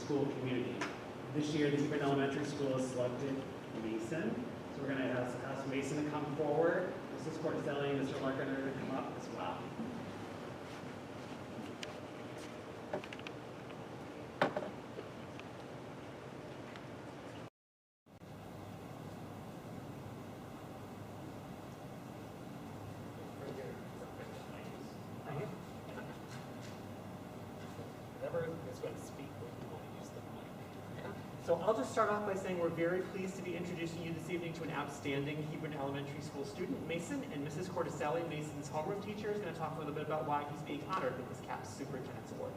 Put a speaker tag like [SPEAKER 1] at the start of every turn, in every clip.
[SPEAKER 1] school community. This year, the Stipend Elementary School has selected Mason. So we're going to ask Mason to come forward. Mrs. Cortelli and Mr. Larkin are going to come up as well.
[SPEAKER 2] So I'll just start off by saying we're very pleased to be introducing you this evening to an outstanding Hebron Elementary School student, Mason, and Mrs. Cortelli, Mason's homeroom teacher, is going to talk a little bit about why he's being honored with this CAPS Superintendent's Award.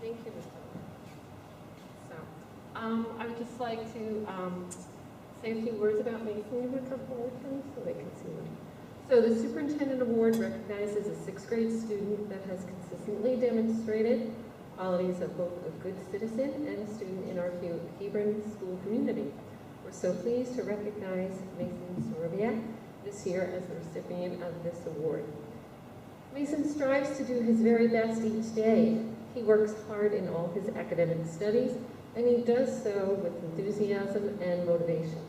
[SPEAKER 3] Thank you, Mr. So, I would just like to say a few words about Mason. You would come forward for me so they can see me. So the Superintendent Award recognizes a 6th grade student that has consistently demonstrated qualities of both a good citizen and a student in our Hebron school community. We're so pleased to recognize Mason Sorbiak this year as the recipient of this award. Mason strives to do his very best each day. He works hard in all his academic studies, and he does so with enthusiasm and motivation.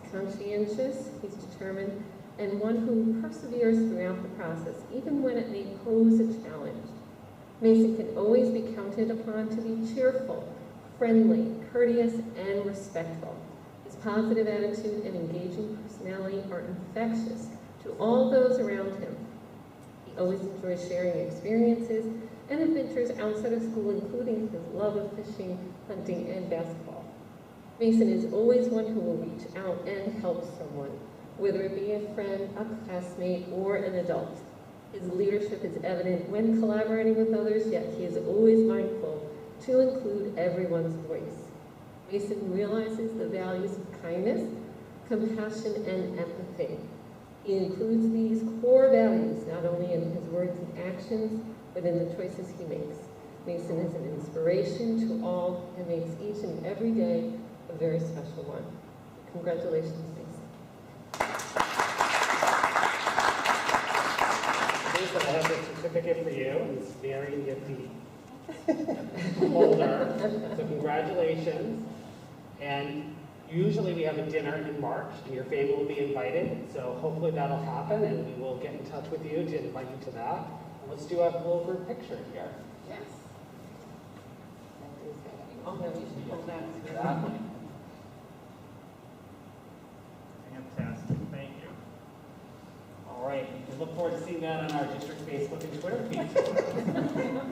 [SPEAKER 3] He's conscientious, he's determined, and one who perseveres throughout the process, even when it may pose a challenge. Mason can always be counted upon to be cheerful, friendly, courteous, and respectful. His positive attitude and engaging personality are infectious to all those around him. He always enjoys sharing experiences and adventures outside of school, including his love of fishing, hunting, and basketball. Mason is always one who will reach out and help someone, whether it be a friend, a classmate, or an adult. His leadership is evident when collaborating with others, yet he is always mindful to include everyone's voice. Mason realizes the values of kindness, compassion, and empathy. He includes these core values not only in his words and actions, but in the choices he makes. Mason is an inspiration to all and makes each and every day a very special one. Congratulations, Mason.
[SPEAKER 1] I have a certificate for you, and it's very nifty holder. So congratulations. And usually we have a dinner in March, and your family will be invited. So hopefully that'll happen, and we will get in touch with you to invite you to that. And let's do a little group picture here.
[SPEAKER 3] Yes. Oh, no, we should hold that.
[SPEAKER 1] Exactly.
[SPEAKER 4] Fantastic, thank you.
[SPEAKER 1] All right, we look forward to seeing that on our district Facebook and Twitter feed too.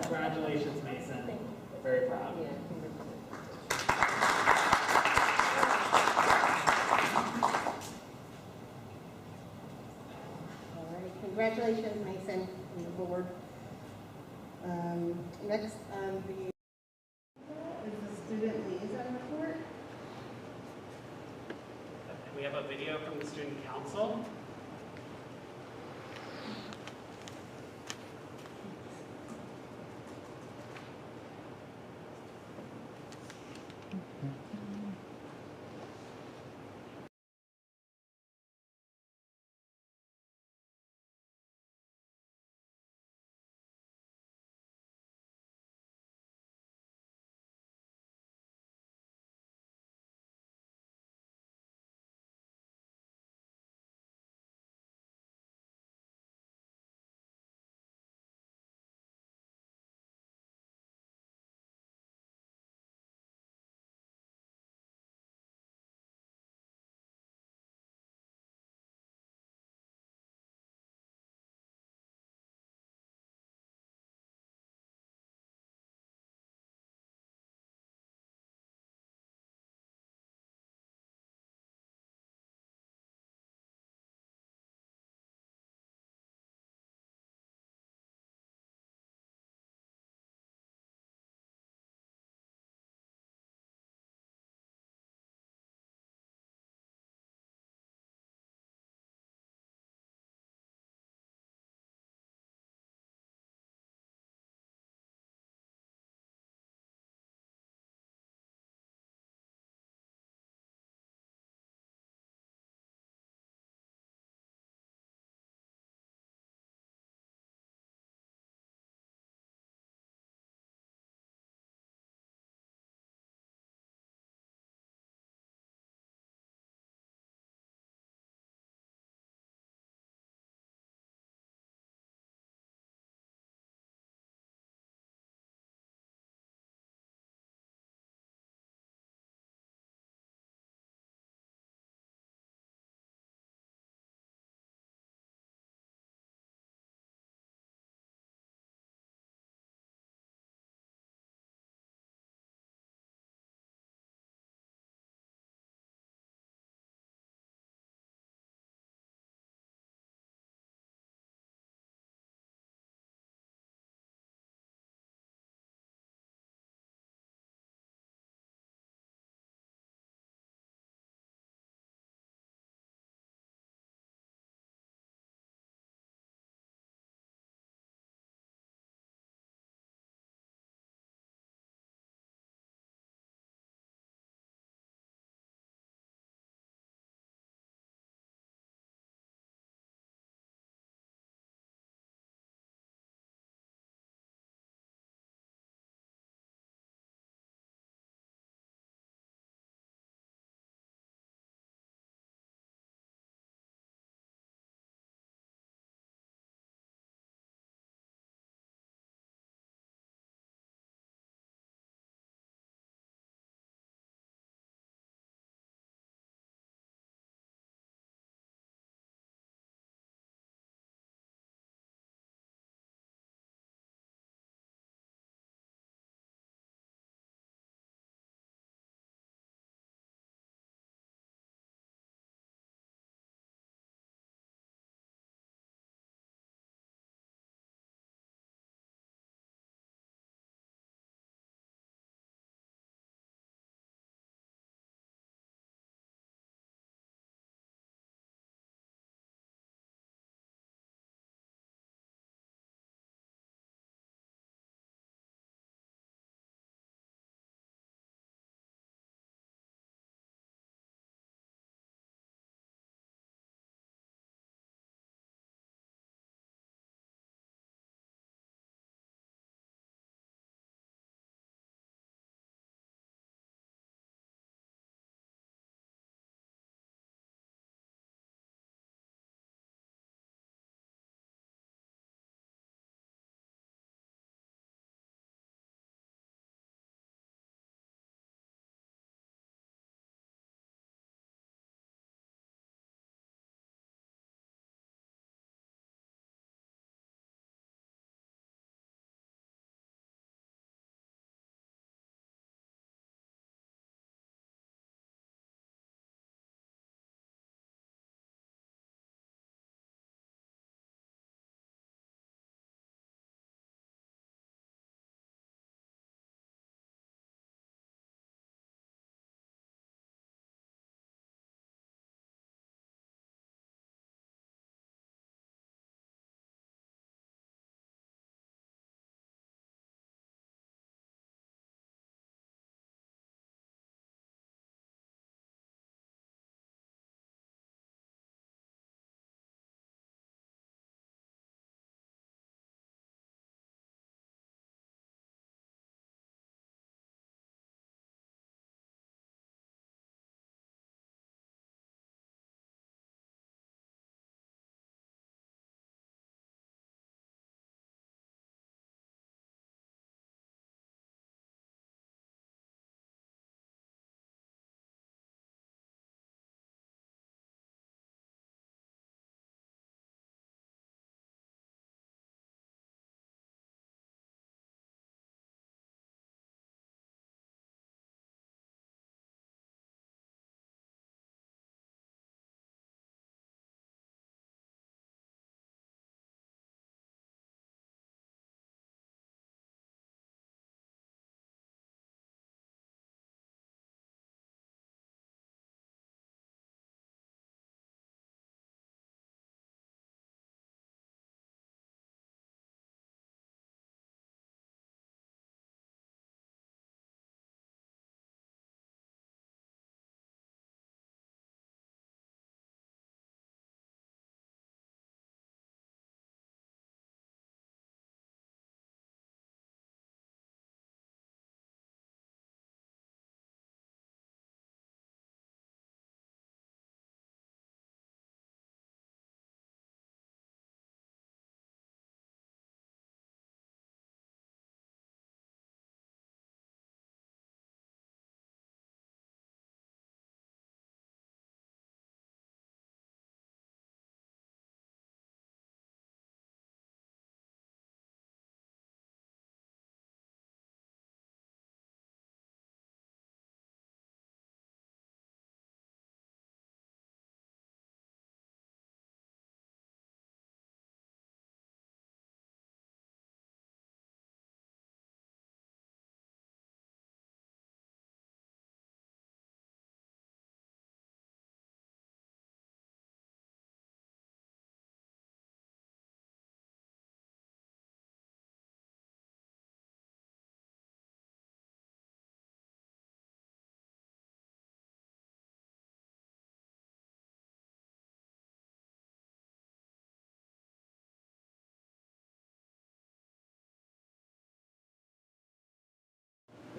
[SPEAKER 1] Congratulations, Mason. We're very proud.
[SPEAKER 3] Yeah.
[SPEAKER 5] All right, congratulations, Mason, on the board. Next on the is the student liaison report.
[SPEAKER 1] And we have a video from the student council.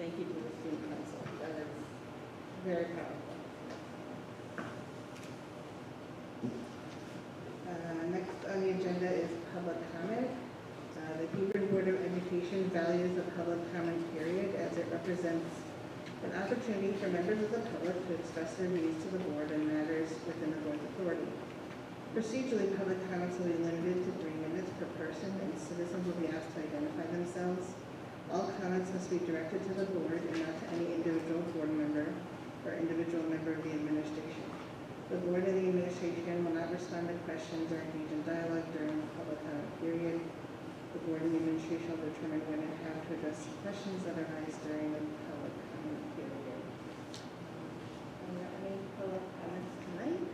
[SPEAKER 5] thank you to the student council. That is very powerful. Next on the agenda is public comment. The Hebron Board of Education values the public comment period as it represents an opportunity for members of the public to express their views to the board and matters within the board's authority. Procedurally, public comments will be limited to 3 minutes per person, and citizens will be asked to identify themselves. All comments must be directed to the board and not to any individual board member or individual member of the administration. The board and the administration will not respond to questions or engage in dialogue during the public comment period. The board and the administration will determine when and how to address questions that arise during the public comment period. Are there any public comments tonight?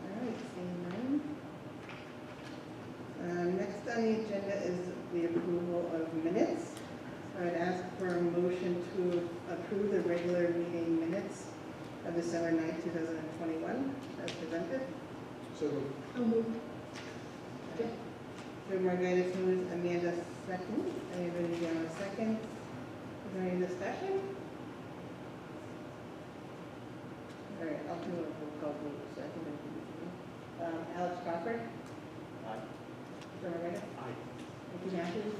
[SPEAKER 5] All right, seeing none. Next on the agenda is the approval of minutes. So I'd ask for a motion to approve the regular meeting minutes of December 9th, 2021, as presented.
[SPEAKER 4] So
[SPEAKER 5] Okay. So Margarita moves, Amanda seconds. Anybody down a second? Is there any discussion? All right, I'll do a roll call vote, so I think I can do Alex Crawford?
[SPEAKER 4] Aye.
[SPEAKER 5] So Margarita?
[SPEAKER 4] Aye.
[SPEAKER 5] Nikki Matthews?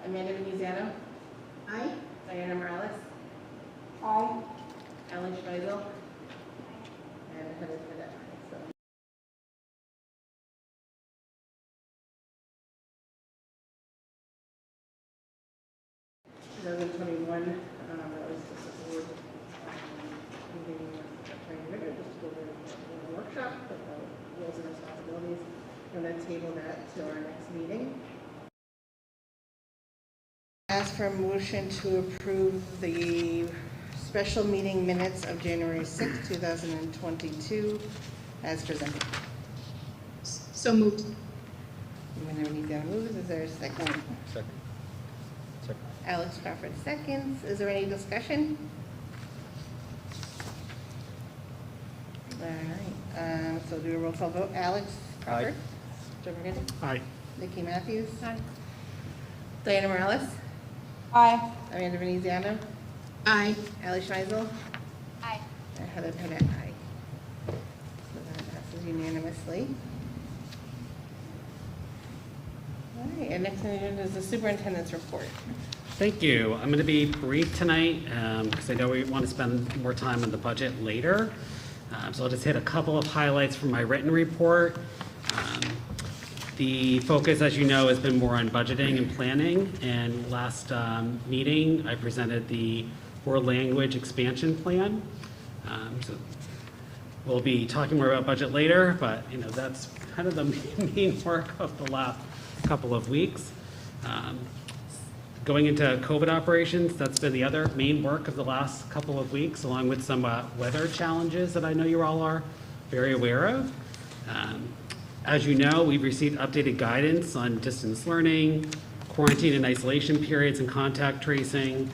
[SPEAKER 5] Amanda Veneziano? Aye. Diana Morales? Aye. Ellen Schmeisel? And Heather Cadet. So. In 2021, that was just a board meeting with Attorney Ritter, just to go over a workshop, but roles and responsibilities. I'm going to table that to our next meeting. Ask for a motion to approve the special meeting minutes of January 6, 2022, as presented.
[SPEAKER 6] So moved.
[SPEAKER 5] Whenever you got moves, is there a second?
[SPEAKER 4] Second.
[SPEAKER 5] Alex Crawford seconds. Is there any discussion? All right. So do a roll call vote. Alex Crawford. Joe Morgan.
[SPEAKER 4] Aye.
[SPEAKER 5] Nikki Matthews.
[SPEAKER 3] Aye.
[SPEAKER 5] Diana Morales.
[SPEAKER 6] Aye.
[SPEAKER 5] Amanda Veneziano.
[SPEAKER 6] Aye.
[SPEAKER 5] Ali Schmeisel.
[SPEAKER 6] Aye.
[SPEAKER 5] And Heather Pettit, aye. So that passes unanimously. All right, and next on the agenda is the superintendent's report.
[SPEAKER 1] Thank you. I'm going to be brief tonight because I know we want to spend more time on the budget later. So I'll just hit a couple of highlights from my written report. The focus, as you know, has been more on budgeting and planning. And last meeting, I presented the world language expansion plan. So we'll be talking more about budget later, but that's kind of the main work of the last couple of weeks. Going into COVID operations, that's been the other main work of the last couple of weeks, along with some weather challenges that I know you all are very aware of. As you know, we've received updated guidance on distance learning, quarantine and isolation periods, and contact tracing.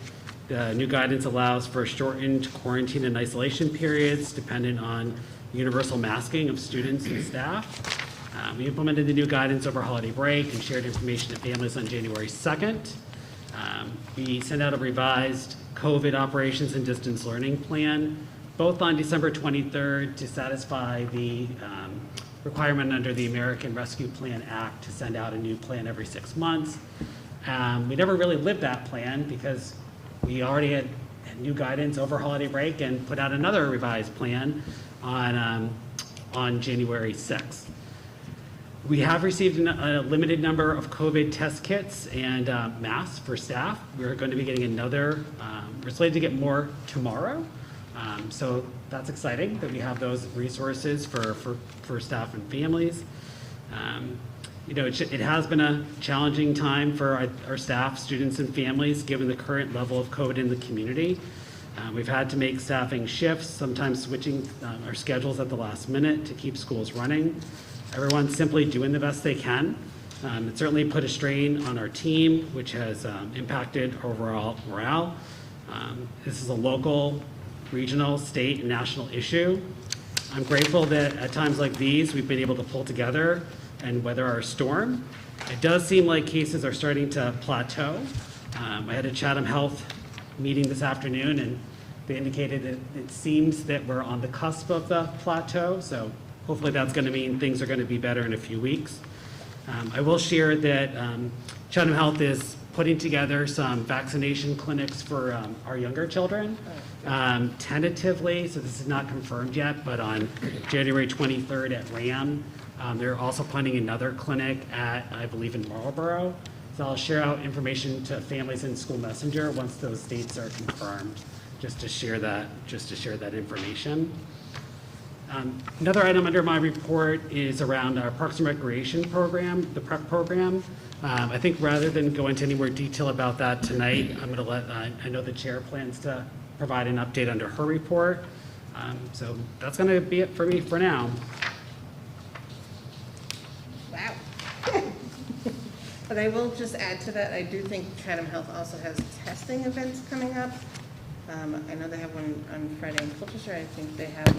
[SPEAKER 1] The new guidance allows for shortened quarantine and isolation periods dependent on universal masking of students and staff. We implemented the new guidance over holiday break and shared information to families on January 2nd. We sent out a revised COVID operations and distance learning plan, both on December 23rd to satisfy the requirement under the American Rescue Plan Act to send out a new plan every 6 months. We never really lived that plan because we already had new guidance over holiday break and put out another revised plan on January 6th. We have received a limited number of COVID test kits and masks for staff. We're going to be getting another, we're slated to get more tomorrow. So that's exciting that we have those resources for staff and families. It has been a challenging time for our staff, students, and families given the current level of COVID in the community. We've had to make staffing shifts, sometimes switching our schedules at the last minute to keep schools running. Everyone's simply doing the best they can. It certainly put a strain on our team, which has impacted overall morale. This is a local, regional, state, and national issue. I'm grateful that at times like these, we've been able to pull together and weather our storm. It does seem like cases are starting to plateau. I had a Chatham Health meeting this afternoon, and they indicated that it seems that we're on the cusp of the plateau, so hopefully that's going to mean things are going to be better in a few weeks. I will share that Chatham Health is putting together some vaccination clinics for our younger children. Tentatively, so this is not confirmed yet, but on January 23rd at RAM, they're also planning another clinic at, I believe, in Marlborough. So I'll share out information to families in School Messenger once those dates are confirmed, just to share that information. Another item under my report is around our Parks and Recreation program, the PREP program. I think rather than go into any more detail about that tonight, I'm going to let, I know the chair plans to provide an update under her report. So that's going to be it for me for now.
[SPEAKER 5] Wow. But I will just add to that, I do think Chatham Health also has testing events coming up. I know they have one on Friday in Colchester. I think they have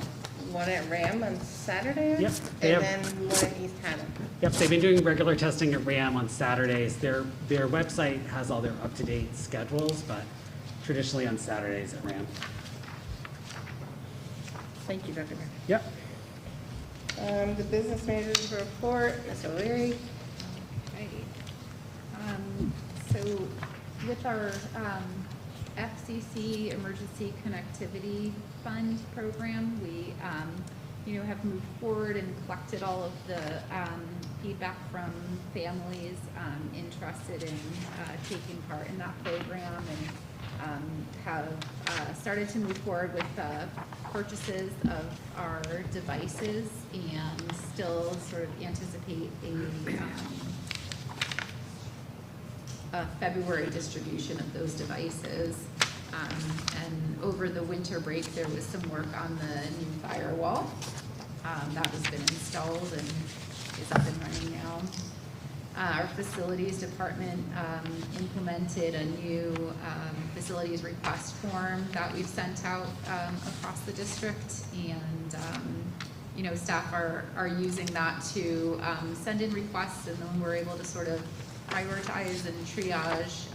[SPEAKER 5] one at RAM on Saturday.
[SPEAKER 1] Yep.
[SPEAKER 5] And then one in East Haddam.
[SPEAKER 1] Yep, they've been doing regular testing at RAM on Saturdays. Their website has all their up-to-date schedules, but traditionally on Saturdays at RAM.
[SPEAKER 5] Thank you, Dr. Bear.
[SPEAKER 1] Yep.
[SPEAKER 5] The business manager's report, Ms. O'Leary.
[SPEAKER 7] So with our FCC Emergency Connectivity Fund program, we have moved forward and collected all of the feedback from families interested in taking part in that program, and have started to move forward with purchases of our devices, and still sort of anticipate a February distribution of those devices. And over the winter break, there was some work on the new firewall. That has been installed and is up and running now. Our facilities department implemented a new facilities request form that we've sent out across the district, and staff are using that to send in requests, and then we're able to sort of prioritize and triage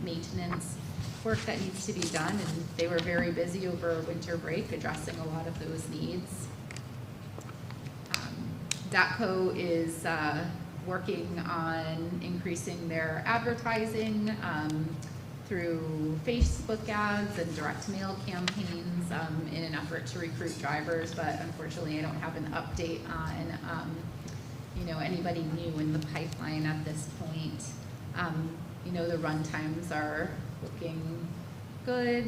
[SPEAKER 7] maintenance work that needs to be done, and they were very busy over winter break addressing a lot of those needs. DATCO is working on increasing their advertising through Facebook ads and direct mail campaigns in an effort to recruit drivers, but unfortunately I don't have an update on anybody new in the pipeline at this point. The run times are looking good.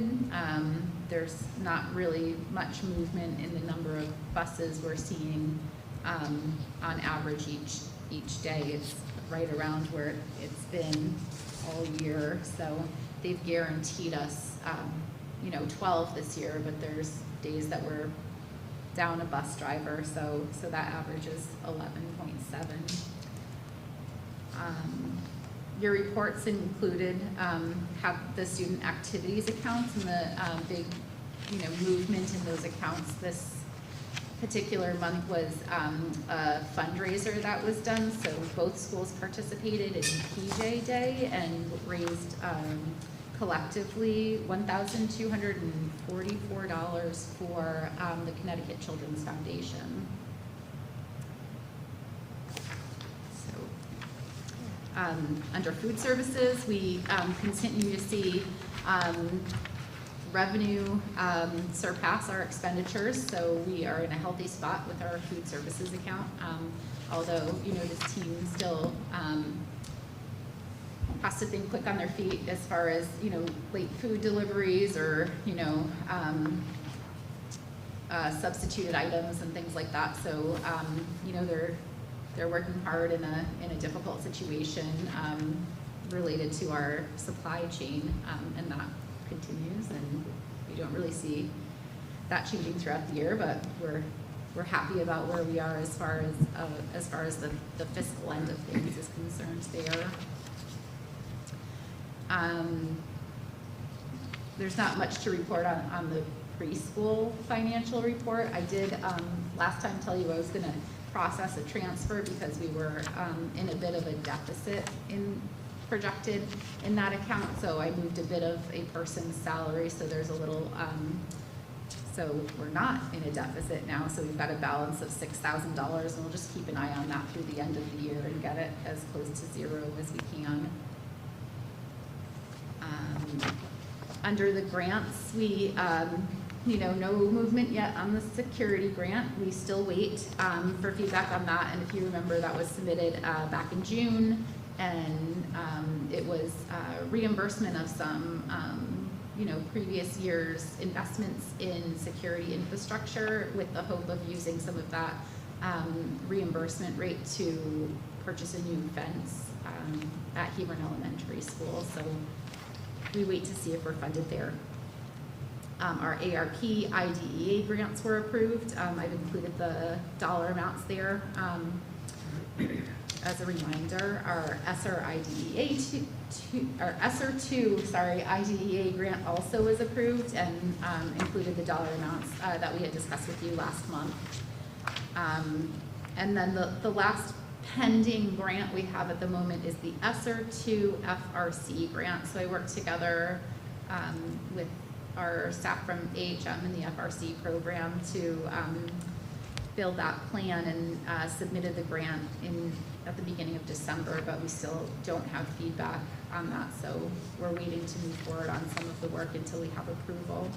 [SPEAKER 7] There's not really much movement in the number of buses we're seeing on average each day. It's right around where it's been all year. So they've guaranteed us 12 this year, but there's days that we're down a bus driver, so that average is 11.7. Your reports included have the student activities accounts, and the big movement in those accounts this particular month was a fundraiser that was done. So both schools participated in PJ Day and raised collectively $1,244 for the Connecticut Children's Foundation. So under food services, we continue to see revenue surpass our expenditures, so we are in a healthy spot with our food services account. Although this team still has to think quick on their feet as far as late food deliveries or substituted items and things like that. So they're working hard in a difficult situation related to our supply chain, and that continues, and we don't really see that changing throughout the year, but we're happy about where we are as far as the fiscal end of things is concerned there. There's not much to report on the preschool financial report. I did last time tell you I was going to process a transfer because we were in a bit of a deficit projected in that account. So I moved a bit of a person's salary, so there's a little, so we're not in a deficit now. So we've got a balance of $6,000, and we'll just keep an eye on that through the end of the year and get it as close to zero as we can. Under the grants, we, no movement yet on the security grant. We still wait for feedback on that. And if you remember, that was submitted back in June, and it was reimbursement of some, previous year's investments in security infrastructure with the hope of using some of that reimbursement rate to purchase a new fence at Hebron Elementary School. So we wait to see if we're funded there. Our ARP, IDEA grants were approved. I've included the dollar amounts there. As a reminder, our SR2 IDEA grant also was approved and included the dollar amounts that we had discussed with you last month. And then the last pending grant we have at the moment is the Sr2 Frc Grant. So I worked together with our staff from AHM in the FRC program to build that plan, and submitted the grant at the beginning of December, but we still don't have feedback on that. So we're waiting to move forward on some of the work until we have approval.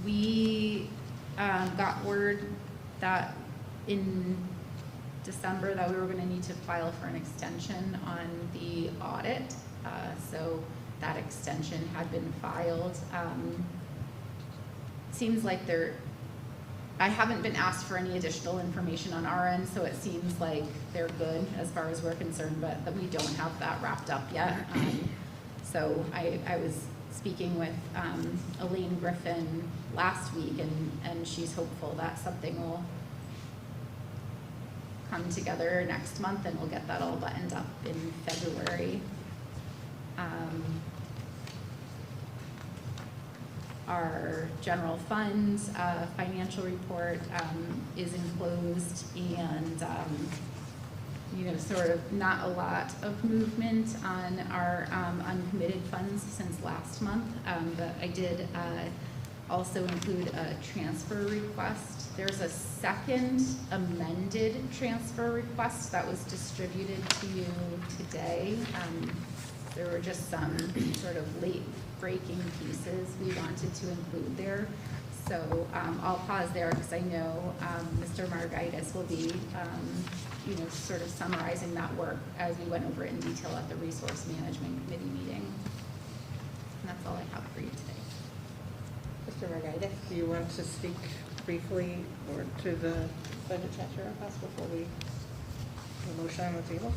[SPEAKER 7] We got word that in December that we were going to need to file for an extension on the audit. So that extension had been filed. Seems like I haven't been asked for any additional information on our end, so it seems like they're good as far as we're concerned, but that we don't have that wrapped up yet. So I was speaking with Elaine Griffin last week, and she's hopeful that something will come together next month, and we'll get that all buttoned up in February. Our general fund financial report is enclosed, and sort of not a lot of movement on our uncommitted funds since last month, but I did also include a transfer request. There's a second amended transfer request that was distributed to you today. There were just some sort of late breaking pieces we wanted to include there. So I'll pause there because I know Mr. Margaitis will be sort of summarizing that work as we went over it in detail at the Resource Management Committee meeting. And that's all I have for you today.
[SPEAKER 5] Mr. Margaitis, do you want to speak briefly or to the budget chapter request before we put a motion on the table?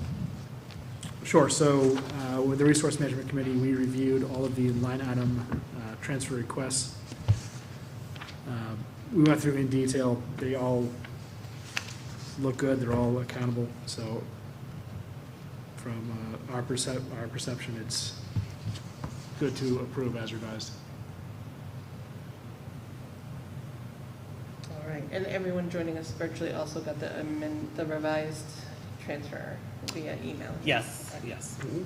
[SPEAKER 8] Sure. So with the Resource Management Committee, we reviewed all of the line item transfer requests. We went through in detail. They all look good. They're all accountable. So from our perception, it's good to approve as revised.
[SPEAKER 5] All right. And everyone joining us virtually also got the revised transfer via email?
[SPEAKER 1] Yes, yes. Mm-hmm.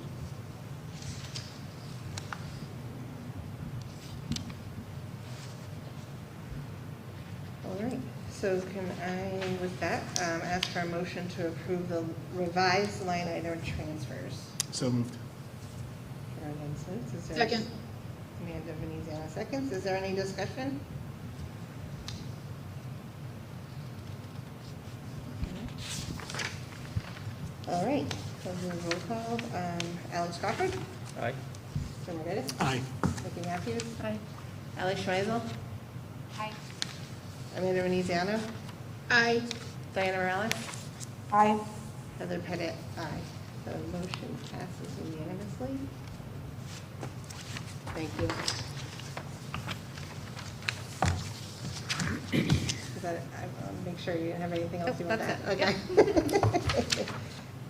[SPEAKER 5] All right, so can I, with that, ask for a motion to approve the revised line item transfers?
[SPEAKER 8] So moved.
[SPEAKER 5] Carolyn Smith, is there?
[SPEAKER 6] Second.
[SPEAKER 5] Amanda Veneziano seconds. Is there any discussion? All right, so we'll roll call. Alex Crawford?
[SPEAKER 4] Aye.
[SPEAKER 5] Jim Margaitis?
[SPEAKER 8] Aye.
[SPEAKER 5] Vicki Matthews? Aye. Alex Schmeisel?
[SPEAKER 6] Aye.
[SPEAKER 5] Amanda Veneziano?
[SPEAKER 6] Aye.
[SPEAKER 5] Diana Morales?
[SPEAKER 6] Aye.
[SPEAKER 5] Heather Pettit? Aye. The motion passes unanimously. Thank you. Is that, I want to make sure you didn't have anything else you want to add. Okay.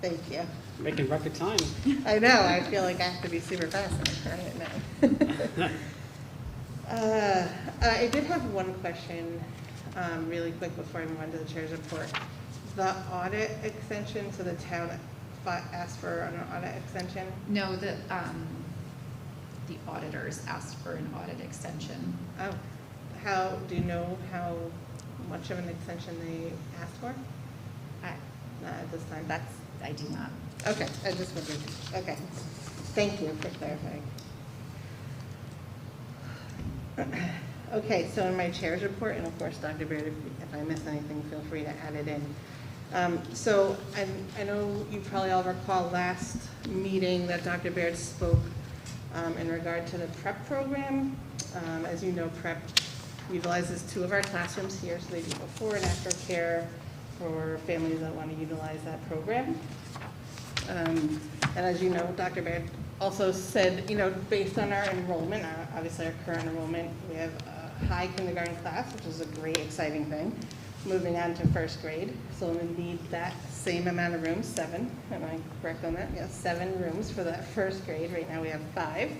[SPEAKER 5] Thank you.
[SPEAKER 1] Making record time.
[SPEAKER 5] I know, I feel like I have to be super fast. I did have one question really quick before I move on to the chair's report. The audit extension, so the town asked for an audit extension.
[SPEAKER 7] No, the auditors asked for an audit extension.
[SPEAKER 5] Oh, do you know how much of an extension they asked for? Not at this time.
[SPEAKER 7] I do not.
[SPEAKER 5] Okay, I just wondered. Okay, thank you for clarifying. Okay, so in my chair's report, and of course, Dr. Baird, if I miss anything, feel free to add it in. So I know you probably all recall last meeting that Dr. Baird spoke in regard to the PrEP program. As you know, PrEP utilizes 2 of our classrooms here, so they do before and after care for families that want to utilize that program. And as you know, Dr. Baird also said, based on our enrollment, obviously our current enrollment, we have a high kindergarten class, which is a great, exciting thing. Moving on to first grade, so we'll need that same amount of rooms, 7. Am I correct on that? Yes, 7 rooms for that first grade. Right now we have 5.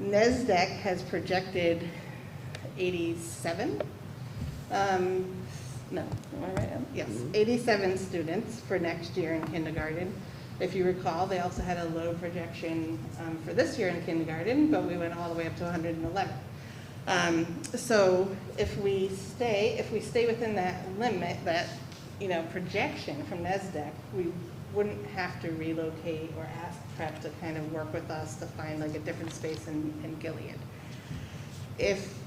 [SPEAKER 5] NESDEC has projected 87. No, am I right? Yes, 87 students for next year in kindergarten. If you recall, they also had a low projection for this year in kindergarten, but we went all the way up to 111. So if we stay within that limit, that projection from NESDEC, we wouldn't have to relocate or ask PrEP to kind of work with us to find like a different space in Gilead. If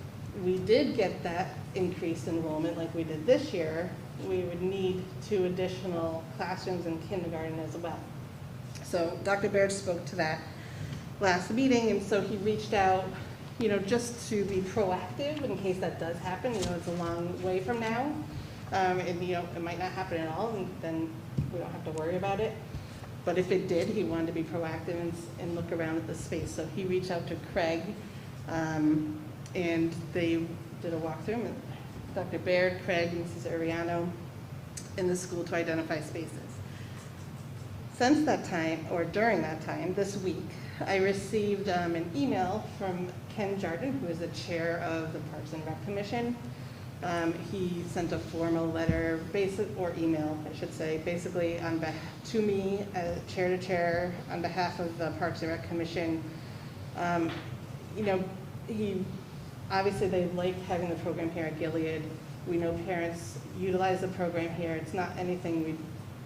[SPEAKER 5] we did get that increased enrollment like we did this year, we would need 2 additional classrooms in kindergarten as well. So Dr. Baird spoke to that last meeting, and so he reached out, just to be proactive in case that does happen. It's a long way from now, and it might not happen at all, and then we don't have to worry about it. But if it did, he wanted to be proactive and look around at the space. So he reached out to Craig, and they did a walkthrough. And Dr. Baird, Craig, and Mrs. Ariano in the school to identify spaces. Since that time, or during that time, this week, I received an email from Ken Jardin, who is the chair of the Parks and Rec Commission. He sent a formal letter, or email, I should say, basically to me, chair to chair, on behalf of the Parks and Rec Commission. Obviously they like having the program here at Gilead. We know parents utilize the program here. It's not anything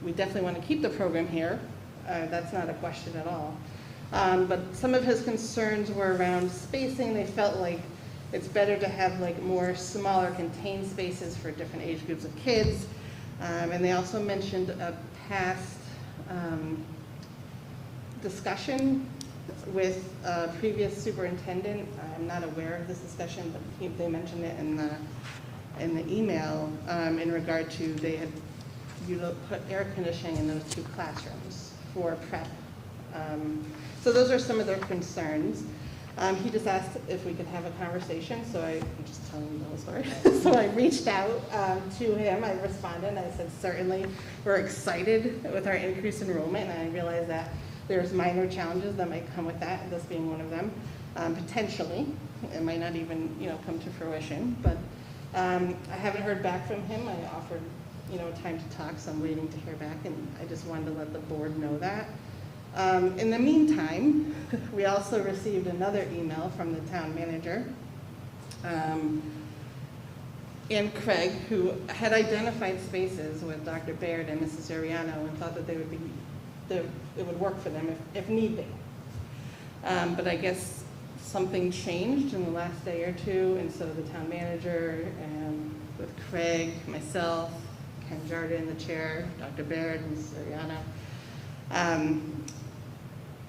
[SPEAKER 5] we definitely want to keep the program here. That's not a question at all. But some of his concerns were around spacing. They felt like it's better to have like more smaller contained spaces for different age groups of kids. And they also mentioned a past discussion with a previous superintendent. I'm not aware of this discussion, but they mentioned it in the email in regard to they had put air conditioning in those 2 classrooms for PrEP. So those are some of their concerns. He just asked if we could have a conversation, so I'm just telling you the whole story. So I reached out to him, I responded, and I said, certainly, we're excited with our increased enrollment, and I realize that there's minor challenges that might come with that, this being one of them, potentially. It might not even, come to fruition, but I haven't heard back from him. I offered, time to talk, so I'm waiting to hear back, and I just wanted to let the board know that. In the meantime, we also received another email from the town manager and Craig, who had identified spaces with Dr. Baird and Mrs. Ariano and thought that it would work for them if need be. But I guess something changed in the last day or 2, and so the town manager and with Craig, myself, Ken Jardin, the chair, Dr. Baird, and Mrs. Ariano,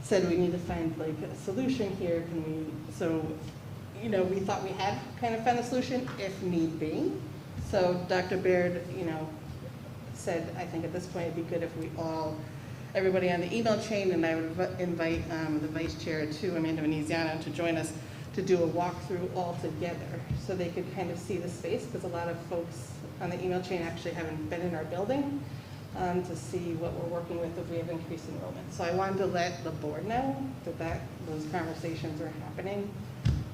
[SPEAKER 5] said we need to find like a solution here. We thought we had kind of found a solution if need be. So Dr. Baird, said, I think at this point it'd be good if everybody on the email chain, and I would invite the vice chair too, Amanda Veneziano, to join us to do a walkthrough all together so they could kind of see the space, because a lot of folks on the email chain actually haven't been in our building to see what we're working with if we have increased enrollment. So I wanted to let the board know that those conversations are happening.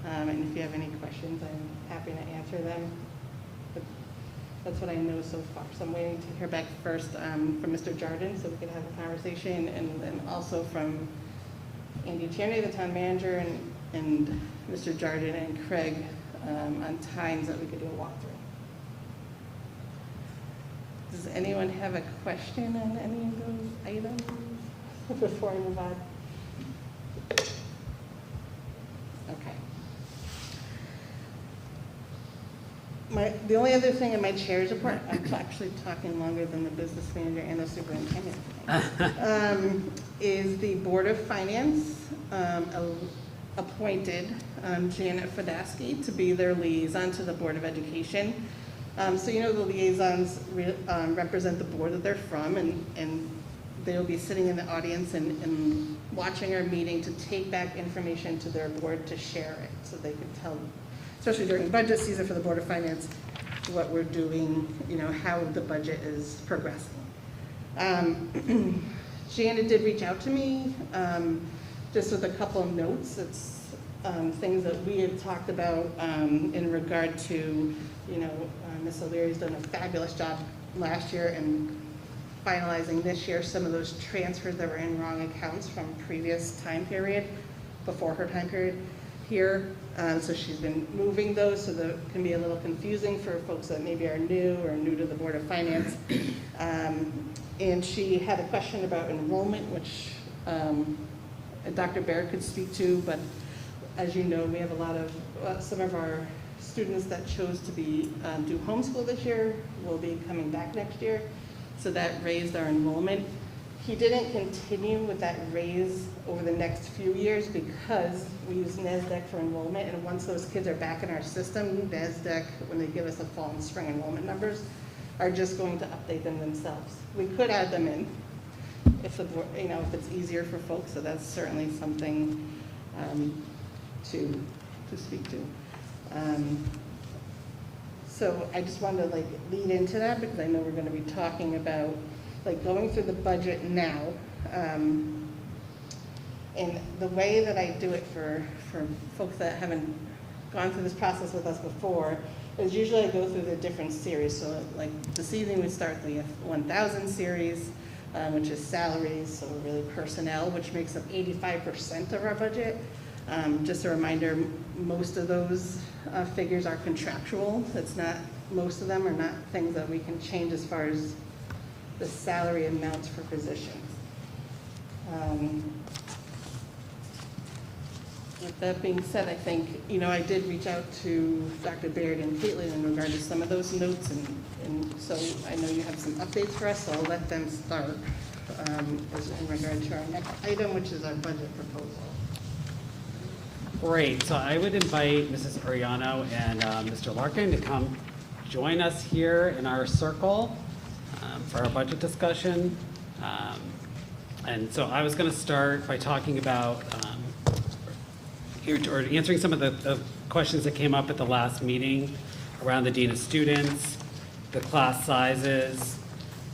[SPEAKER 5] And if you have any questions, I'm happy to answer them. But that's what I know so far. So I'm waiting to hear back first from Mr. Jardin so we can have a conversation, and then also from Andy Tierney, the town manager, and Mr. Jardin and Craig on times that we could do a walkthrough. Does anyone have a question on any of those items before I move on? Okay. The only other thing in my chair's report, I'm actually talking longer than the business manager and the superintendent today, is the Board of Finance appointed Janet Fedasky to be their liaison to the Board of Education. So you know the liaisons represent the board that they're from, and they'll be sitting in the audience and watching our meeting to take back information to their board to share it, so they can tell, especially during budget season for the Board of Finance, what we're doing, you know, how the budget is progressing. Janet did reach out to me just with a couple of notes. It's things that we had talked about in regard to, you know, Ms. O'Leary's done a fabulous job last year and finalizing this year some of those transfers that were in wrong accounts from previous time period, before her time period here. So she's been moving those, so that can be a little confusing for folks that maybe are new or new to the Board of Finance. And she had a question about enrollment, which Dr. Baird could speak to, but as you know, we have a lot of, some of our students that chose to do homeschool this year will be coming back next year. So that raised our enrollment. He didn't continue with that raise over the next few years because we use NASDAQ for enrollment, and once those kids are back in our system, NASDAQ, when they give us the fall and spring enrollment numbers, are just going to update them themselves. We could add them in if the board, you know, if it's easier for folks, so that's certainly something to speak to. So I just wanted to like lead into that because I know we're going to be talking about like going through the budget now. And the way that I do it for folks that haven't gone through this process with us before is usually I go through the different series. So like this evening we start the 1000 series, which is salaries, so really personnel, which makes up 85% of our budget. Just a reminder, most of those figures are contractual. It's not, most of them are not things that we can change as far as the salary amounts for positions. With that being said, I think, you know, I did reach out to Dr. Baird and Caitlin in regard to some of those notes, and so I know you have some updates for us, so I'll let them start in regard to our next item, which is our budget proposal.
[SPEAKER 1] Great, so I would invite Mrs. Ariano and Mr. Larkin to come join us here in our circle for our budget discussion. And so I was going to start by talking about, or answering some of the questions that came up at the last meeting around the Dean of Students, the class sizes,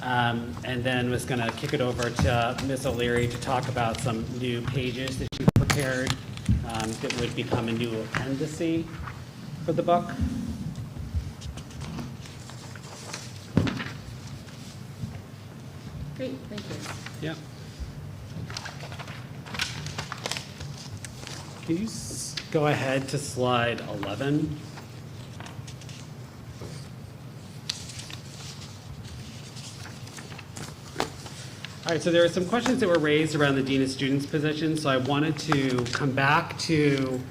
[SPEAKER 1] and then was going to kick it over to Ms. O'Leary to talk about some new pages that she prepared that would become a new appendice for the book.
[SPEAKER 5] Great, thank you.
[SPEAKER 1] Yeah. Can you go ahead to slide 11? All right, so there are some questions that were raised around the Dean of Students position, so I wanted to come back to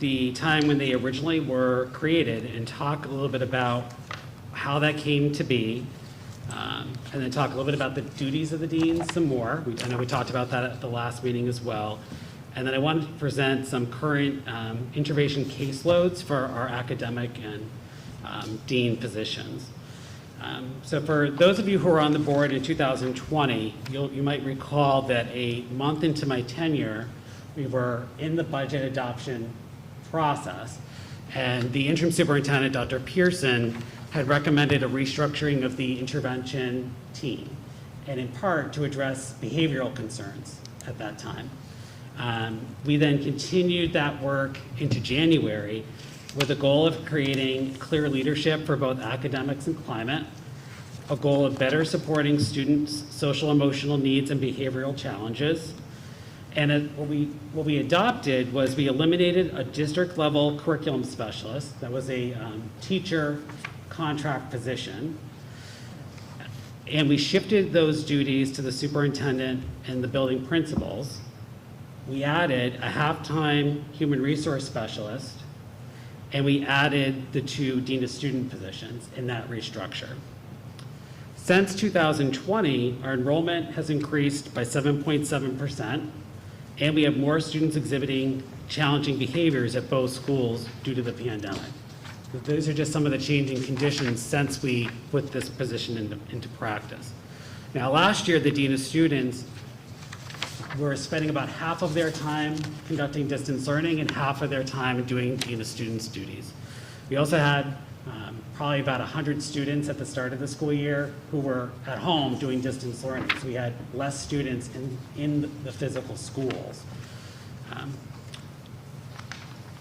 [SPEAKER 1] the time when they originally were created and talk a little bit about how that came to be, and then talk a little bit about the duties of the dean some more. I know we talked about that at the last meeting as well. And then I wanted to present some current intervention caseloads for our academic and dean positions. So for those of you who were on the board in 2020, you might recall that a month into my tenure, we were in the budget adoption process, and the interim superintendent, Dr. Pearson, had recommended a restructuring of the intervention team, and in part to address behavioral concerns at that time. We then continued that work into January with a goal of creating clear leadership for both academics and climate, a goal of better supporting students' social emotional needs and behavioral challenges. And what we adopted was we eliminated a district level curriculum specialist. That was a teacher contract position. And we shifted those duties to the superintendent and the building principals. We added a half-time human resource specialist, and we added the 2 dean of student positions in that restructure. Since 2020, our enrollment has increased by 7.7%, and we have more students exhibiting challenging behaviors at both schools due to the pandemic. Those are just some of the changing conditions since we put this position into practice. Now, last year, the dean of students were spending about half of their time conducting distance learning and half of their time doing dean of students duties. We also had probably about 100 students at the start of the school year who were at home doing distance learning. So we had less students in the physical schools.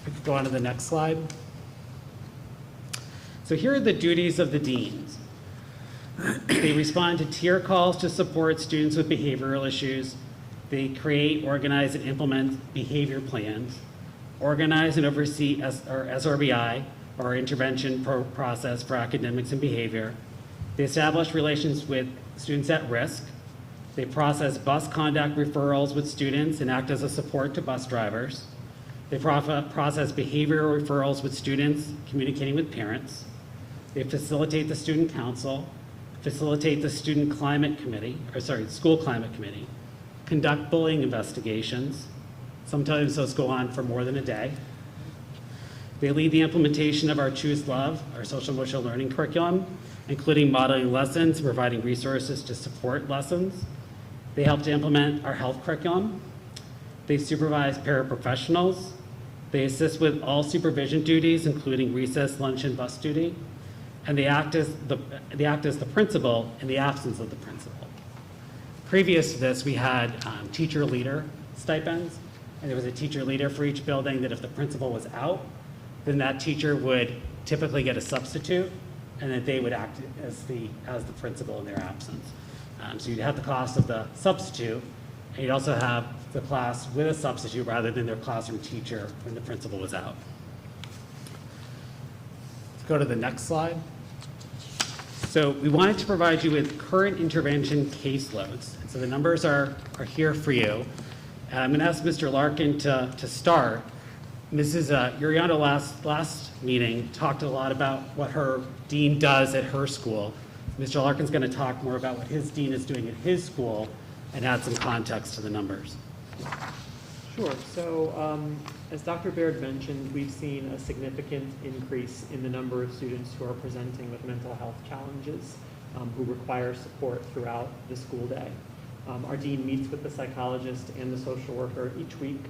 [SPEAKER 1] We could go on to the next slide. So here are the duties of the deans. They respond to tier calls to support students with behavioral issues. They create, organize, and implement behavior plans, organize and oversee SRBI, or intervention process for academics and behavior. They establish relations with students at risk. They process bus conduct referrals with students and act as a support to bus drivers. They process behavioral referrals with students communicating with parents. They facilitate the student council, facilitate the student climate committee, school climate committee, conduct bullying investigations. Sometimes those go on for more than a day. They lead the implementation of our Choose Love, our social emotional learning curriculum, including modeling lessons, providing resources to support lessons. They help to implement our health curriculum. They supervise paraprofessionals. They assist with all supervision duties, including recess, lunch, and bus duty. And they act as the principal in the absence of the principal. Previous to this, we had teacher leader stipends, and there was a teacher leader for each building that if the principal was out, then that teacher would typically get a substitute, and that they would act as the principal in their absence. So you'd have the cost of the substitute, and you'd also have the class with a substitute rather than their classroom teacher when the principal was out. Let's go to the next slide. So we wanted to provide you with current intervention caseloads. And so the numbers are here for you. And I'm going to ask Mr. Larkin to start. Mrs. Uriano last meeting talked a lot about what her dean does at her school. Mr. Larkin's going to talk more about what his dean is doing at his school and add some context to the numbers.
[SPEAKER 2] Sure. So as Dr. Baird mentioned, we've seen a significant increase in the number of students who are presenting with mental health challenges who require support throughout the school day. Our dean meets with the psychologist and the social worker each week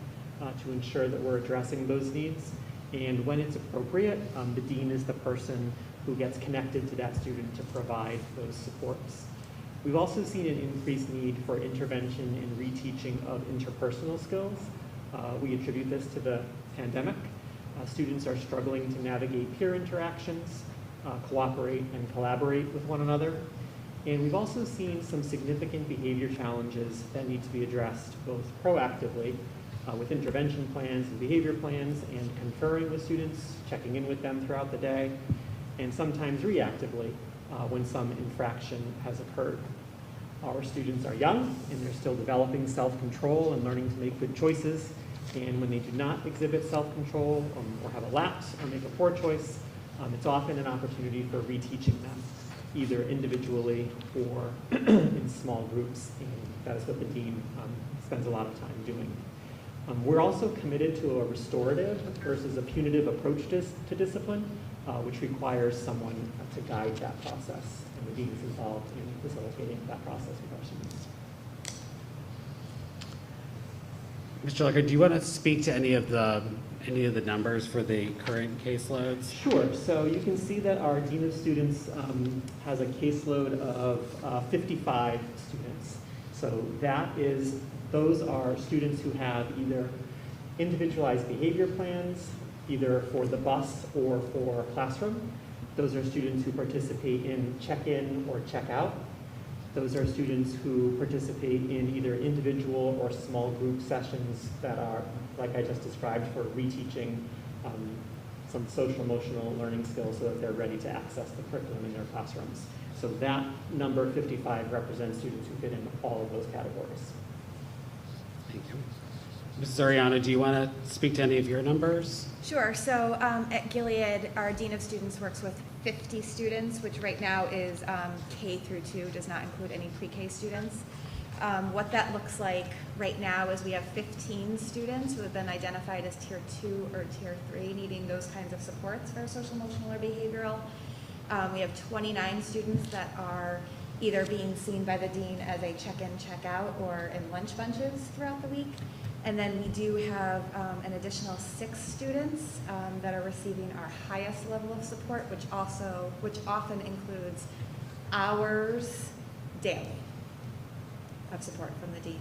[SPEAKER 2] to ensure that we're addressing those needs. And when it's appropriate, the dean is the person who gets connected to that student to provide those supports. We've also seen an increased need for intervention in reteaching of interpersonal skills. We attribute this to the pandemic. Students are struggling to navigate peer interactions, cooperate and collaborate with one another. And we've also seen some significant behavior challenges that need to be addressed both proactively with intervention plans and behavior plans and conferring with students, checking in with them throughout the day, and sometimes reactively when some infraction has occurred. Our students are young and they're still developing self-control and learning to make good choices. And when they do not exhibit self-control or have a lapse or make a poor choice, it's often an opportunity for reteaching them, either individually or in small groups. And that is what the dean spends a lot of time doing. We're also committed to a restorative versus a punitive approach to discipline, which requires someone to guide that process. And the dean is involved in facilitating that process with our students.
[SPEAKER 1] Mr. Larkin, do you want to speak to any of the numbers for the current caseloads?
[SPEAKER 2] Sure. So you can see that our dean of students has a caseload of 55 students. So those are students who have either individualized behavior plans, either for the bus or for classroom. Those are students who participate in check-in or check-out. Those are students who participate in either individual or small group sessions that are, like I just described, for reteaching some social emotional learning skills so that they're ready to access the curriculum in their classrooms. So that number 55 represents students who fit in all of those categories.
[SPEAKER 1] Thank you. Mrs. Ariano, do you want to speak to any of your numbers?
[SPEAKER 6] Sure. So at Gilead, our Dean of Students works with 50 students, which right now is K through 2, does not include any pre-K students. What that looks like right now is we have 15 students who have been identified as Tier 2 or Tier 3 needing those kinds of supports for social, emotional, or behavioral. We have 29 students that are either being seen by the Dean as a check-in, check-out, or in lunch bunches throughout the week. And then we do have an additional 6 students that are receiving our highest level of support, which often includes hours daily of support from the Dean.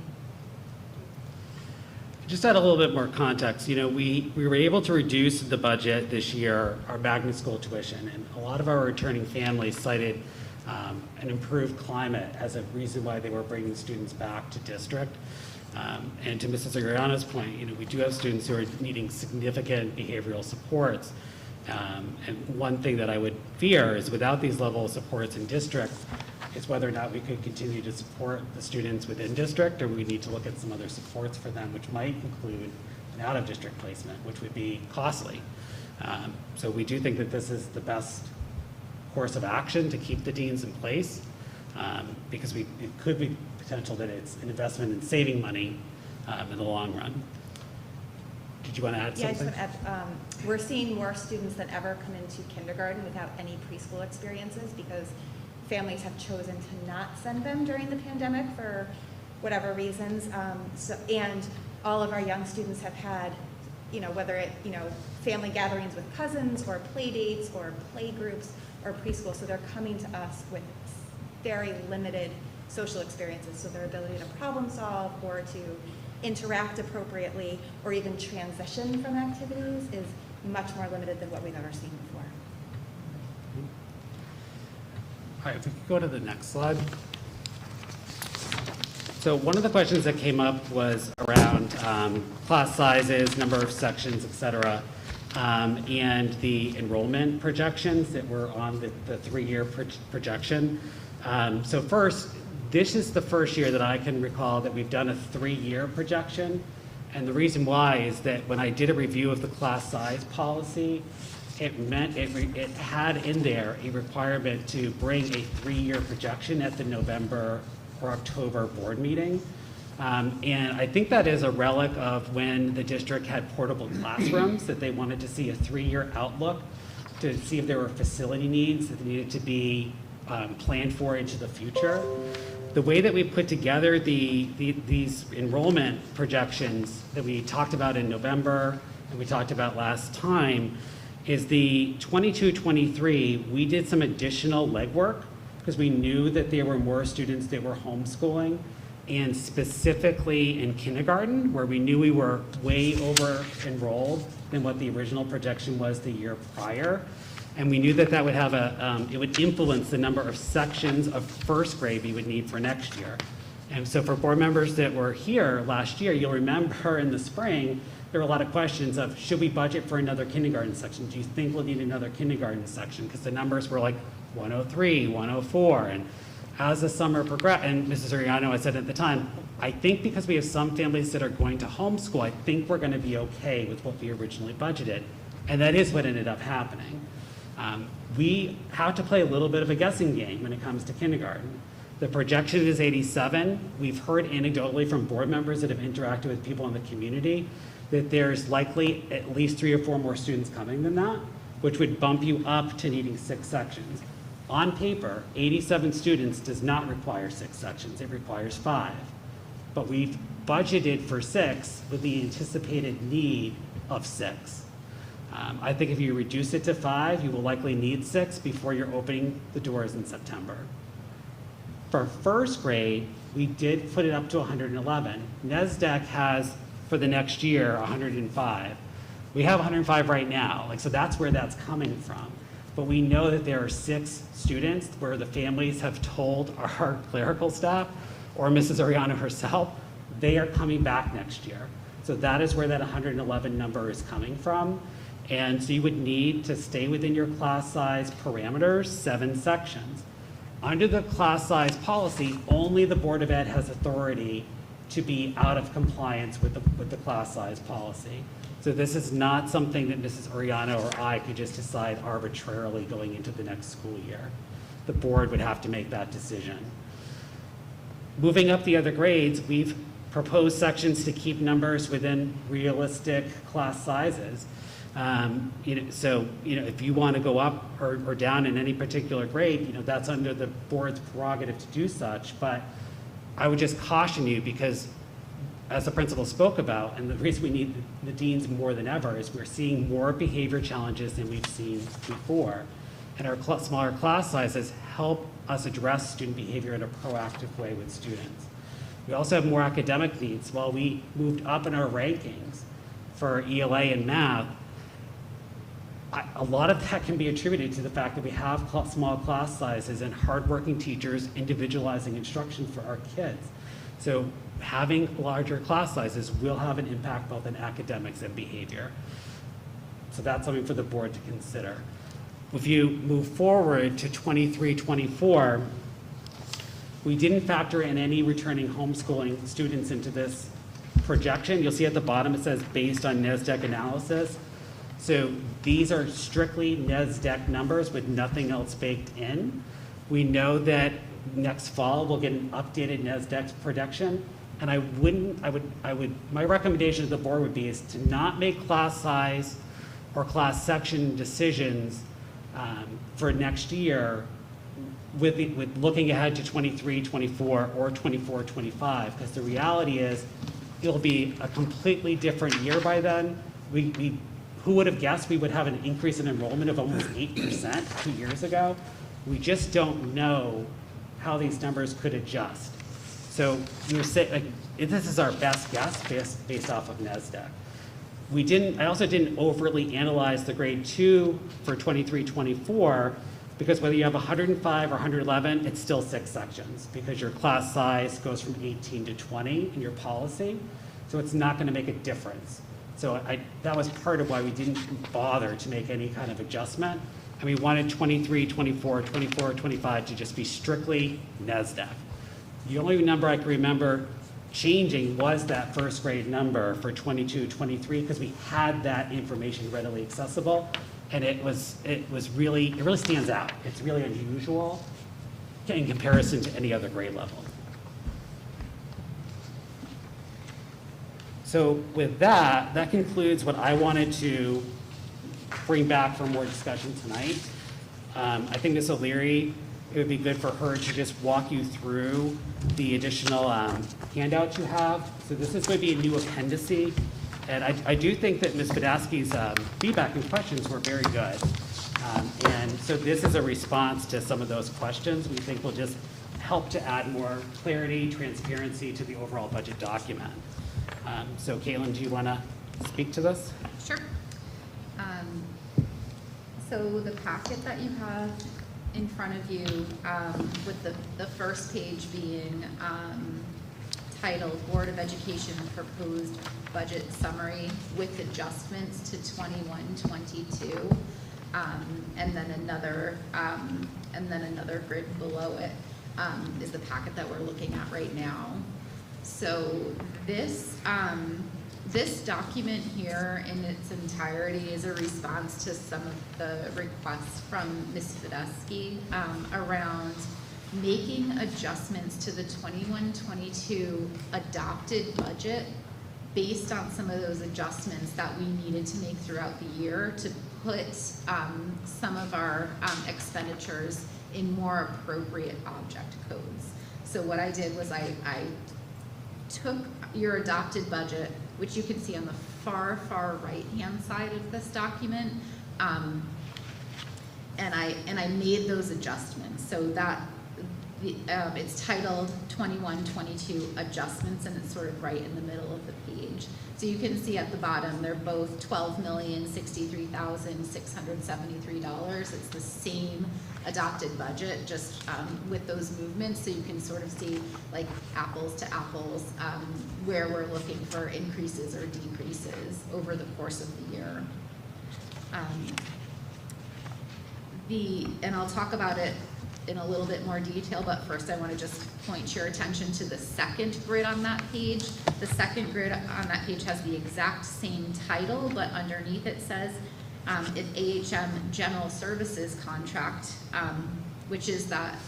[SPEAKER 1] Just add a little bit more context. You know, we were able to reduce the budget this year, our magnet school tuition, and a lot of our returning families cited an improved climate as a reason why they were bringing students back to district. And to Mrs. Ariano's point, you know, we do have students who are needing significant behavioral supports. And one thing that I would fear is without these level of supports in district is whether or not we could continue to support the students within district, or we need to look at some other supports for them, which might include an out-of-district placement, which would be costly. So we do think that this is the best course of action to keep the deans in place, because it could be potential that it's an investment in saving money in the long run. Did you want to add something?
[SPEAKER 6] Yeah, I just want to add, we're seeing more students than ever come into kindergarten without any preschool experiences because families have chosen to not send them during the pandemic for whatever reasons. And all of our young students have had, you know, whether it, you know, family gatherings with cousins or play dates or play groups or preschool. So they're coming to us with very limited social experiences. So their ability to problem solve or to interact appropriately or even transition from activities is much more limited than what we've ever seen before.
[SPEAKER 1] All right, if we could go to the next slide. So one of the questions that came up was around class sizes, number of sections, et cetera, and the enrollment projections that were on the 3-year projection. So first, this is the first year that I can recall that we've done a 3-year projection. And the reason why is that when I did a review of the class size policy, it meant it had in there a requirement to bring a 3-year projection at the November or October board meeting. And I think that is a relic of when the district had portable classrooms, that they wanted to see a 3-year outlook to see if there were facility needs that needed to be planned for into the future. The way that we put together these enrollment projections that we talked about in November and we talked about last time is the 22-23, we did some additional legwork because we knew that there were more students that were homeschooling, and specifically in kindergarten, where we knew we were way over enrolled than what the original projection was the year prior. And we knew that that would have it would influence the number of sections of first grade we would need for next year. And so for board members that were here last year, you'll remember in the spring, there were a lot of questions of, should we budget for another kindergarten section? Do you think we'll need another kindergarten section? Because the numbers were like 103, 104. And as the summer progressed, and Mrs. Ariano, I said at the time, I think because we have some families that are going to homeschool, I think we're going to be okay with what we originally budgeted. And that is what ended up happening. We have to play a little bit of a guessing game when it comes to kindergarten. The projection is 87. We've heard anecdotally from board members that have interacted with people in the community that there's likely at least 3 or 4 more students coming than that, which would bump you up to needing 6 sections. On paper, 87 students does not require 6 sections, it requires 5. But we've budgeted for 6 with the anticipated need of 6. I think if you reduce it to 5, you will likely need 6 before you're opening the doors in September. For first grade, we did put it up to 111. NESDEC has, for the next year, 105. We have 105 right now, so that's where that's coming from. But we know that there are 6 students where the families have told our clerical staff, or Mrs. Ariano herself, they are coming back next year. So that is where that 111 number is coming from. And so you would need to stay within your class size parameters, 7 sections. Under the class size policy, only the Board of Ed has authority to be out of compliance with the class size policy. So this is not something that Mrs. Ariano or I could just decide arbitrarily going into the next school year. The board would have to make that decision. Moving up the other grades, we've proposed sections to keep numbers within realistic class sizes. If you want to go up or down in any particular grade, that's under the board's prerogative to do such. But I would just caution you, because as the principal spoke about, and the reason we need the deans more than ever is we're seeing more behavior challenges than we've seen before. And our smaller class sizes help us address student behavior in a proactive way with students. We also have more academic needs. While we moved up in our rankings for ELA and math, a lot of that can be attributed to the fact that we have small class sizes and hardworking teachers individualizing instruction for our kids. So having larger class sizes will have an impact both in academics and behavior. So that's something for the board to consider. If you move forward to 23-24, we didn't factor in any returning homeschooling students into this projection. You'll see at the bottom it says based on NESDEC analysis. So these are strictly NESDEC numbers with nothing else baked in. We know that next fall we'll get an updated NESDEC projection, and my recommendation to the board would be is to not make class size or class section decisions for next year with looking ahead to 23-24 or 24-25, because the reality is it'll be a completely different year by then. Who would have guessed we would have an increase in enrollment of almost 8% 2 years ago? We just don't know how these numbers could adjust. So this is our best guess based off of NESDEC. I also didn't overly analyze the grade 2 for 23-24, because whether you have 105 or 111, it's still 6 sections, because your class size goes from 18 to 20 in your policy. So it's not going to make a difference. So that was part of why we didn't bother to make any kind of adjustment. And we wanted 23, 24, 24, 25 to just be strictly NESDEC. The only number I can remember changing was that first grade number for 22, 23, because we had that information readily accessible. And it really stands out. It's really unusual in comparison to any other grade level. So with that concludes what I wanted to bring back for more discussion tonight. I think Ms. O'Leary, it would be good for her to just walk you through the additional handouts you have. So this is going to be a new appendice. And I do think that Ms. Badowski's feedback and questions were very good. And so this is a response to some of those questions we think will just help to add more clarity, transparency to the overall budget document. So Caitlin, do you want to speak to this?
[SPEAKER 7] Sure. So the packet that you have in front of you, with the first page being titled Board of Education Proposed Budget Summary with Adjustments to 21-22, and then another grid below it is the packet that we're looking at right now. So this document here in its entirety is a response to some of the requests from Ms. Badowski around making adjustments to the 21-22 adopted budget based on some of those adjustments that we needed to make throughout the year to put some of our expenditures in more appropriate object codes. So what I did was I took your adopted budget, which you can see on the far right-hand side of this document, and I made those adjustments so that It's titled 21-22 Adjustments, and it's sort of right in the middle of the page. So you can see at the bottom, they're both $12,063,673. It's the same adopted budget, just with those movements, so you can sort of see like apples to apples where we're looking for increases or decreases over the course of the year. And I'll talk about it in a little bit more detail, but first I want to just point your attention to the second grid on that page. The second grid on that page has the exact same title, but underneath it says an AHM General Services contract, which is that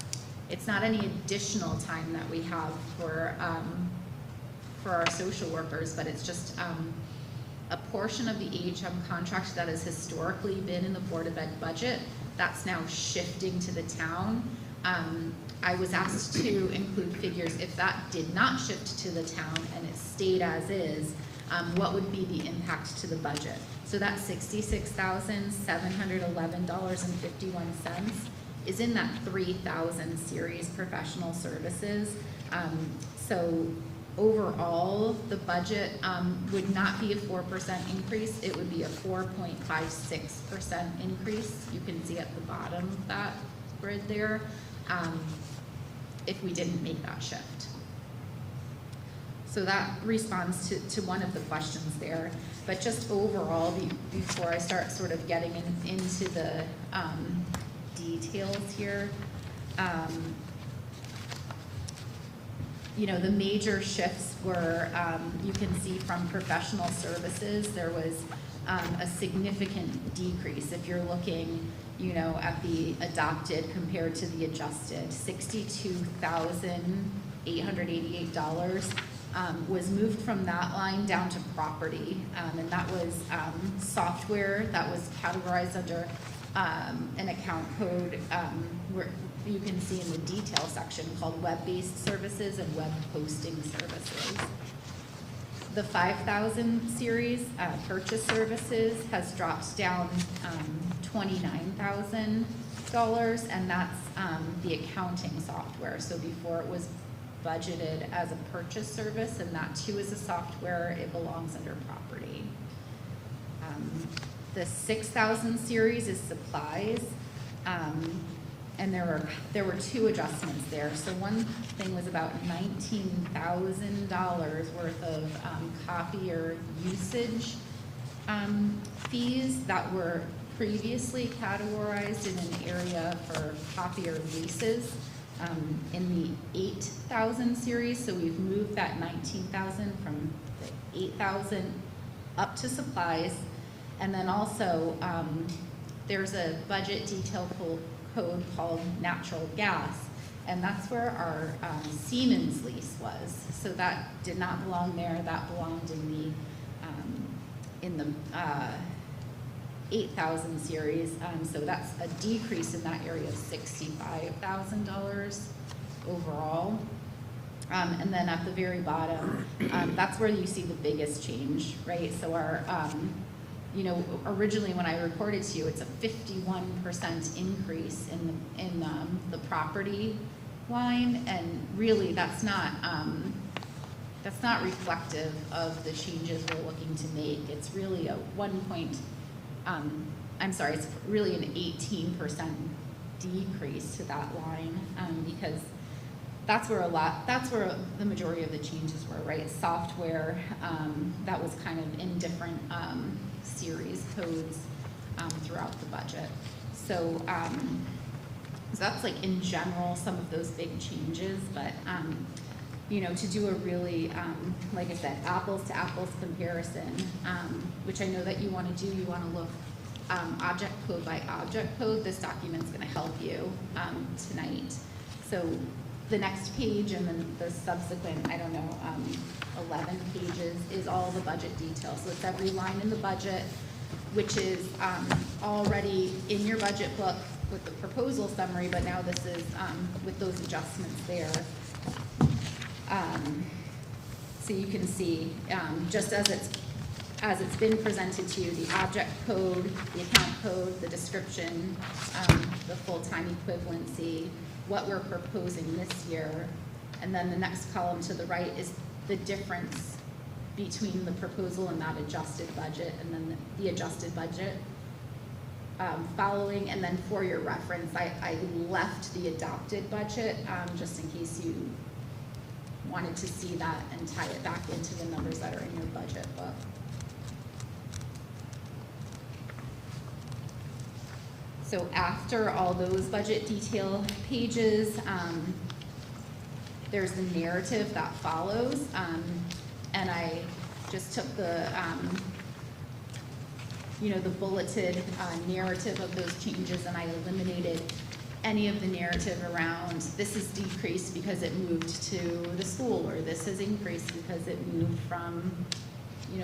[SPEAKER 7] it's not any additional time that we have for our social workers, but it's just a portion of the AHM contract that has historically been in the Board of Ed budget. That's now shifting to the town. I was asked to include figures if that did not shift to the town and it stayed as is, what would be the impact to the budget? So that $66,711.51 is in that 3,000 series professional services. So overall, the budget would not be a 4% increase. It would be a 4.56% increase. You can see at the bottom of that grid there, if we didn't make that shift. So that responds to one of the questions there. But just overall, before I start sort of getting into the details here, the major shifts were, you can see from professional services, there was a significant decrease. If you're looking, at the adopted compared to the adjusted, $62,888 was moved from that line down to property, and that was software that was categorized under an account code where you can see in the detail section called web-based services and web hosting services. The 5,000 series purchase services has dropped down $29,000, and that's the accounting software. So before it was budgeted as a purchase service, and that too is a software, it belongs under property. The 6,000 series is supplies, and there were two adjustments there. So one thing was about $19,000 worth of copier usage fees that were previously categorized in an area for copier leases in the 8,000 series. So we've moved that 19,000 from the 8,000 up to supplies. And then also, there's a budget detail code called natural gas, and that's where our Siemens lease was. So that did not belong there. That belonged in the 8,000 series. So that's a decrease in that area of $65,000 overall. And then at the very bottom, that's where you see the biggest change, right? So our originally when I reported to you, it's a 51% increase in the property line, and really that's not reflective of the changes we're looking to make. It's really it's really an 18% decrease to that line, because that's where the majority of the changes were, right? Software that was kind of in different series codes throughout the budget. So that's like in general some of those big changes, but to do a really, like I said, apples to apples comparison, which I know that you want to do, you want to look object code by object code. This document's going to help you tonight. So the next page and then the subsequent, 11 pages is all the budget details. So it's every line in the budget, which is already in your budget book with the proposal summary, but now this is with those adjustments there. So you can see, just as it's been presented to you, the object code, the account code, the description, the full-time equivalency, what we're proposing this year. And then the next column to the right is the difference between the proposal and that adjusted budget, and then the adjusted budget following. And then for your reference, I left the adopted budget just in case you wanted to see that and tie it back into the numbers that are in your budget book. So after all those budget detail pages, there's the narrative that follows, and I just took the, the bulleted narrative of those changes, and I eliminated any of the narrative around this is decreased because it moved to the school, or this is increased because it moved from,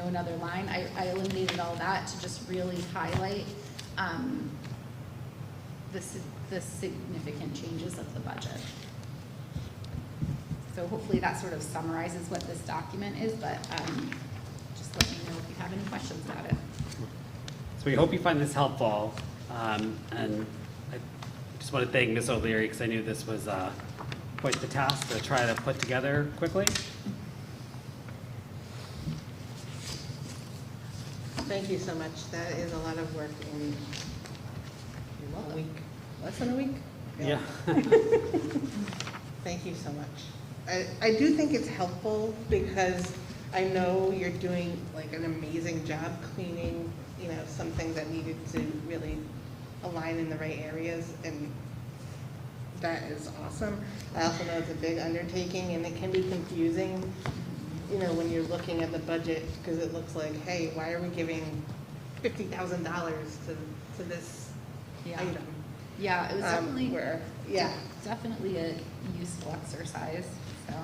[SPEAKER 7] another line. I eliminated all that to just really highlight the significant changes of the budget. So hopefully that sort of summarizes what this document is, but just let me know if you have any questions about it.
[SPEAKER 9] So we hope you find this helpful, and I just want to thank Ms. O'Leary because I knew this was quite the task to try to put together quickly.
[SPEAKER 5] Thank you so much. That is a lot of work in a week, less than a week?
[SPEAKER 9] Yeah.
[SPEAKER 5] Thank you so much. I do think it's helpful because I know you're doing like an amazing job cleaning, some things that needed to really align in the right areas, and that is awesome. I also know it's a big undertaking and it can be confusing, when you're looking at the budget, because it looks like, hey, why are we giving $50,000 to this item?
[SPEAKER 7] Yeah, it was definitely
[SPEAKER 5] definitely
[SPEAKER 7] a useful exercise. So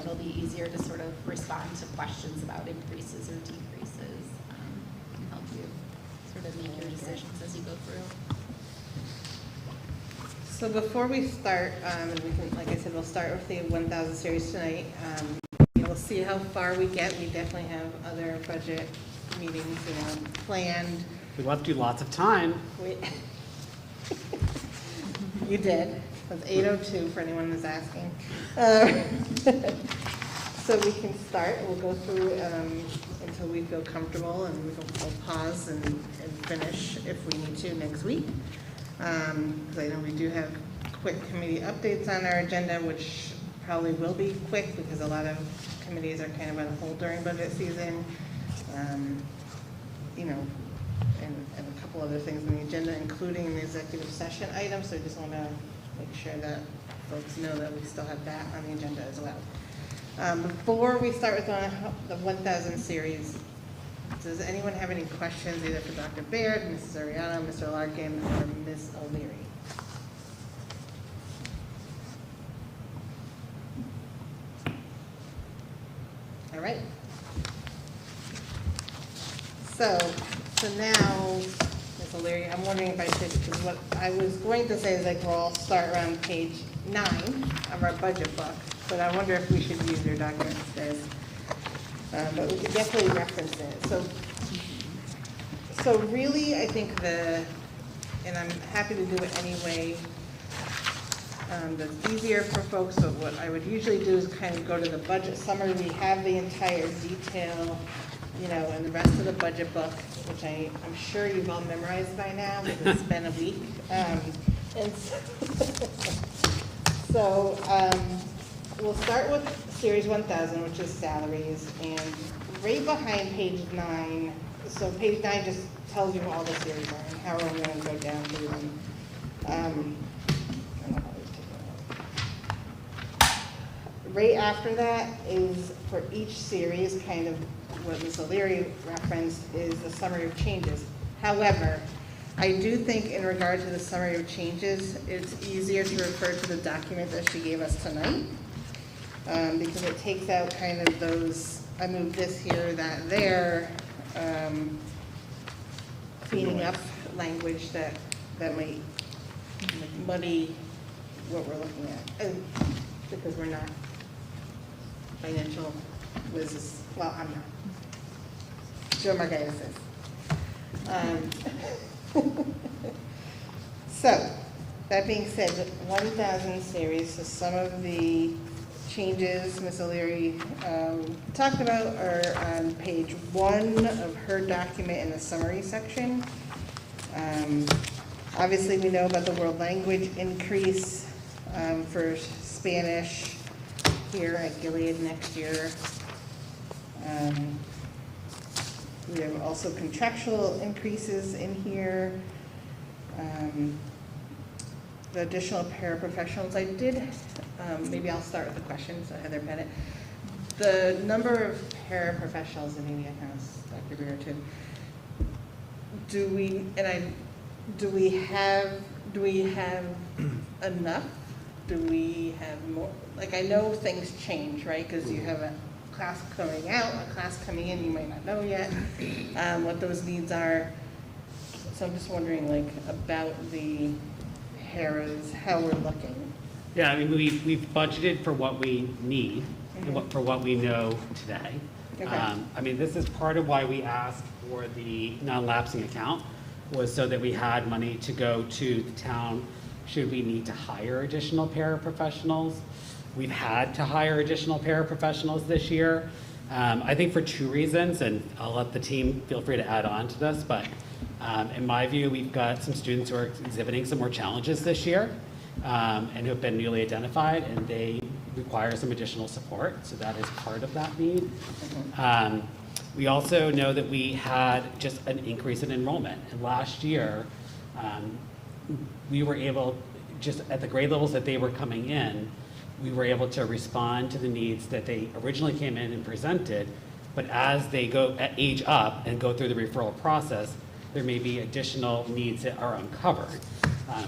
[SPEAKER 7] it'll be easier to sort of respond to questions about increases or decreases, and help you sort of make your decisions as you go through.
[SPEAKER 5] So before we start, and we can, like I said, we'll start with the 1,000 series tonight. We'll see how far we get. We definitely have other budget meetings, planned.
[SPEAKER 9] We left you lots of time.
[SPEAKER 5] You did. It was 8:02 for anyone who's asking. So we can start. We'll go through until we feel comfortable, and we'll pause and finish if we need to next week. Because I know we do have quick committee updates on our agenda, which probably will be quick because a lot of committees are kind of on hold during budget season. And a couple other things on the agenda, including the executive session items. So I just want to make sure that folks know that we still have that on the agenda as well. Before we start with the 1,000 series, does anyone have any questions either for Dr. Baird, Mrs. Ariano, Mr. Larkin, or Ms. O'Leary? All right. So now, Ms. O'Leary, I'm wondering if I should, because what I was going to say is like we'll all start around page 9 of our budget book, but I wonder if we should use your document instead. But we could definitely reference it. So really, I think and I'm happy to do it anyway, that's easier for folks, but what I would usually do is kind of go to the budget summary. We have the entire detail, and the rest of the budget book, which I'm sure you've all memorized by now because it's been a week. And so we'll start with Series 1000, which is salaries, and right behind page 9, so page 9 just tells you all the series are and how we're going to go down through them. Right after that is for each series, kind of what Ms. O'Leary referenced is the summary of changes. However, I do think in regard to the summary of changes, it's easier to refer to the document that she gave us tonight, because it takes out kind of those, I moved this here, that there, cleaning up language that might muddy what we're looking at, and because we're not financial whizzes. Well, I'm not. Joe Margaitis is. So, That being said, 1,000 series, so some of the changes Ms. O'Leary talked about are on page 1 of her document in the summary section. Obviously, we know about the world language increase for Spanish here at Gilead next year. We have also contractual increases in here. The additional paraprofessionals, I did, maybe I'll start with the questions, Heather Bennett. The number of paraprofessionals, and maybe I can ask Dr. Brereton, do we have enough? Do we have more? Like, I know things change, right? Because you have a class coming out, a class coming in, you might not know yet what those needs are. So I'm just wondering, like, about the paras, how we're looking.
[SPEAKER 9] Yeah, I mean, we've budgeted for what we need and for what we know today.
[SPEAKER 5] Okay.
[SPEAKER 9] I mean, this is part of why we asked for the non-lapsing account, was so that we had money to go to the town should we need to hire additional paraprofessionals. We've had to hire additional paraprofessionals this year. I think for 2 reasons, and I'll let the team feel free to add on to this, but in my view, we've got some students who are exhibiting some more challenges this year and who have been newly identified, and they require some additional support, so that is part of that need. We also know that we had just an increase in enrollment, and last year, we were able, just at the grade levels that they were coming in, we were able to respond to the needs that they originally came in and presented, but as they age up and go through the referral process, there may be additional needs that are uncovered.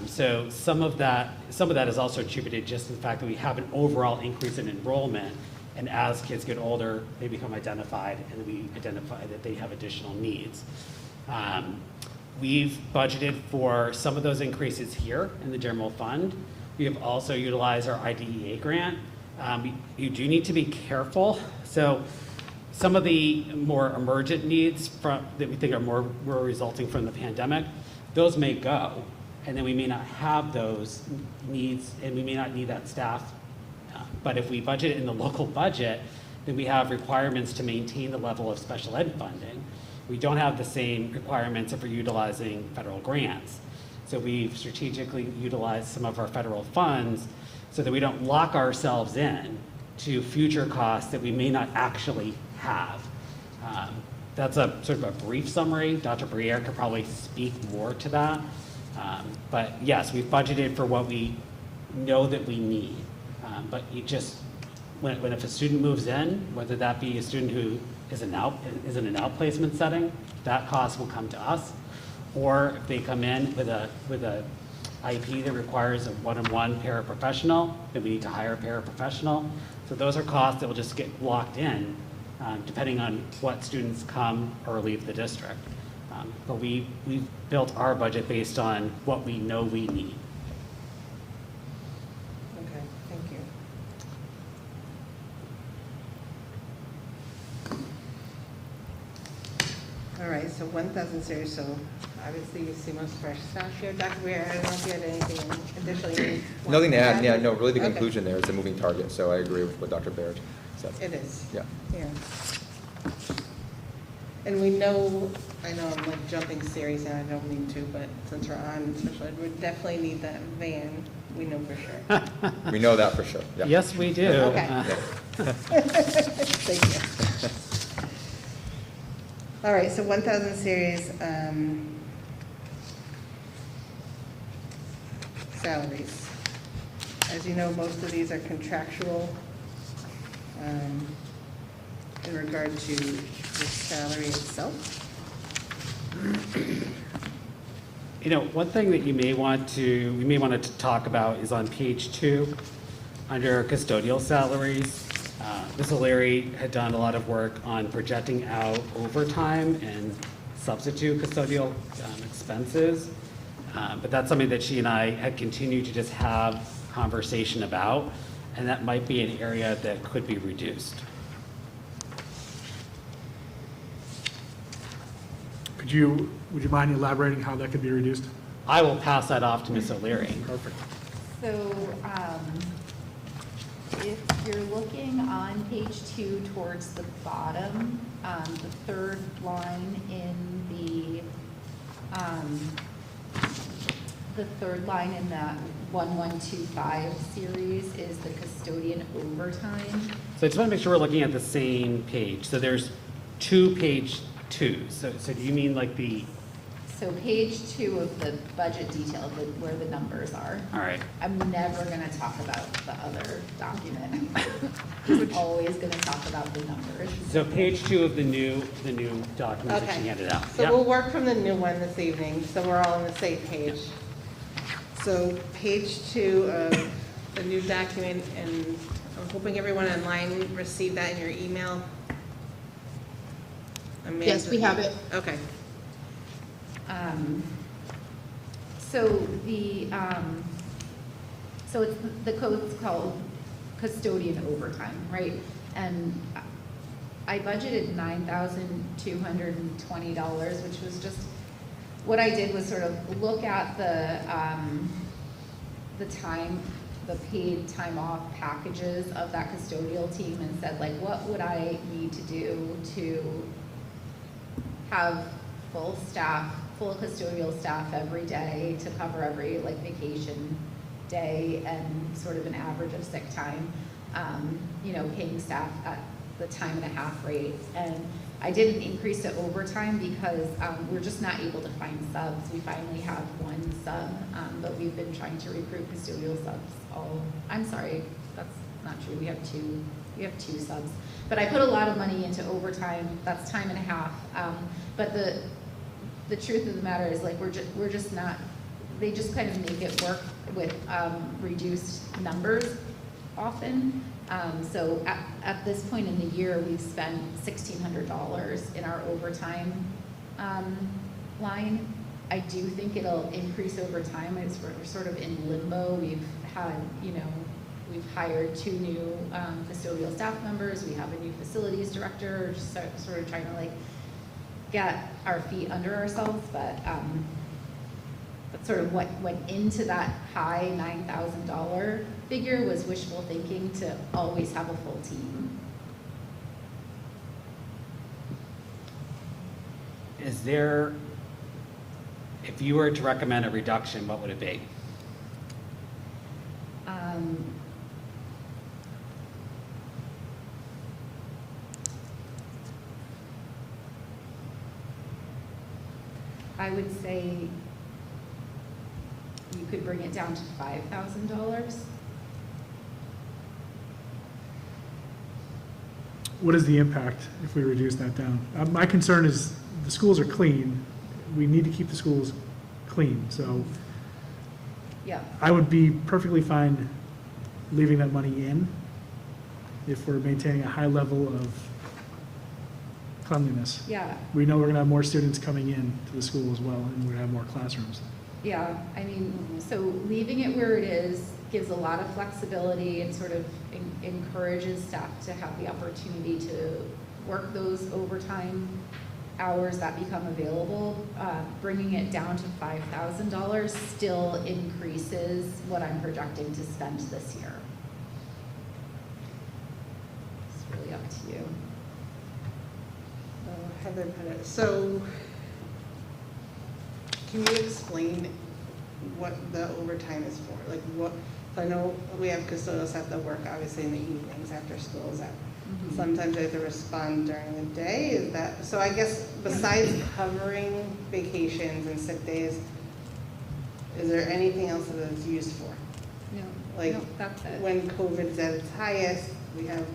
[SPEAKER 9] So some of that is also attributed just to the fact that we have an overall increase in enrollment, and as kids get older, they become identified, and we identify that they have additional needs. We've budgeted for some of those increases here in the general fund. We have also utilized our IDEA grant. You do need to be careful. So some of the more emergent needs that we think are more resulting from the pandemic, those may go, and then we may not have those needs, and we may not need that staff. But if we budget it in the local budget, then we have requirements to maintain the level of special ed funding. We don't have the same requirements if we're utilizing federal grants. So we've strategically utilized some of our federal funds so that we don't lock ourselves in to future costs that we may not actually have. That's a sort of a brief summary. Dr. Briere could probably speak more to that. But yes, we've budgeted for what we know that we need. But you just, if a student moves in, whether that be a student who is in an outplacement setting, that cost will come to us. Or if they come in with a IEP that requires a one-on-one paraprofessional, then we need to hire a paraprofessional. So those are costs that will just get locked in depending on what students come or leave the district. But we've built our budget based on what we know we need.
[SPEAKER 5] Okay, thank you. All right, so 1,000 series, so obviously you see most fresh staff here. Dr. Weir, I don't know if you had anything additionally.
[SPEAKER 10] Nothing to add. Yeah, no, really the
[SPEAKER 5] Okay.
[SPEAKER 10] conclusion there is a moving target, so I agree with what Dr. Baird said.
[SPEAKER 5] It is.
[SPEAKER 10] Yeah.
[SPEAKER 5] Yeah. And we know, I know I'm like jumping series and I don't mean to, but since we're on special ed, we definitely need that van. We know for sure.
[SPEAKER 10] We know that for sure. Yeah.
[SPEAKER 9] Yes, we do.
[SPEAKER 5] Okay. Thank you. All right, so 1,000 series, salaries. As you know, most of these are contractual in regard to the salary itself.
[SPEAKER 9] You know, one thing that we may want to talk about is on page 2, under custodial salaries. Ms. O'Leary had done a lot of work on projecting out overtime and substitute custodial expenses. But that's something that she and I had continued to just have conversation about, and that might be an area that could be reduced.
[SPEAKER 8] Would you mind elaborating how that could be reduced?
[SPEAKER 9] I will pass that off to Ms. O'Leary.
[SPEAKER 8] Perfect.
[SPEAKER 7] So, if you're looking on page 2 towards the bottom, the third line in the third line in that 1125 series is the custodian overtime.
[SPEAKER 9] So I just want to make sure we're looking at the same page. So there's 2 page 2s. So do you mean like the,
[SPEAKER 7] So page 2 of the budget detail, where the numbers are.
[SPEAKER 9] all right.
[SPEAKER 7] I'm never gonna talk about the other document. I'm always gonna talk about the numbers.
[SPEAKER 9] So page 2 of the new document that
[SPEAKER 5] Okay.
[SPEAKER 9] she handed out.
[SPEAKER 5] So
[SPEAKER 9] Yep.
[SPEAKER 5] we'll work from the new one this evening, so we're all on the same page. So page 2 of the new document, and I'm hoping everyone online received that in your email.
[SPEAKER 11] Yes, we have it.
[SPEAKER 5] Okay.
[SPEAKER 7] So so it's, the code's called custodian overtime, right? And I budgeted $9,220, which was just, what I did was sort of look at the paid time off packages of that custodial team and said, like, what would I need to do to have full custodial staff every day to cover every like vacation day and sort of an average of sick time, paying staff at the time and a half rate. And I didn't increase to overtime because we're just not able to find subs. We finally have one sub, but we've been trying to recruit custodial subs I'm sorry, that's not true. We have two subs. But I put a lot of money into overtime. That's time and a half. But the truth of the matter is, like, we're just not, they just kind of make it work with reduced numbers often. So at this point in the year, we've spent $1,600 in our overtime line. I do think it'll increase over time. We're sort of in limbo. We've had, we've hired 2 new custodial staff members. We have a new facilities director, just sort of trying to like get our feet under ourselves. But sort of what went into that high $9,000 figure was wishful thinking to always have a full team.
[SPEAKER 9] Is there, if you were to recommend a reduction, what would it be?
[SPEAKER 7] I would say you could bring it down to $5,000.
[SPEAKER 8] What is the impact if we reduce that down? My concern is the schools are clean. We need to keep the schools clean. So
[SPEAKER 7] Yeah.
[SPEAKER 8] I would be perfectly fine leaving that money in if we're maintaining a high level of cleanliness.
[SPEAKER 7] Yeah.
[SPEAKER 8] We know we're going to have more students coming in to the school as well, and we're going to have more classrooms.
[SPEAKER 7] Yeah, I mean, so leaving it where it is gives a lot of flexibility and sort of encourages staff to have the opportunity to work those overtime hours that become available. Bringing it down to $5,000 still increases what I'm projecting to spend this year. It's really up to you.
[SPEAKER 5] Heather put it. So, can you explain what the overtime is for? Like, what? I know we have custodial staff that work obviously in the evenings after school. Is that sometimes they have to respond during the day? Is that so? I guess besides covering vacations and sick days, is there anything else that it's used for?
[SPEAKER 7] No,
[SPEAKER 5] Like,
[SPEAKER 7] no, that's it.
[SPEAKER 5] when COVID's at its highest, we have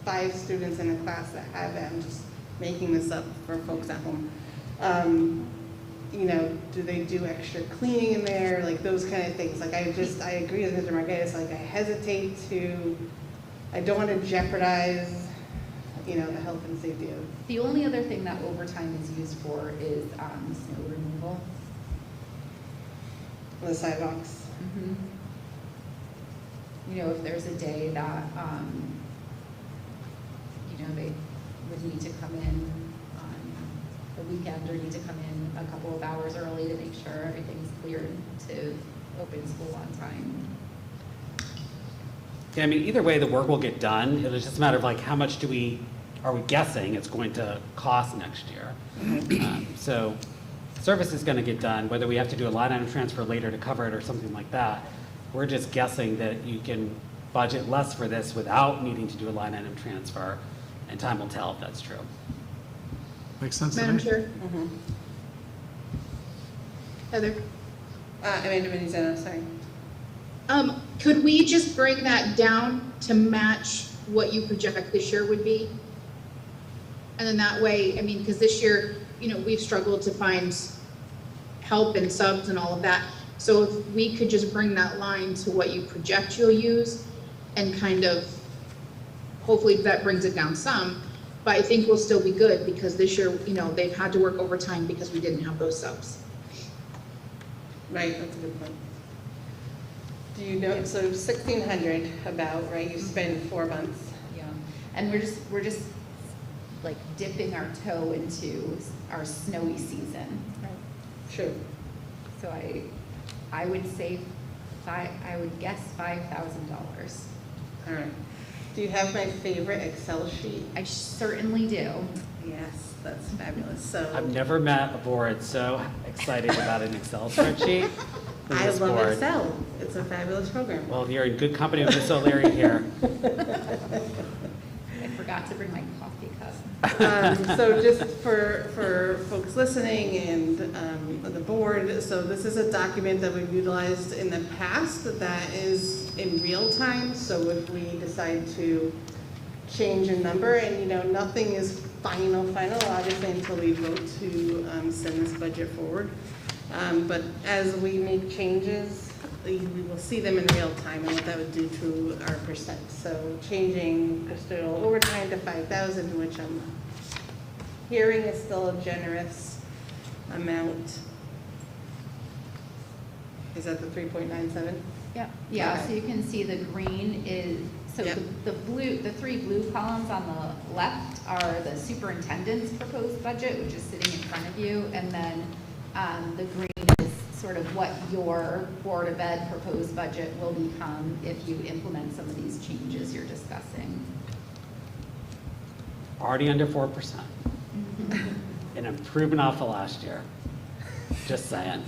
[SPEAKER 5] 5 students in a class that have it. I'm just making this up for folks at home. Do they do extra cleaning in there? Like those kind of things. Like I agree with Mr. Margaitis. Like I don't want to jeopardize, the health and safety of.
[SPEAKER 7] The only other thing that overtime is used for is snow removal.
[SPEAKER 5] The sidewalks.
[SPEAKER 7] If there's a day that, they would need to come in on the weekend or need to come in a couple of hours early to make sure everything's cleared to open school on time.
[SPEAKER 9] Yeah, I mean, either way, the work will get done. It's just a matter of like, how much are we guessing it's going to cost next year? So service is going to get done, whether we have to do a line item transfer later to cover it or something like that. We're just guessing that you can budget less for this without needing to do a line item transfer, and time will tell if that's true.
[SPEAKER 8] Makes sense to
[SPEAKER 11] Madam
[SPEAKER 8] me.
[SPEAKER 11] Chair. Heather,
[SPEAKER 5] Amanda Benizano, sorry.
[SPEAKER 11] could we just bring that down to match what you project this year would be? And then that way, I mean, because this year, you know, we've struggled to find help and subs and all of that. So if we could just bring that line to what you project you'll use and kind of, hopefully that brings it down some, but I think we'll still be good because this year, you know, they've had to work overtime because we didn't have those subs.
[SPEAKER 5] Right, that's a good point. Do you know, so 1,600 about, right, you spend 4 months.
[SPEAKER 7] Yeah, and we're just like dipping our toe into our snowy season.
[SPEAKER 5] True.
[SPEAKER 7] So I would say I would guess $5,000.
[SPEAKER 5] All right. Do you have my favorite Excel sheet?
[SPEAKER 7] I certainly do.
[SPEAKER 5] Yes, that's fabulous. So
[SPEAKER 9] I've never met a board so excited about an Excel spreadsheet than
[SPEAKER 5] I
[SPEAKER 9] this
[SPEAKER 5] love
[SPEAKER 9] board.
[SPEAKER 5] Excel. It's a fabulous program.
[SPEAKER 9] Well, you're in good company with Miss O'Leary here.
[SPEAKER 7] I forgot to bring my coffee cup.
[SPEAKER 5] So just for folks listening and the board, so this is a document that we've utilized in the past that is in real time. So if we decide to change a number, and you know, nothing is final, obviously, until we vote to send this budget forward. But as we make changes, we will see them in real time and what that would do to our percent. So changing custodial overtime to 5,000, which I'm hearing is still a generous amount. Is that the 3.97?
[SPEAKER 7] Yeah, yeah,
[SPEAKER 5] Okay.
[SPEAKER 7] so you can see the green is, so
[SPEAKER 5] Yep.
[SPEAKER 7] the 3 blue columns on the left are the superintendent's proposed budget, which is sitting in front of you, and then the green is sort of what your Board of Ed proposed budget will become if you implement some of these changes you're discussing.
[SPEAKER 9] Already under 4%. An improvement off of last year. Just saying.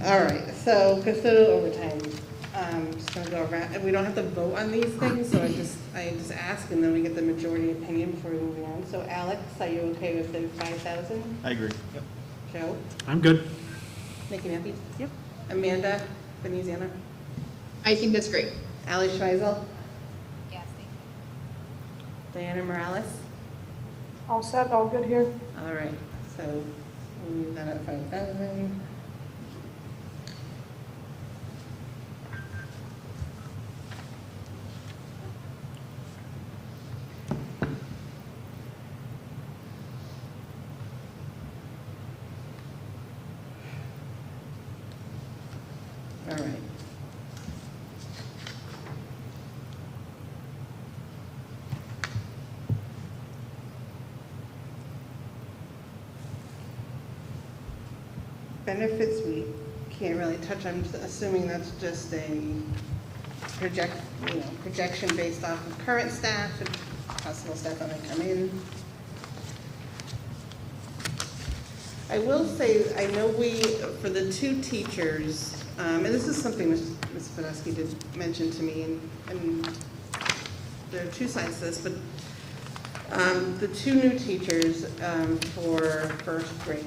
[SPEAKER 5] All right, so custodial overtime. Just gonna go around, and we don't have to vote on these things, so I just ask, and then we get the majority opinion before we move on. So Alex, are you okay with the 5,000?
[SPEAKER 4] I agree.
[SPEAKER 5] Joe?
[SPEAKER 8] I'm good.
[SPEAKER 5] Nikki Matthews? Yep. Amanda Benizano?
[SPEAKER 11] I think that's great.
[SPEAKER 5] Ali Schmeisel?
[SPEAKER 6] Yes, thank you.
[SPEAKER 5] Diana Morales?
[SPEAKER 12] All set, all good here.
[SPEAKER 5] All right, so we'll move that at 5,000. All right. Benefits, we can't really touch, I'm just assuming that's just a projection based off of current staff and possible staff that might come in. I will say, I know for the 2 teachers, and this is something Ms. Podolsky did mention to me, and there are 2 sides to this, but the 2 new teachers for first grade,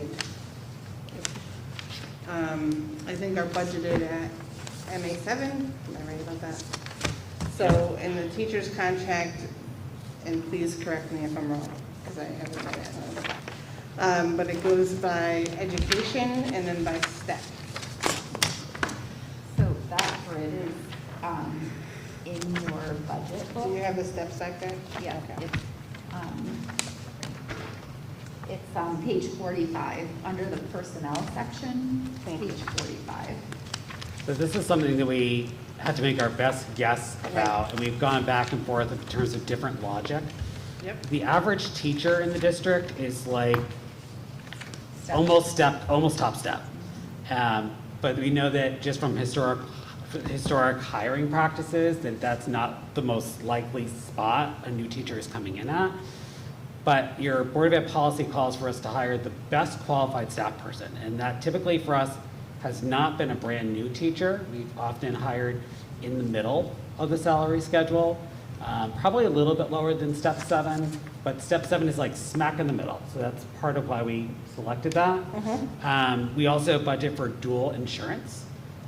[SPEAKER 5] I think are budgeted at MA7, am I right about that? So in the teacher's contract, and please correct me if I'm wrong, because I haven't read it. But it goes by education and then by step.
[SPEAKER 7] So that grid is in your budget book.
[SPEAKER 5] Do you have the steps back there?
[SPEAKER 7] Yeah,
[SPEAKER 5] Okay.
[SPEAKER 7] it's on page 45, under the personnel section,
[SPEAKER 5] Thank
[SPEAKER 7] page
[SPEAKER 5] you.
[SPEAKER 7] 45.
[SPEAKER 9] So this is something that we had to make our best guess about, and we've gone back and forth in terms of different logic.
[SPEAKER 3] Yep.
[SPEAKER 9] The average teacher in the district is like almost top step. But we know that just from historic hiring practices, that's not the most likely spot a new teacher is coming in at. But your Board of Ed policy calls for us to hire the best qualified staff person. And that typically for us has not been a brand new teacher. We've often hired in the middle of the salary schedule, probably a little bit lower than step 7, but step 7 is like smack in the middle. So that's part of why we selected that. We also budget for dual insurance.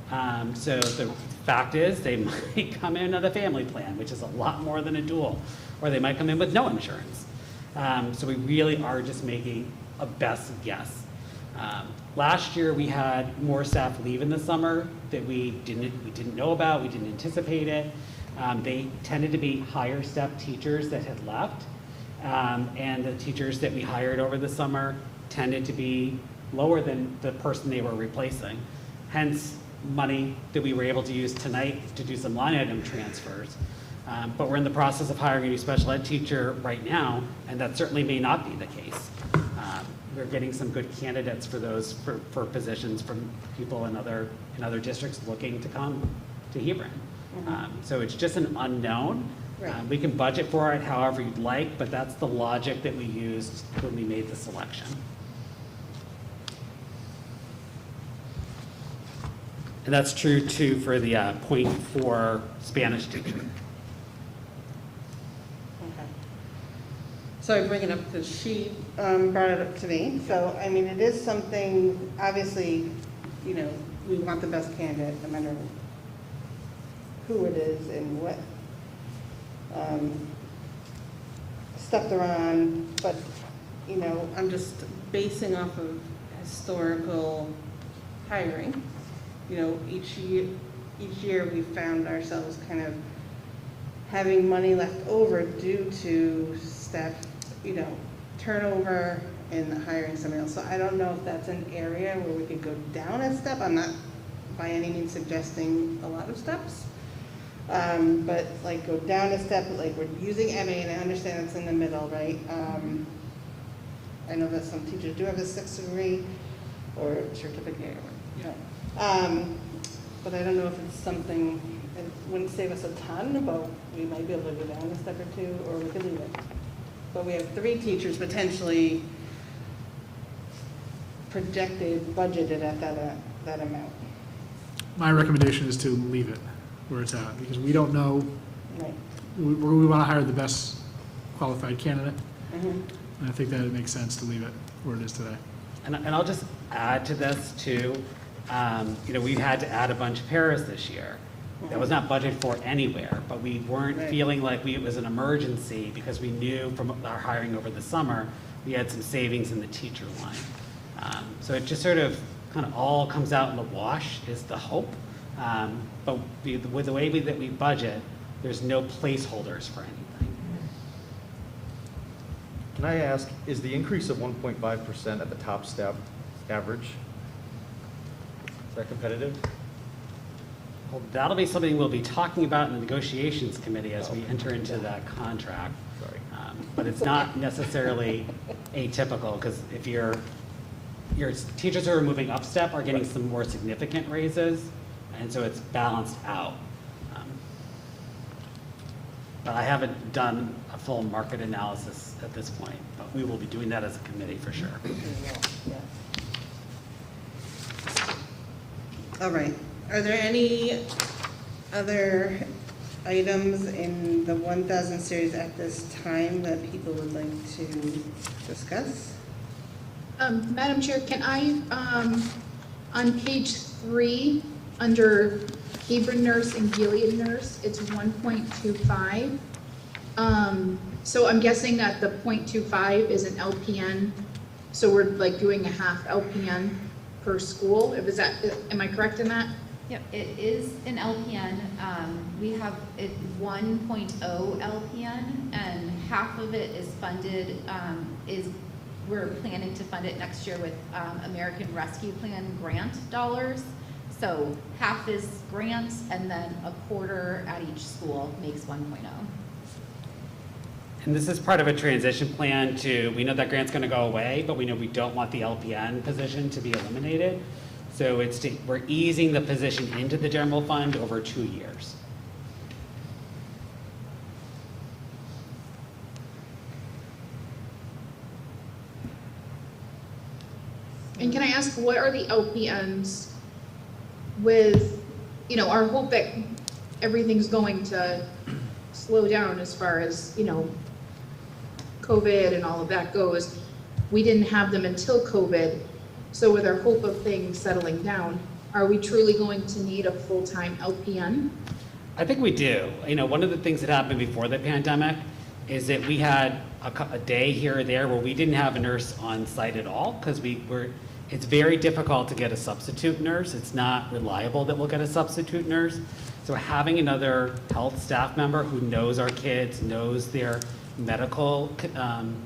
[SPEAKER 9] So the fact is they might come in at a family plan, which is a lot more than a dual, or they might come in with no insurance. So we really are just making a best guess. Last year we had more staff leave in the summer that we didn't know about, we didn't anticipate it. They tended to be higher step teachers that had left, and the teachers that we hired over the summer tended to be lower than the person they were replacing. Hence, money that we were able to use tonight to do some line item transfers. But we're in the process of hiring a new special ed teacher right now, and that certainly may not be the case. We're getting some good candidates for those for positions from people in other districts looking to come to Hebron. So it's just an unknown.
[SPEAKER 5] Right.
[SPEAKER 9] We can budget for it however you'd like, but that's the logic that we used when we made the selection. And that's true too for the .4 Spanish teacher.
[SPEAKER 13] Okay. So I bring it up because she brought it up to me. So, I mean, it is something, obviously, you know, we want the best candidate no matter who it is and what step they're on. But, you know, I'm just basing off of historical hiring. You know, each year we found ourselves kind of having money left over due to staff, you know, turnover and hiring somebody else. So I don't know if that's an area where we could go down a step. I'm not by any means suggesting a lot of steps, but like go down a step, like we're using MA, and I understand it's in the middle, right? I know that some teachers do have a 6th degree or certificate.
[SPEAKER 9] Yeah.
[SPEAKER 13] But I don't know if it's something, it wouldn't save us a ton, but we might be able to go down a step or two, or we could leave it. But we have 3 teachers potentially projected, budgeted at that amount.
[SPEAKER 8] My recommendation is to leave it where it's at, because we don't know,
[SPEAKER 13] Right.
[SPEAKER 8] we want to hire the best qualified candidate. And I think that it makes sense to leave it where it is today.
[SPEAKER 9] And I'll just add to this too. You know, we've had to add a bunch of paras this year. That was not budgeted for anywhere, but we weren't feeling like it was an emergency because we knew from our hiring over the summer, we had some savings in the teacher line. So it just sort of kind of all comes out in the wash is the hope. But with the way that we budget, there's no placeholders for anything.
[SPEAKER 14] Can I ask, is the increase of 1.5% at the top step average? Is that competitive?
[SPEAKER 9] Well, that'll be something we'll be talking about in the negotiations committee as we enter into that contract.
[SPEAKER 14] Sorry.
[SPEAKER 9] But it's not necessarily atypical, because if your teachers who are moving up step are getting some more significant raises, and so it's balanced out. But I haven't done a full market analysis at this point, but we will be doing that as a committee for sure.
[SPEAKER 13] All right. Are there any other items in the 1000 series at this time that people would like to discuss?
[SPEAKER 11] Madam Chair, can I, on page 3, under Hebron nurse and Gilead nurse, it's 1.25. So I'm guessing that the 0.25 is an LPN, so we're like doing a half LPN per school. Is that, am I correct in that?
[SPEAKER 7] Yep, it is an LPN. We have it 1.0 LPN, and half of it is funded, we're planning to fund it next year with American Rescue Plan grant dollars. So half is grants, and then a quarter at each school makes 1.0.
[SPEAKER 9] And this is part of a transition plan to, we know that grant's gonna go away, but we know we don't want the LPN position to be eliminated. So we're easing the position into the general fund over 2 years.
[SPEAKER 11] And can I ask, what are the LPNs with, our hope that everything's going to slow down as far as, COVID and all of that goes. We didn't have them until COVID. So with our hope of things settling down, are we truly going to need a full-time LPN?
[SPEAKER 9] I think we do. One of the things that happened before the pandemic is that we had a day here or there where we didn't have a nurse on site at all because it's very difficult to get a substitute nurse. It's not reliable that we'll get a substitute nurse. So having another health staff member who knows our kids, knows their medical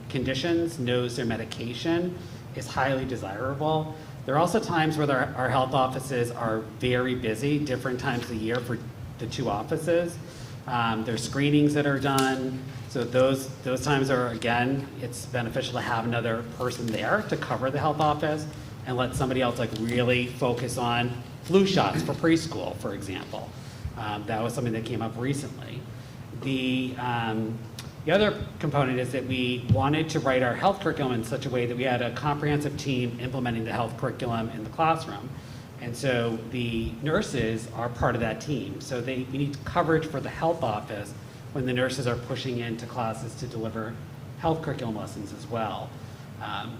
[SPEAKER 9] conditions, knows their medication is highly desirable. There are also times where our health offices are very busy, different times of the year for the 2 offices. There's screenings that are done. So those times are, again, it's beneficial to have another person there to cover the health office and let somebody else really focus on flu shots for preschool, for example. That was something that came up recently. The other component is that we wanted to write our health curriculum in such a way that we had a comprehensive team implementing the health curriculum in the classroom. And so the nurses are part of that team. So we need coverage for the health office when the nurses are pushing into classes to deliver health curriculum lessons as well.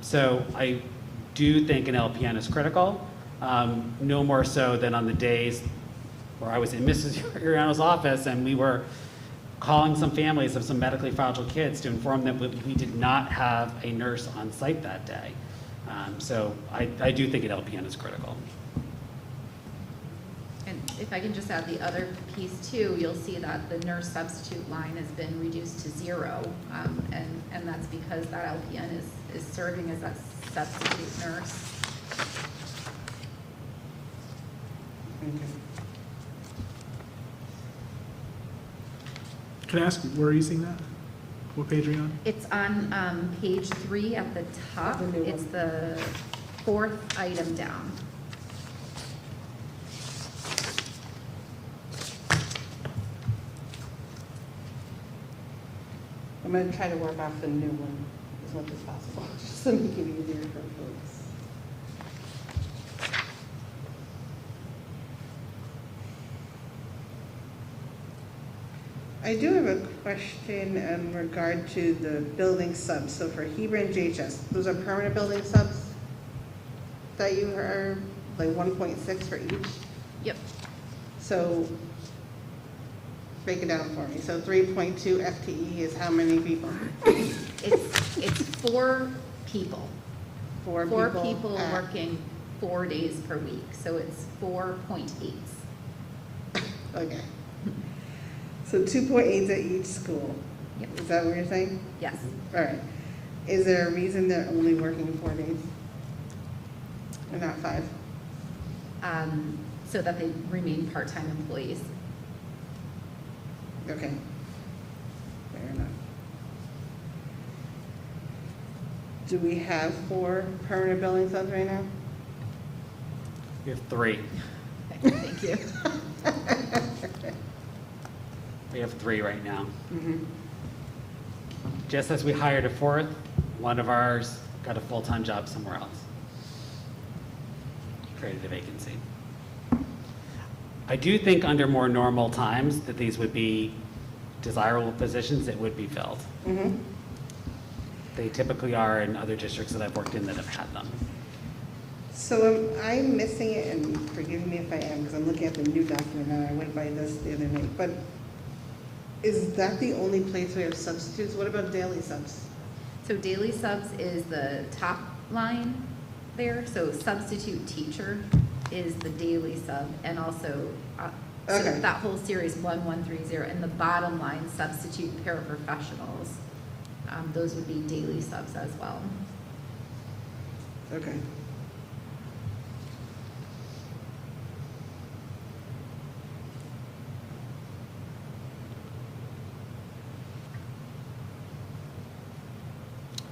[SPEAKER 9] So I do think an LPN is critical, no more so than on the days where I was in Mrs. Uriano's office and we were calling some families of some medically fragile kids to inform them that we did not have a nurse on site that day. So I do think an LPN is critical.
[SPEAKER 7] And if I can just add the other piece too, you'll see that the nurse substitute line has been reduced to 0. And that's because that LPN is serving as that substitute nurse.
[SPEAKER 8] Can I ask where are you seeing that? What page are you on?
[SPEAKER 7] It's on page 3 at the top. It's the 4th item down.
[SPEAKER 13] I'm going to try to work off the new one as much as possible, just to make it easier for folks. I do have a question in regard to the building subs. So for Hebron and JHS, those are permanent building subs that you are like 1.6 for each?
[SPEAKER 7] Yep.
[SPEAKER 13] So break it down for me. So 3.2 FTE is how many people?
[SPEAKER 7] It's 4 people.
[SPEAKER 13] 4
[SPEAKER 7] people working 4 days per week. So it's 4.8.
[SPEAKER 13] Okay. So 2.8 at each school?
[SPEAKER 7] Yep.
[SPEAKER 13] Is that what you're saying?
[SPEAKER 7] Yes.
[SPEAKER 13] All right. Is there a reason they're only working 4 days? Or not 5?
[SPEAKER 7] So that they remain part-time employees.
[SPEAKER 13] Okay. Fair enough. Do we have 4 permanent building subs right now?
[SPEAKER 9] We have 3.
[SPEAKER 7] Thank you.
[SPEAKER 9] We have 3 right now.
[SPEAKER 13] Mm-hmm.
[SPEAKER 9] Just as we hired a 4th, one of ours got a full-time job somewhere else. Created a vacancy. I do think under more normal times that these would be desirable positions that would be filled.
[SPEAKER 13] Mm-hmm.
[SPEAKER 9] They typically are in other districts that I've worked in that have had them.
[SPEAKER 13] So I'm missing it, and forgive me if I am, because I'm looking at the new document now. I went by this the other night. But is that the only place we have substitutes? What about daily subs?
[SPEAKER 7] So daily subs is the top line there. So substitute teacher is the daily sub, and also so that whole series 1130, and the bottom line substitute paraprofessionals. Those would be daily subs as well.
[SPEAKER 13] Okay.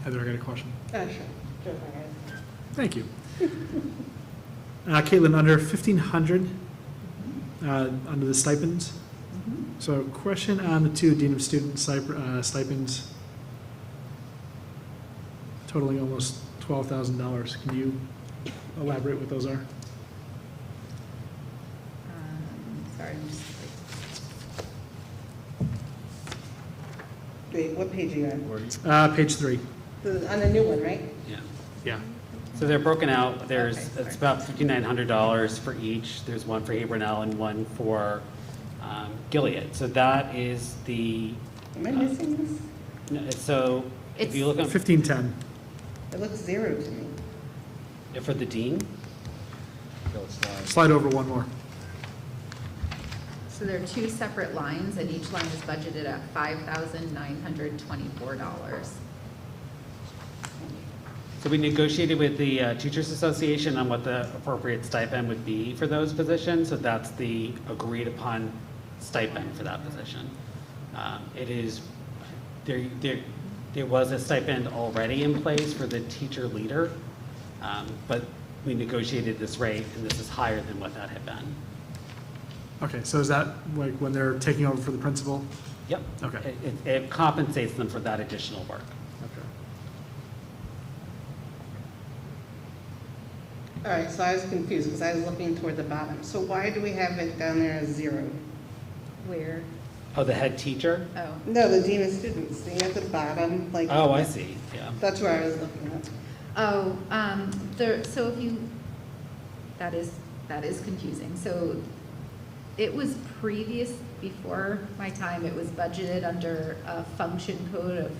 [SPEAKER 8] Heather, I got a question.
[SPEAKER 5] Sure. Go ahead.
[SPEAKER 8] Thank you. Caitlin, under 1,500, under the stipends. So question on the two Dean of Student stipends totaling almost $12,000. Can you elaborate what those are?
[SPEAKER 7] Sorry, I'm just
[SPEAKER 5] Wait, what page are you on?
[SPEAKER 8] Page 3.
[SPEAKER 5] On the new one, right?
[SPEAKER 9] Yeah.
[SPEAKER 8] Yeah.
[SPEAKER 9] So they're broken out. There's,
[SPEAKER 7] Okay,
[SPEAKER 9] it's
[SPEAKER 7] sorry.
[SPEAKER 9] about $5,900 for each. There's one for Hebron and one for Gilead. So that is the,
[SPEAKER 5] Am I missing this?
[SPEAKER 9] no, so if you look at,
[SPEAKER 8] 1510.
[SPEAKER 5] It looks 0 to me.
[SPEAKER 9] for the dean,
[SPEAKER 8] Slide over one more.
[SPEAKER 7] So there are two separate lines, and each line is budgeted at $5,924.
[SPEAKER 9] so we negotiated with the Teachers Association on what the appropriate stipend would be for those positions. So that's the agreed upon stipend for that position. It is, there was a stipend already in place for the teacher leader, but we negotiated this rate, and this is higher than what that had been.
[SPEAKER 8] Okay, so is that like when they're taking over for the principal?
[SPEAKER 9] Yep.
[SPEAKER 8] Okay.
[SPEAKER 9] It compensates them for that additional work.
[SPEAKER 8] Okay.
[SPEAKER 5] All right, so I was confused because I was looking toward the bottom. So why do we have it down there as 0?
[SPEAKER 7] Where?
[SPEAKER 9] Oh, the head teacher?
[SPEAKER 7] Oh.
[SPEAKER 5] No, the Dean of Students, see at the bottom, like.
[SPEAKER 9] Oh, I see, yeah.
[SPEAKER 5] That's where I was looking at.
[SPEAKER 7] Oh, so if you, that is confusing. So it was before my time, it was budgeted under a function code of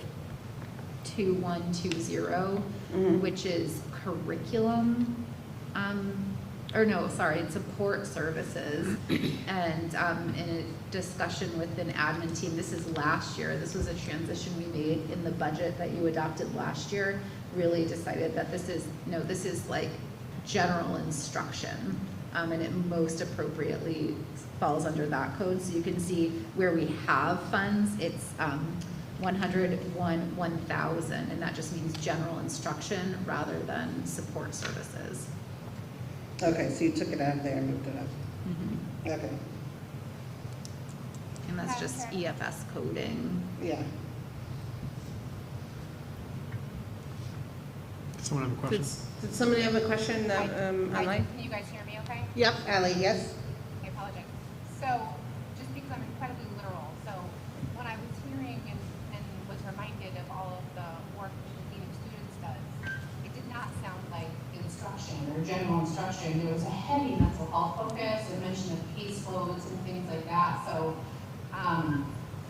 [SPEAKER 7] 2120, which is curriculum, it's support services. And in a discussion with an admin team, this is last year, this was a transition we made in the budget that you adopted last year, really decided that this is like general instruction. And it most appropriately falls under that code. So you can see where we have funds, it's 101,000, and that just means general instruction rather than support services.
[SPEAKER 5] Okay, so you took it out of there and moved it up. Okay,
[SPEAKER 7] And that's just EFS coding.
[SPEAKER 5] yeah.
[SPEAKER 8] Someone have a question?
[SPEAKER 5] Did somebody have a question online?
[SPEAKER 15] Can you guys hear me okay?
[SPEAKER 5] Yep, Ally, yes.
[SPEAKER 15] I apologize. So, just because I'm incredibly literal, so when I was hearing and was reminded of all of the work that the Dean of Students does, it did not sound like instruction or general instruction. There was a heavy mental health focus, a mention of caseloads and things like that. So, I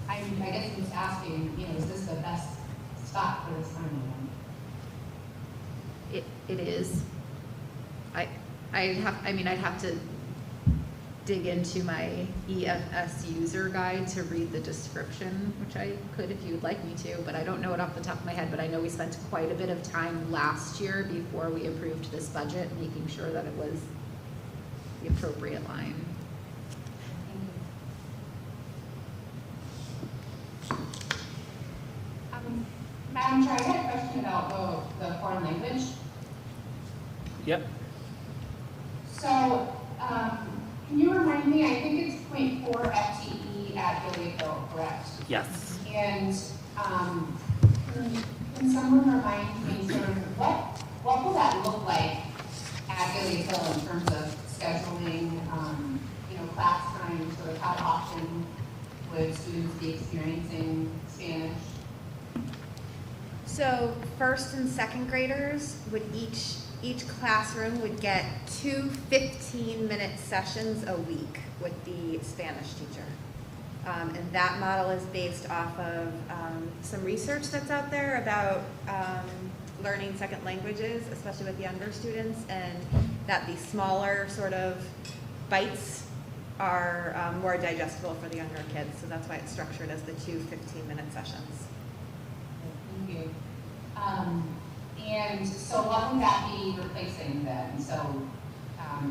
[SPEAKER 15] guess I'm just asking, is this the best spot for this time?
[SPEAKER 7] It is. I'd have to dig into my EFS user guide to read the description, which I could if you'd like me to, but I don't know it off the top of my head. But I know we spent quite a bit of time last year before we approved this budget, making sure that it was the appropriate line.
[SPEAKER 15] Madam Chair, I had a question about the foreign language.
[SPEAKER 9] Yep.
[SPEAKER 15] So, can you remind me, I think it's 0.4 FTE at Gilead, correct?
[SPEAKER 9] Yes.
[SPEAKER 15] And can someone remind me sort of what will that look like at Gilead in terms of scheduling, class time, sort of how often would students be experiencing Spanish?
[SPEAKER 6] So first and second graders would each classroom would get 2 15-minute sessions a week with the Spanish teacher. And that model is based off of some research that's out there about learning second languages, especially with younger students, and that the smaller sort of bites are more digestible for the younger kids. So that's why it's structured as the 2 15-minute sessions.
[SPEAKER 15] Thank you. And so what would that be replacing then? So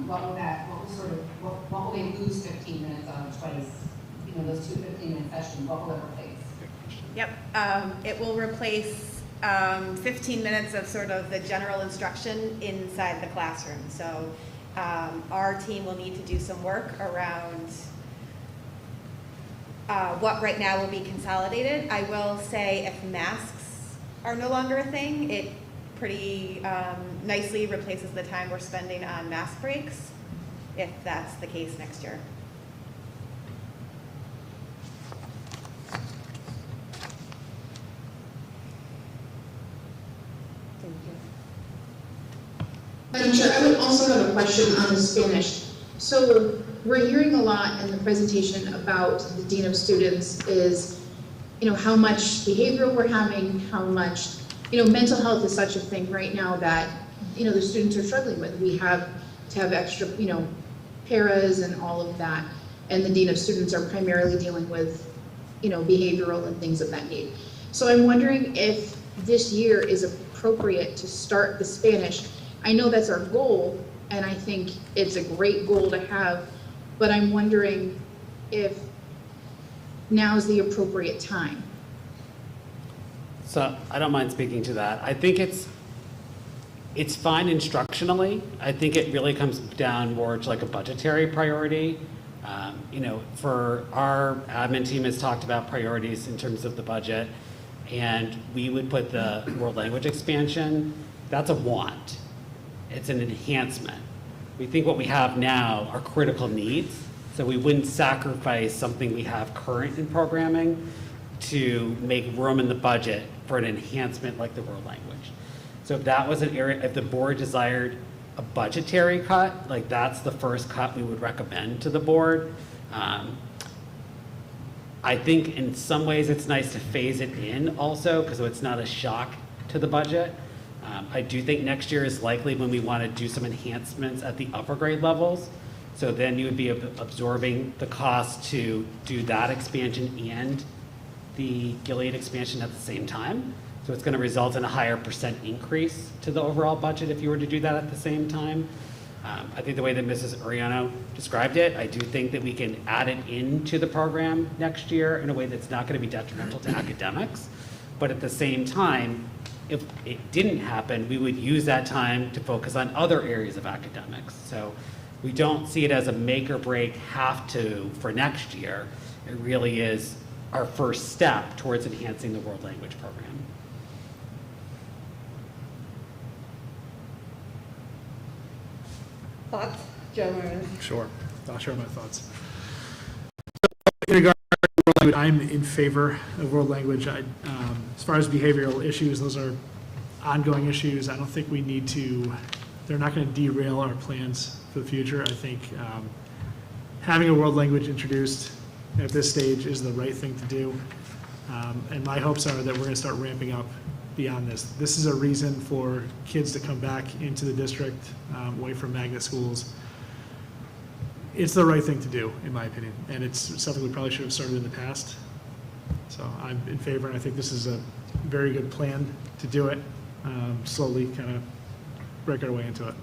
[SPEAKER 15] what will they lose 15 minutes of twice, those 2 15-minute sessions, what will it replace?
[SPEAKER 6] Yep, it will replace 15 minutes of sort of the general instruction inside the classroom. So our team will need to do some work around what right now will be consolidated. I will say if masks are no longer a thing, it pretty nicely replaces the time we're spending on mask breaks, if that's the case next year.
[SPEAKER 11] Madam Chair, I would also have a question on the Spanish. So we're hearing a lot in the presentation about the Dean of Students is, how much behavioral we're having, how much, mental health is such a thing right now that, the students are struggling with. We have to have extra, paras and all of that. And the Dean of Students are primarily dealing with, behavioral and things of that need. So I'm wondering if this year is appropriate to start the Spanish. I know that's our goal, and I think it's a great goal to have, but I'm wondering if now's the appropriate time.
[SPEAKER 9] So I don't mind speaking to that. I think it's fine instructionally. I think it really comes down more to like a budgetary priority. For our admin team has talked about priorities in terms of the budget, and we would put the world language expansion, that's a want. It's an enhancement. We think what we have now are critical needs, so we wouldn't sacrifice something we have current in programming to make room in the budget for an enhancement like the world language. So if that was an area, if the board desired a budgetary cut, like that's the first cut we would recommend to the board. I think in some ways it's nice to phase it in also, because it's not a shock to the budget. I do think next year is likely when we want to do some enhancements at the upper grade levels. So then you would be absorbing the cost to do that expansion and the Gilead expansion at the same time. So it's going to result in a higher % increase to the overall budget if you were to do that at the same time. I think the way that Mrs. Ariano described it, I do think that we can add it into the program next year in a way that's not going to be detrimental to academics. But at the same time, if it didn't happen, we would use that time to focus on other areas of academics. So we don't see it as a make or break have to for next year. It really is our first step towards enhancing the world language program.
[SPEAKER 5] Thoughts? Joe Martin?
[SPEAKER 8] Sure, I'll share my thoughts. In regard to world language, I'm in favor of world language. As far as behavioral issues, those are ongoing issues. I don't think we need to, they're not going to derail our plans for the future. I think having a world language introduced at this stage is the right thing to do. And my hopes are that we're going to start ramping up beyond this. This is a reason for kids to come back into the district, away from magnet schools. It's the right thing to do, in my opinion, and it's something we probably should have started in the past. So I'm in favor, and I think this is a very good plan to do it, slowly kind of break our way into it.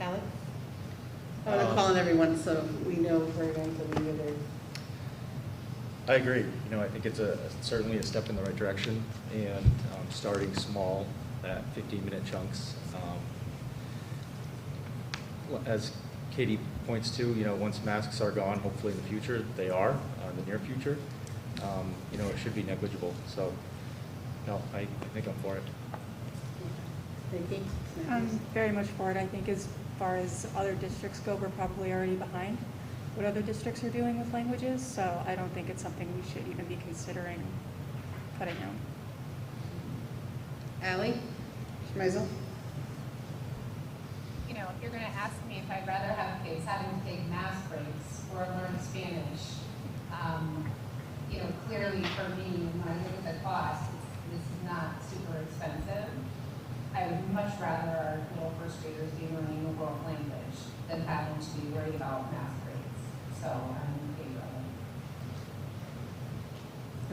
[SPEAKER 5] Alex? I want to call on everyone so we know if we're going to leave it.
[SPEAKER 14] I agree. I think it's certainly a step in the right direction, and starting small at 15-minute chunks. As Katie points to, once masks are gone, hopefully in the future, they are, in the near future, it should be negligible. So, no, I think I'm for it.
[SPEAKER 5] Vicky?
[SPEAKER 12] I'm very much for it. I think as far as other districts go, we're probably already behind what other districts are doing with languages, so I don't think it's something we should even be considering cutting out.
[SPEAKER 5] Allie? Schmeisel?
[SPEAKER 15] If you're going to ask me if I'd rather have kids having to take math breaks or learn Spanish, clearly for me, when I look at the cost, this is not super expensive. I would much rather our little first graders be learning the world language than having to be worried about math breaks. So I'm in favor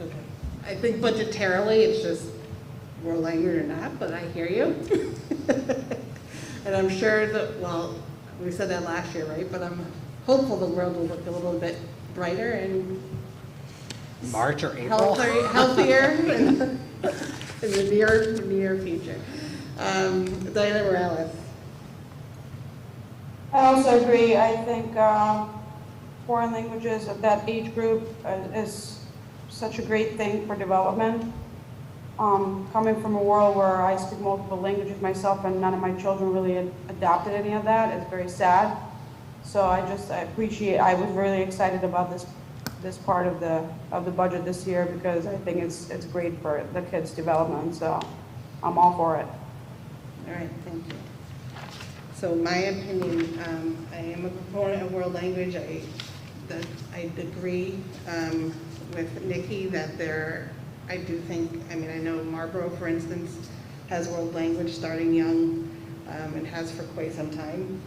[SPEAKER 15] of it.
[SPEAKER 5] Okay. I think budgetarily, it's just world language or not, but I hear you. And I'm sure that, well, we said that last year, right? But I'm hopeful the world will look a little bit brighter and
[SPEAKER 9] March or April?
[SPEAKER 5] healthier in the near future. Diana Morales.
[SPEAKER 16] I also agree. I think foreign languages of that age group is such a great thing for development. Coming from a world where I speak multiple languages myself and none of my children really adopted any of that, it's very sad. So I was really excited about this part of the budget this year because I think it's great for the kids' development. So I'm all for it.
[SPEAKER 5] All right, thank you. So my opinion, I am a proponent of world language. I agree with Nikki that I do think, I know Marlboro, for instance, has world language starting young and has for quite some time.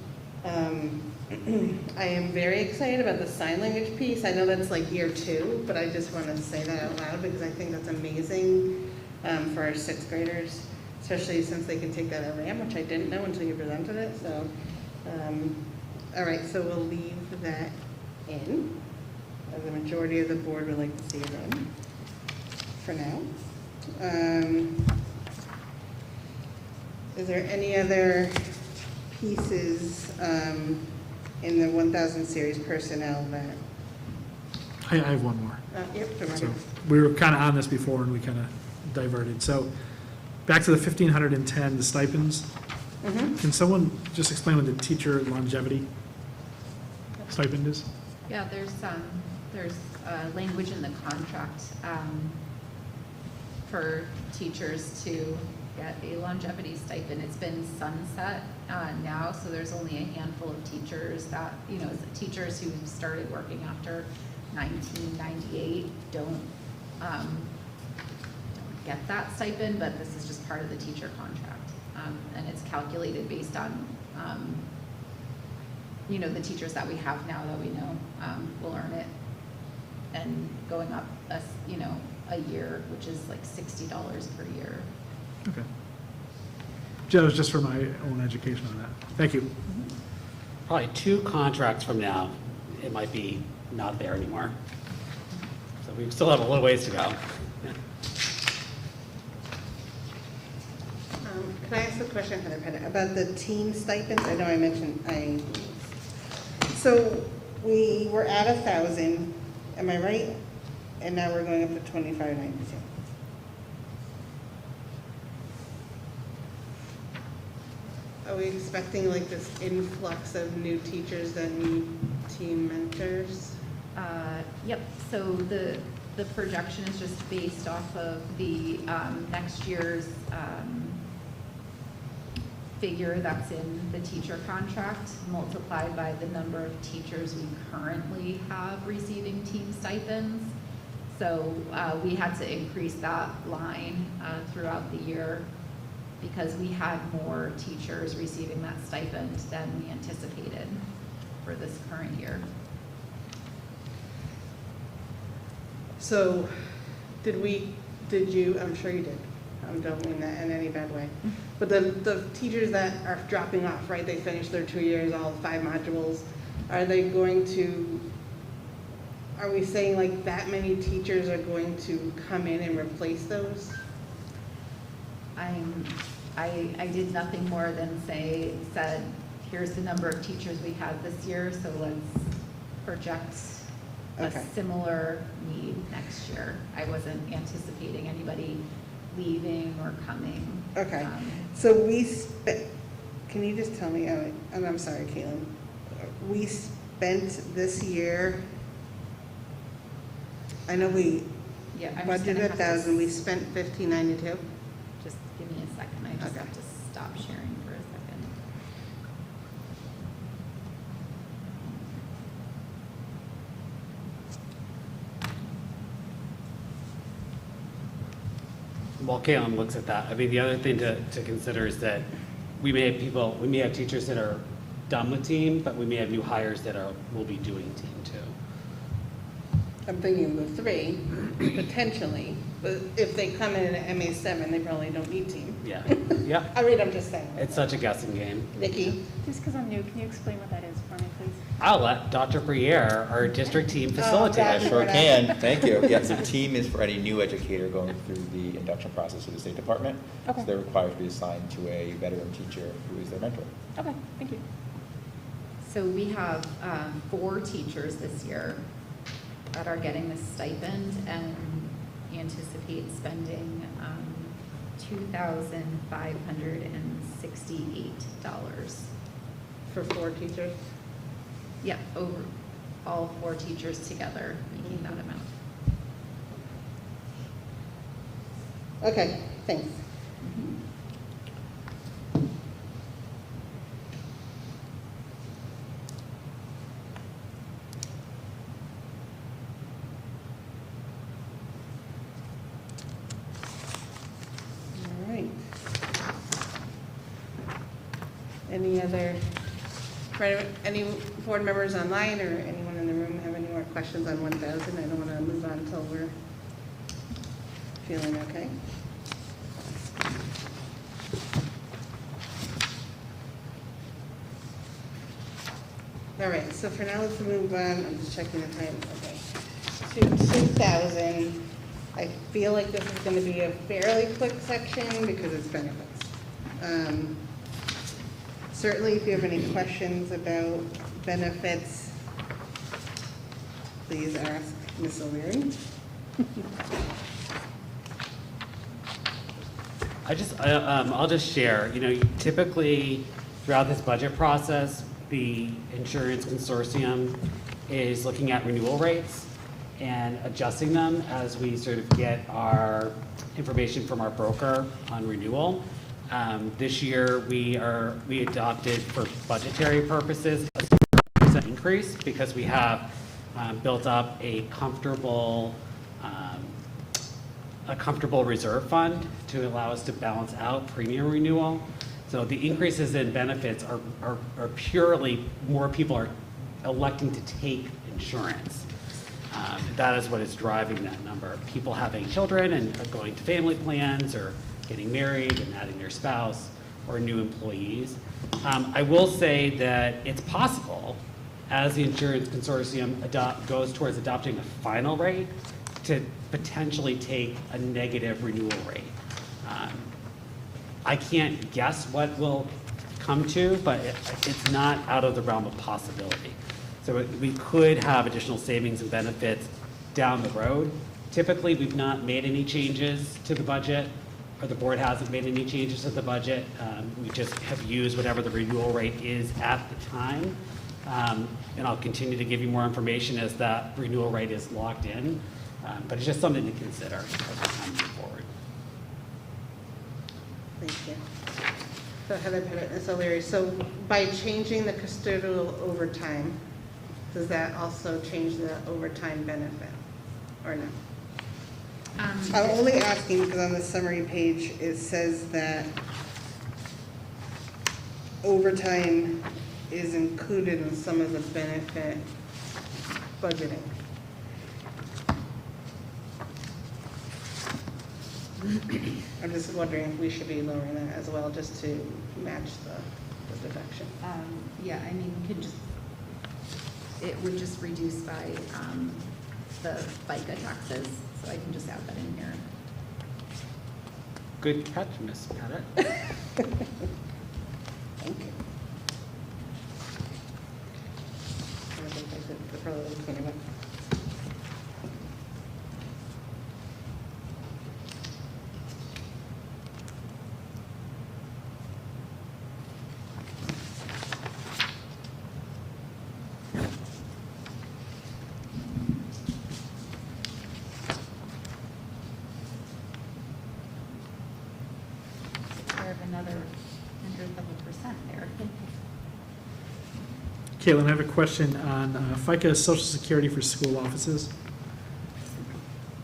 [SPEAKER 5] I am very excited about the sign language piece. I know that's like year 2, but I just want to say that out loud because I think that's amazing for our 6th graders, especially since they can take that at RAM, which I didn't know until you presented it. So, all right, so we'll leave that in. The majority of the board would like to see it in for now. Is there any other pieces in the 1000 series personnel that?
[SPEAKER 8] I have one more.
[SPEAKER 5] Yep,
[SPEAKER 8] So we were kind of on this before and we kind of diverted. So back to the 1,510, the stipends.
[SPEAKER 5] Mm-hmm.
[SPEAKER 8] Can someone just explain what the teacher longevity stipend is?
[SPEAKER 7] Yeah, there's language in the contract for teachers to get a longevity stipend. It's been sunset now, so there's only a handful of teachers that, teachers who started working after 1998 don't get that stipend, but this is just part of the teacher contract. And it's calculated based on, the teachers that we have now that we know will earn it, and going up a year, which is like $60 per year.
[SPEAKER 8] Okay. Just for my own education on that. Thank you.
[SPEAKER 9] Probably 2 contracts from now, it might be not there anymore. So we still have a little ways to go.
[SPEAKER 5] Can I ask a question, Heather, about the teen stipends? I know I mentioned, so we were at 1,000, am I right? And now we're going up to 2,592. Are we expecting like this influx of new teachers that need team mentors?
[SPEAKER 7] Yep, so the projection is just based off of the next year's figure that's in the teacher contract multiplied by the number of teachers we currently have receiving team stipends. So we had to increase that line throughout the year because we had more teachers receiving that stipend than we anticipated for this current year.
[SPEAKER 5] So did you, I'm sure you did, I don't mean that in any bad way, but the teachers that are dropping off, right, they finished their 2 years, all 5 modules, are we saying like that many teachers are going to come in and replace those?
[SPEAKER 7] I did nothing more than said, here's the number of teachers we had this year, so let's project a similar need next year. I wasn't anticipating anybody leaving or coming.
[SPEAKER 5] Okay, so can you just tell me, and I'm sorry, Caitlin, we spent this year, I know we budgeted 1,000, we spent 1,592.
[SPEAKER 7] Just give me a second, I just have to stop sharing for a second.
[SPEAKER 9] While Caitlin looks at that, I mean, the other thing to consider is that we may have teachers that are done with team, but we may have new hires that will be doing team too.
[SPEAKER 5] I'm thinking the 3, potentially, but if they come in at MA7, they probably don't need team.
[SPEAKER 9] Yeah, yeah.
[SPEAKER 5] I mean, I'm just saying.
[SPEAKER 9] It's such a guessing game.
[SPEAKER 5] Nikki?
[SPEAKER 12] Just because I'm new, can you explain what that is for me, please?
[SPEAKER 9] I'll let Dr. Briere, our district team,
[SPEAKER 10] I
[SPEAKER 9] facilitate.
[SPEAKER 10] sure can, thank you. Yes, the team is for any new educator going through the induction process of the State Department.
[SPEAKER 12] Okay.
[SPEAKER 10] So they're required to be assigned to a veteran teacher who is their mentor.
[SPEAKER 12] Okay, thank you.
[SPEAKER 7] So we have 4 teachers this year that are getting this stipend and anticipate spending $2,568.
[SPEAKER 13] For 4 teachers?
[SPEAKER 7] Yep, over all 4 teachers together, making that amount.
[SPEAKER 13] Okay, thanks. All right. Any other, any board members online or anyone in the room have any more questions on 1,000? I don't want to move on until we're feeling okay. All right, so for now, let's move on. I'm just checking the time. Okay. To 2,000. I feel like this is going to be a fairly quick section because it's benefits. Certainly, if you have any questions about benefits, please ask Ms. O'Leary.
[SPEAKER 9] I'll just share, typically throughout this budget process, the insurance consortium is looking at renewal rates and adjusting them as we sort of get our information from our broker on renewal. This year, we adopted for budgetary purposes a 6% increase because we have built up a comfortable reserve fund to allow us to balance out premium renewal. So the increases in benefits are purely more people are electing to take insurance. That is what is driving that number. People having children and are going to family plans or getting married and adding their spouse or new employees. I will say that it's possible as the insurance consortium goes towards adopting a final rate to potentially take a negative renewal rate. I can't guess what will come to, but it's not out of the realm of possibility. So we could have additional savings and benefits down the road. Typically, we've not made any changes to the budget, or the board hasn't made any changes to the budget. We just have used whatever the renewal rate is at the time. And I'll continue to give you more information as that renewal rate is locked in. But it's just something to consider as we move forward.
[SPEAKER 13] Thank you. So Heather, so Larry, so by changing the custodial overtime, does that also change the overtime benefit or no? I'm only asking because on the summary page, it says that overtime is included in some of the benefit budgeting. I'm just wondering if we should be lowering that as well, just to match the deduction.
[SPEAKER 7] Yeah, I mean, it would just reduce by the FICA taxes, so I can just add that in here.
[SPEAKER 9] Good catch, Ms. Pettit.
[SPEAKER 13] Thank you. I think I did probably clean it up.
[SPEAKER 7] Another 100% there.
[SPEAKER 8] Caitlin, I have a question on FICA Social Security for school offices.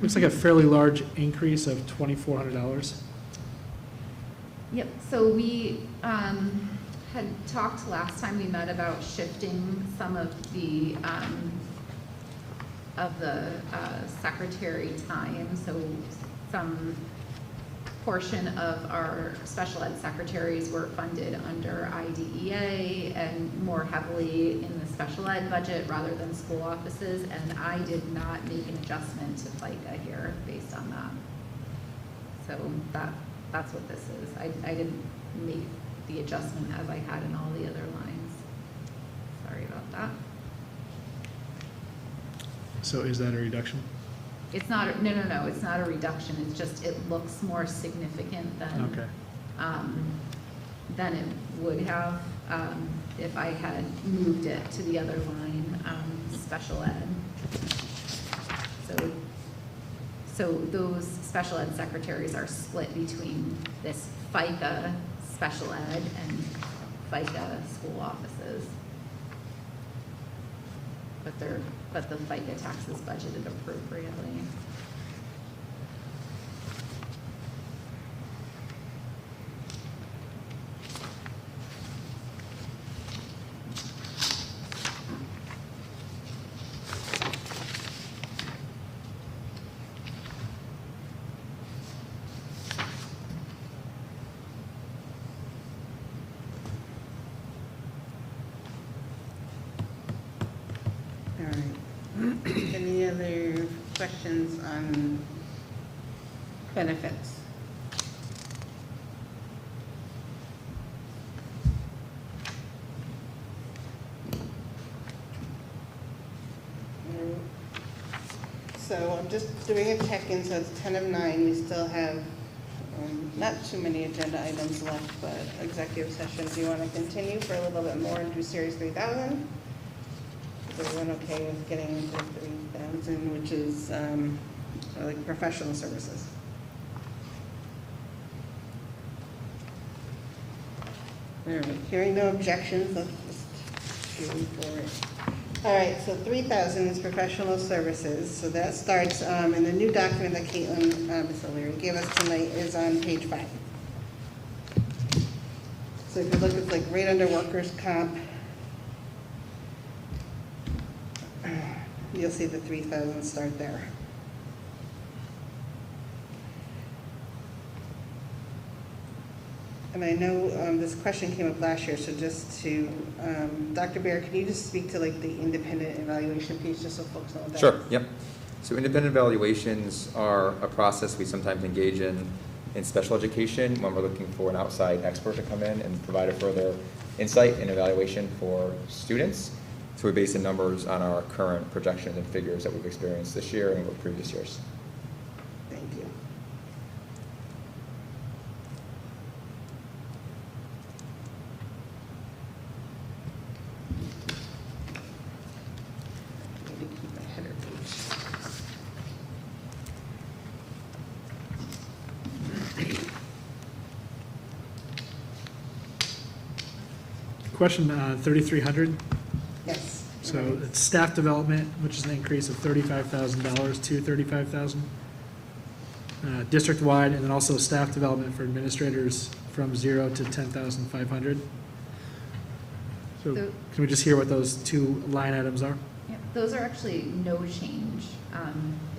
[SPEAKER 8] Looks like a fairly large increase of $2,400.
[SPEAKER 7] Yep, so we had talked last time we met about shifting some of the secretary time, so some portion of our special ed secretaries were funded under IDEA and more heavily in the special ed budget rather than school offices, and I did not make an adjustment to FICA here based on that. So that's what this is. I didn't make the adjustment as I had in all the other lines. Sorry about that.
[SPEAKER 8] So is that a reduction?
[SPEAKER 7] It's not, no, it's not a reduction, it's just, it looks more significant than, than it would have, if I had moved it to the other line, special ed. So those special ed secretaries are split between this FICA special ed and FICA school offices. But the FICA tax is budgeted appropriately.
[SPEAKER 5] Any other questions on benefits? So I'm just doing a check-in, so it's 10 of 9. We still have not too many agenda items left, but executive session. Do you want to continue for a little bit more and do Series 3000? Is everyone okay with getting into 3,000, which is like professional services? All right, hearing no objections, let's just shoot for it. All right, so 3,000 is professional services. So that starts in the new document that Caitlin, Ms. O'Leary gave us tonight is on page 5. So if you look, it's like right under workers' comp. You'll see the 3,000 start there. And I know this question came up last year, so just to, Dr. Baer, can you just speak to like the independent evaluation piece, just so folks know what that
[SPEAKER 10] Sure,
[SPEAKER 5] is?
[SPEAKER 10] yep. So independent evaluations are a process we sometimes engage in special education when we're looking for an outside expert to come in and provide a further insight and evaluation for students. So we base the numbers on our current projections and figures that we've experienced this year and over previous years.
[SPEAKER 5] Thank you. I need to keep my header
[SPEAKER 8] Question 3,300.
[SPEAKER 5] Yes.
[SPEAKER 8] So it's staff development, which is an increase of $35,000 to $35,000. District-wide, and then also staff development for administrators from 0 to 10,500. So can we just hear what those two line items are?
[SPEAKER 7] Yeah, those are actually no change.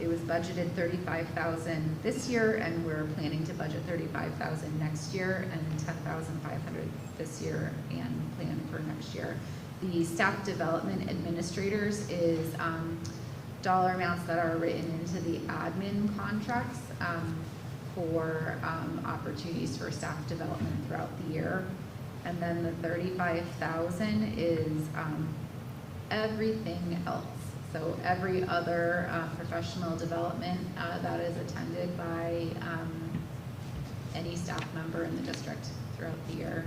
[SPEAKER 7] It was budgeted $35,000 this year, and we're planning to budget $35,000 next year, and $10,500 this year, and plan for next year. The staff development administrators is dollar amounts that are written into the admin contracts for opportunities for staff development throughout the year. And then the $35,000 is everything else. So every other professional development that is attended by any staff member in the district throughout the year.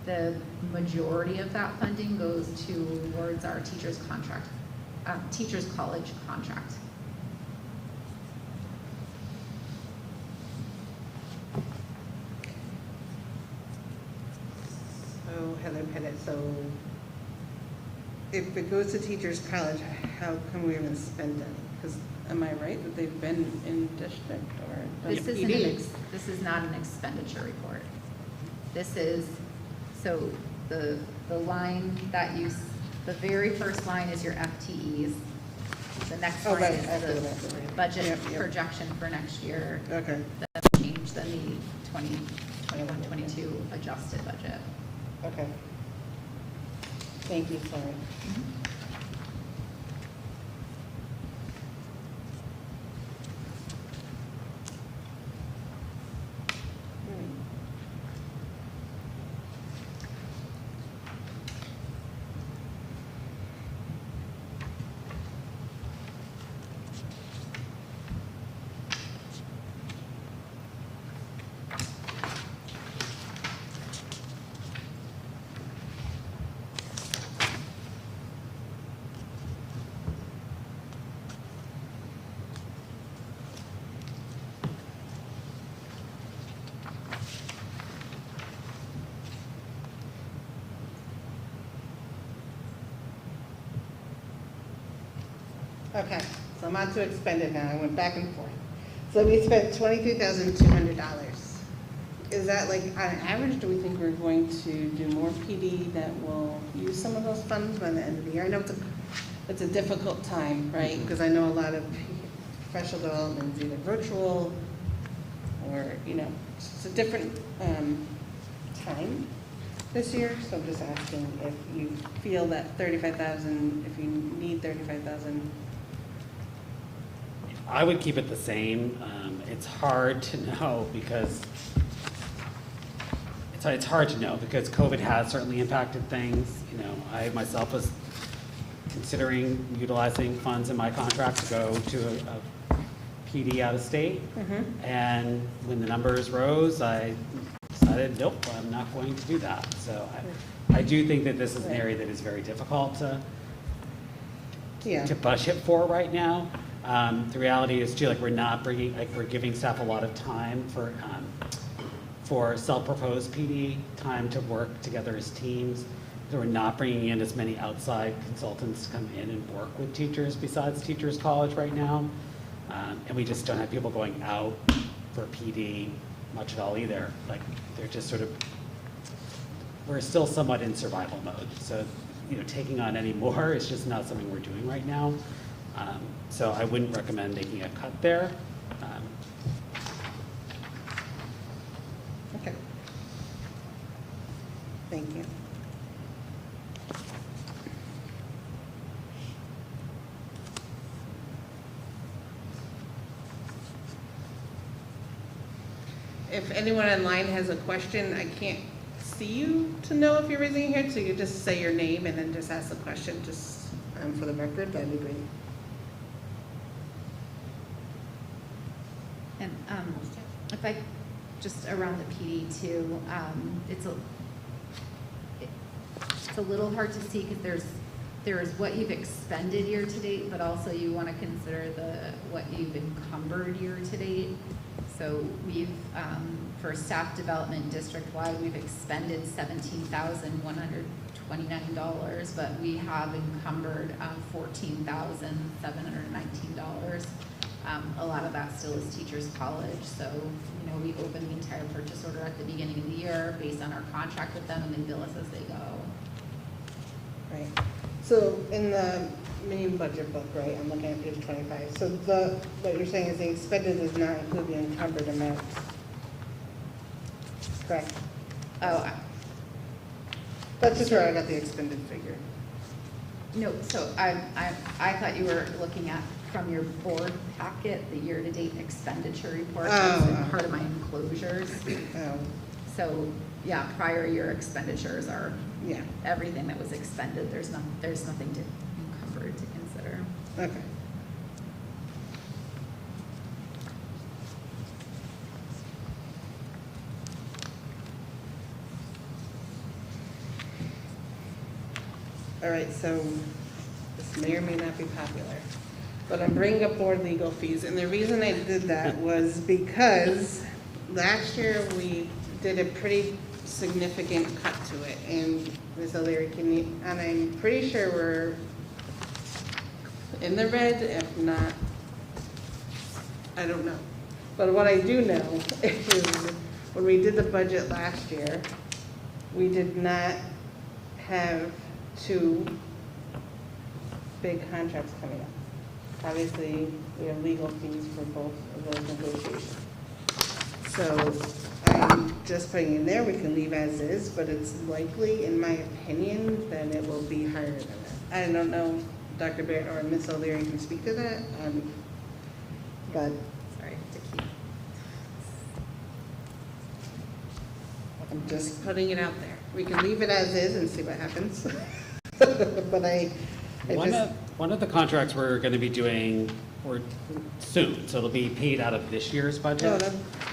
[SPEAKER 7] The majority of that funding goes towards our teachers' contract, teachers' college contract.
[SPEAKER 5] So Heather Pettit, so if it goes to teachers' college, how come we haven't spent any? Because am I right that they've been in district or
[SPEAKER 7] This is not an expenditure report. This is, so the line that the very first line is your FTEs. The next line is the budget projection for next year.
[SPEAKER 5] Okay.
[SPEAKER 7] That changed than the 2021-22 adjusted budget.
[SPEAKER 13] Okay. Thank you, sorry. Okay, so I'm on to expended now. I went back and forth. So we spent $23,200. Is that like, on average, do we think we're going to do more PD that will use some of those funds by the end of the year? I know it's a difficult time, right? Because I know a lot of professional development is either virtual or, it's a different time this year. So I'm just asking if you feel that 35,000, if you need 35,000.
[SPEAKER 9] I would keep it the same. It's hard to know because it's hard to know because COVID has certainly impacted things. I myself was considering utilizing funds in my contract to go to a PD out of state, and when the numbers rose, I decided, nope, I'm not going to do that. So I do think that this is an area that is very difficult to budget for right now. The reality is too, we're giving staff a lot of time for self-proposed PD, time to work together as teams. So we're not bringing in as many outside consultants to come in and work with teachers besides Teachers College right now. And we just don't have people going out for PD much at all either. They're just we're still somewhat in survival mode. So, taking on any more is just not something we're doing right now. So I wouldn't recommend making a cut there.
[SPEAKER 13] Okay. Thank you. If anyone online has a question, I can't see you to know if you're raising your hand, so you just say your name and then just ask the question, just for the record, that'd be great.
[SPEAKER 7] And if I, just around the PD too, it's a little hard to see because there's what you've expended year to date, but also you want to consider what you've encumbered year to date. So we've, for staff development district-wide, we've expended $17,129, but we have encumbered $14,719. A lot of that still is Teachers College, so we open the entire purchase order at the beginning of the year based on our contract with them, and they bill us as they go.
[SPEAKER 13] Right. So in the main budget book, right, I'm looking at page 25. So what you're saying is the expended does not include the encumbered amounts. Correct.
[SPEAKER 7] Oh.
[SPEAKER 13] That's just where I got the expended figure.
[SPEAKER 7] No, so I thought you were looking at from your board packet, the year-to-date expenditure report. That's part of my enclosures.
[SPEAKER 13] Oh.
[SPEAKER 7] So, yeah, prior year expenditures are everything that was expended. There's nothing to encumbered to consider.
[SPEAKER 13] Okay. All right, so this may or may not be popular, but I'm bringing up board legal fees, and the reason I did that was because last year we did a pretty significant cut to it, and Ms. O'Leary, and I'm pretty sure we're in the red, if not, I don't know. But what I do know is when we did the budget last year, we did not have two big contracts coming up. Obviously, we have legal fees for both of those negotiations.
[SPEAKER 5] So I'm just putting in there, we can leave as is, but it's likely, in my opinion, that it will be higher than that. I don't know, Dr. Barrett or Ms. O'Leary can speak to that, but
[SPEAKER 7] Sorry, to keep.
[SPEAKER 5] I'm just putting it out there. We can leave it as is and see what happens. But
[SPEAKER 9] One of the contracts we're going to be doing soon, so it'll be paid out of this year's budget.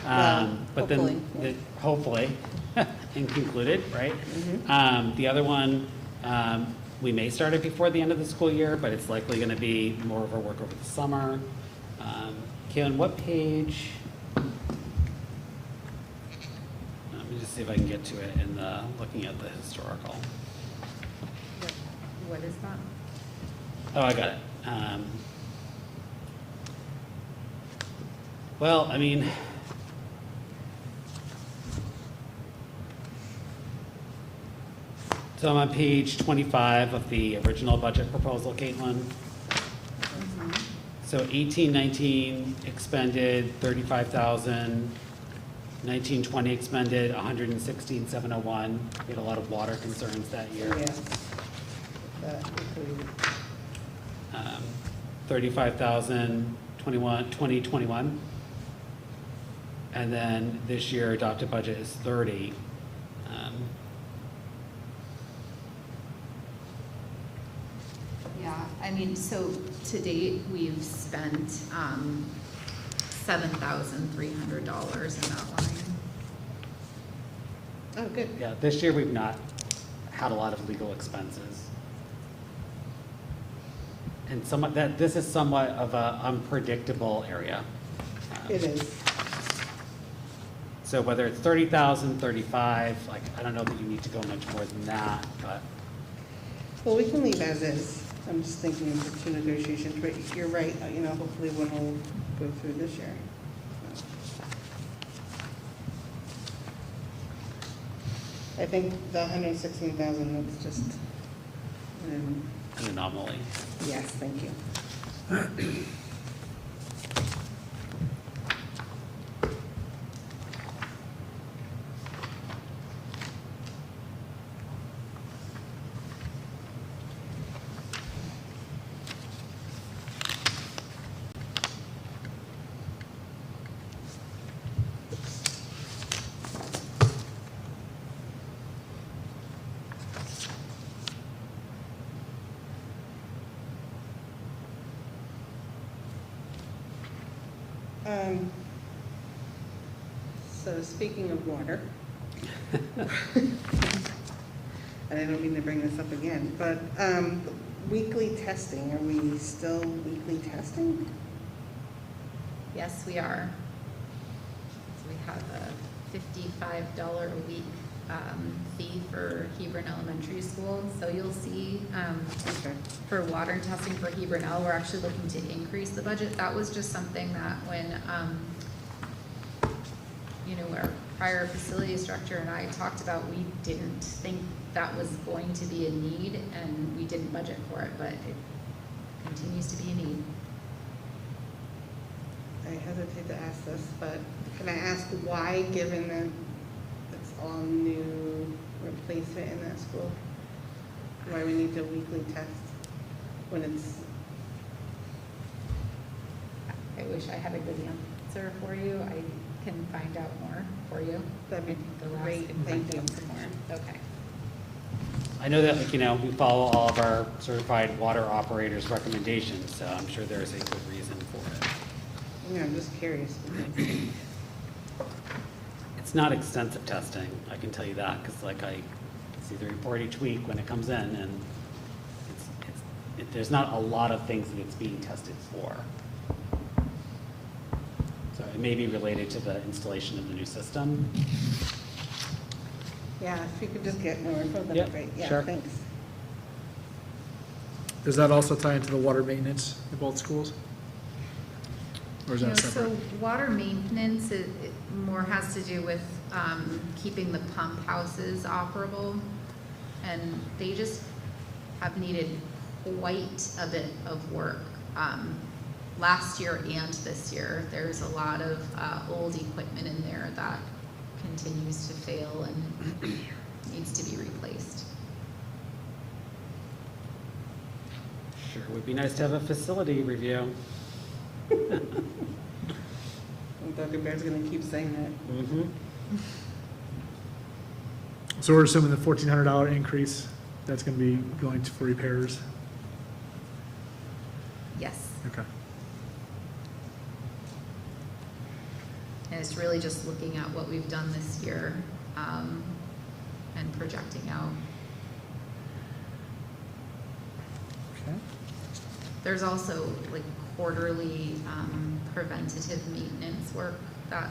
[SPEAKER 9] But then, hopefully, and concluded, right? The other one, we may start it before the end of the school year, but it's likely going to be more of our work over the summer. Kaylin, what page? Let me just see if I can get to it in the, looking at the historical.
[SPEAKER 7] What is that?
[SPEAKER 9] Oh, I got it. Well, I mean, so I'm on page 25 of the original budget proposal, Caitlin. So 18-19 expended 35,000, 19-20 expended 116,701. We had a lot of water concerns that year.
[SPEAKER 5] yes. That included.
[SPEAKER 9] 35,000, 2021. And then this year adopted budget is 30.
[SPEAKER 7] Yeah, I mean, so to date, we've spent $7,300 in that line.
[SPEAKER 5] Oh, good.
[SPEAKER 9] Yeah, this year we've not had a lot of legal expenses. And this is somewhat of an unpredictable area.
[SPEAKER 5] It is.
[SPEAKER 9] So whether it's 30,000, 35, like, I don't know that you need to go much more than that, but.
[SPEAKER 5] Well, we can leave as is. I'm just thinking for two negotiations, but you're right, hopefully one will go through this year. I think the 116,000, that's just,
[SPEAKER 9] An anomaly.
[SPEAKER 5] yes, thank you. So speaking of water, and I don't mean to bring this up again, but weekly testing, are we still weekly testing?
[SPEAKER 7] Yes, we are. So we have a $55 a week fee for Hebron Elementary School. So you'll see for water testing for Hebron L, we're actually looking to increase the budget. That was just something that when our prior facilities director and I talked about, we didn't think that was going to be a need, and we didn't budget for it, but it continues to be a need.
[SPEAKER 5] I hesitate to ask this, but can I ask why, given that it's all new replacement in that school, why we need to weekly test when it's?
[SPEAKER 7] I wish I had a good answer for you. I can find out more for you.
[SPEAKER 5] That'd be great.
[SPEAKER 7] Thank you. Some more. Okay.
[SPEAKER 9] I know that, we follow all of our certified water operators' recommendations, so I'm sure there's a good reason for it.
[SPEAKER 5] Yeah, I'm just curious.
[SPEAKER 9] It's not extensive testing, I can tell you that, because I see the report each week when it comes in, and there's not a lot of things that it's being tested for. So it may be related to the installation of the new system.
[SPEAKER 5] Yeah, if you could just get more info, that'd
[SPEAKER 9] Yep,
[SPEAKER 5] be great. Yeah,
[SPEAKER 9] sure.
[SPEAKER 5] thanks.
[SPEAKER 8] Does that also tie into the water maintenance in both schools? Or is that separate?
[SPEAKER 7] So water maintenance, it more has to do with keeping the pump houses operable. And they just have needed quite a bit of work last year and this year. There's a lot of old equipment in there that continues to fail and needs to be replaced.
[SPEAKER 9] Sure, would be nice to have a facility review.
[SPEAKER 13] Dr. Bear's gonna keep saying that.
[SPEAKER 9] Mm-hmm.
[SPEAKER 8] So we're assuming the $1,400 increase, that's gonna be going for repairs?
[SPEAKER 7] Yes.
[SPEAKER 8] Okay.
[SPEAKER 7] And it's really just looking at what we've done this year and projecting out.
[SPEAKER 8] Okay.
[SPEAKER 7] There's also like quarterly preventative maintenance work that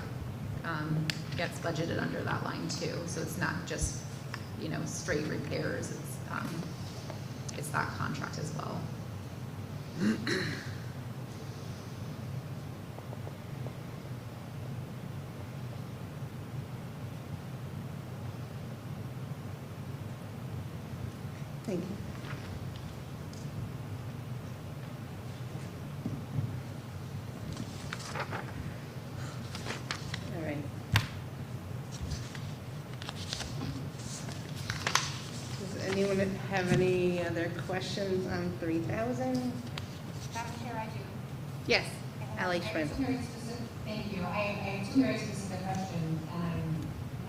[SPEAKER 7] gets budgeted under that line too. So it's not just, you know, straight repairs. It's that contract as well.
[SPEAKER 13] Thank you. All right. Does anyone have any other questions on 3,000?
[SPEAKER 15] Madam Chair, I do.
[SPEAKER 13] Yes, Ally Schmidt.
[SPEAKER 15] Thank you. I have two very specific questions, and I'm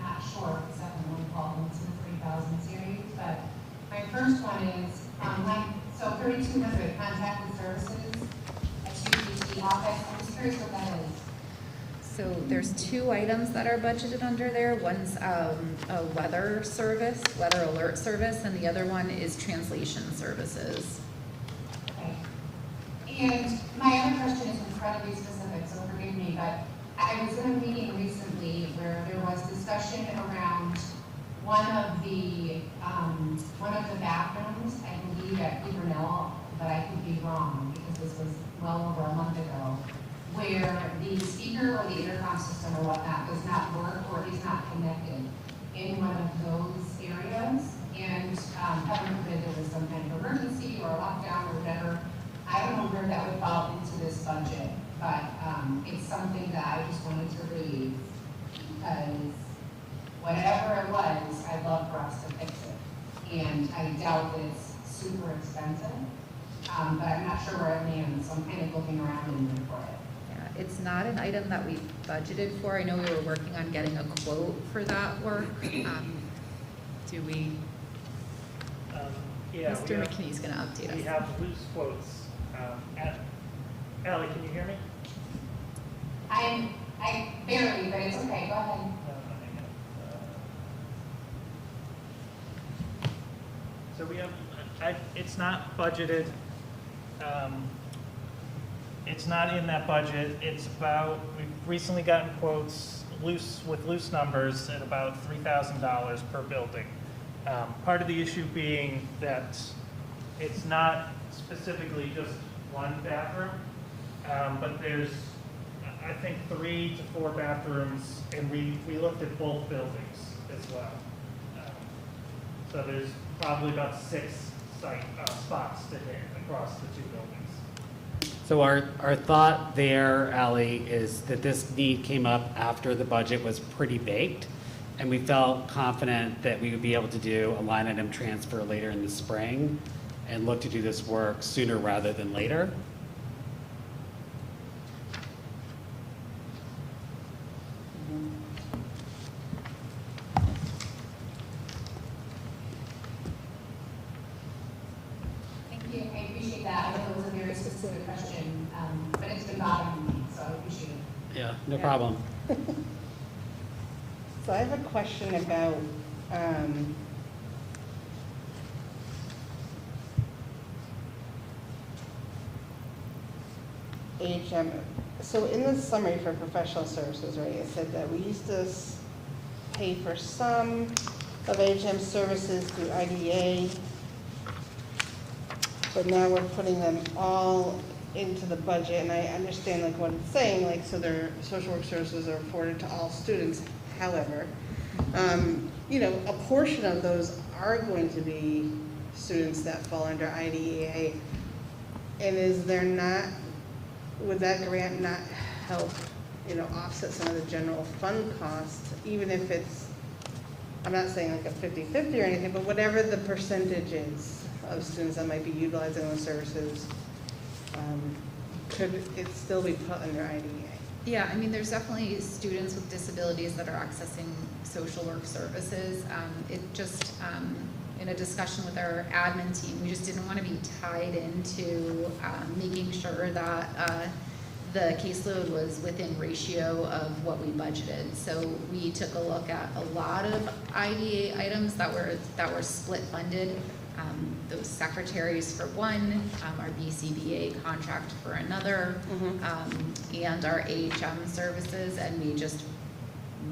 [SPEAKER 15] not sure if the second one falls into the 3,000 series, but my first one is, so 3,200 contacted services at UPT office. I'm just curious what that is.
[SPEAKER 7] So there's two items that are budgeted under there. One's a weather service, weather alert service, and the other one is translation services.
[SPEAKER 15] Okay. And my other question is incredibly specific, so forgive me, but I was in a meeting recently where there was discussion around one of the bathrooms, I believe at Hebron, but I could be wrong because this was well over a month ago, where the speaker or the intercom system or whatnot does not work or is not connected in one of those areas. And heaven forbid there was some kind of emergency or a lockdown or whatever. I don't know where that would fall into this budget, but it's something that I just wanted to raise because whatever it was, I'd love for us to fix it. And I doubt that it's super expensive, but I'm not sure where it lands, so I'm kind of looking around in there for it.
[SPEAKER 7] Yeah, it's not an item that we budgeted for. I know we were working on getting a quote for that work. Do we?
[SPEAKER 4] Yeah,
[SPEAKER 7] Mr. McKinney's going to update us.
[SPEAKER 4] We have loose quotes. Allie, can you hear me?
[SPEAKER 15] I barely, but it's okay, go ahead.
[SPEAKER 4] So we have, it's not budgeted, it's not in that budget. It's about, we've recently gotten quotes with loose numbers at about $3,000 per building. Part of the issue being that it's not specifically just one bathroom, but there's, I think, 3 to 4 bathrooms, and we looked at both buildings as well. So there's probably about 6 spots to hit across the 2 buildings.
[SPEAKER 9] So our thought there, Ally, is that this need came up after the budget was pretty baked, and we felt confident that we would be able to do a line item transfer later in the spring and look to do this work sooner rather than later.
[SPEAKER 15] Thank you, I appreciate that. I know it was a very specific question, but it's been bothering me, so I appreciate it.
[SPEAKER 9] Yeah, no problem.
[SPEAKER 13] So I have a question about, AHM. So in the summary for professional services, right, it said that we used to pay for some of AHM services through IDA, but now we're putting them all into the budget, and I understand like what it's saying, like, so their social work services are afforded to all students. However, you know, a portion of those are going to be students that fall under IDEA, and is there not
[SPEAKER 5] would that grant not help, offset some of the general fund costs, even if it's, I'm not saying like a 50-50 or anything, but whatever the percentage is of students that might be utilizing those services, could it still be put under IDEA?
[SPEAKER 7] Yeah, I mean, there's definitely students with disabilities that are accessing social work services. It just, in a discussion with our admin team, we just didn't want to be tied into making sure that the caseload was within ratio of what we budgeted. So we took a look at a lot of IDA items that were split funded. Those secretaries for one, our BCBA contract for another, and our AHM services, and we just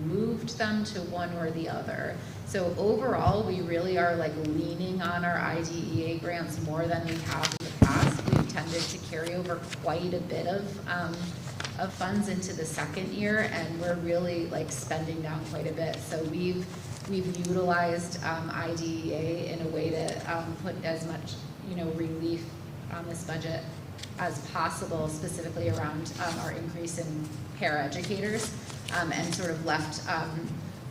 [SPEAKER 7] moved them to one or the other. So overall, we really are like leaning on our IDEA grants more than we have in the past. We've tended to carry over quite a bit of funds into the second year, and we're really like spending down quite a bit. So we've utilized IDEA in a way to put as much, relief on this budget as possible, specifically around our increase in paraeducators, and sort of left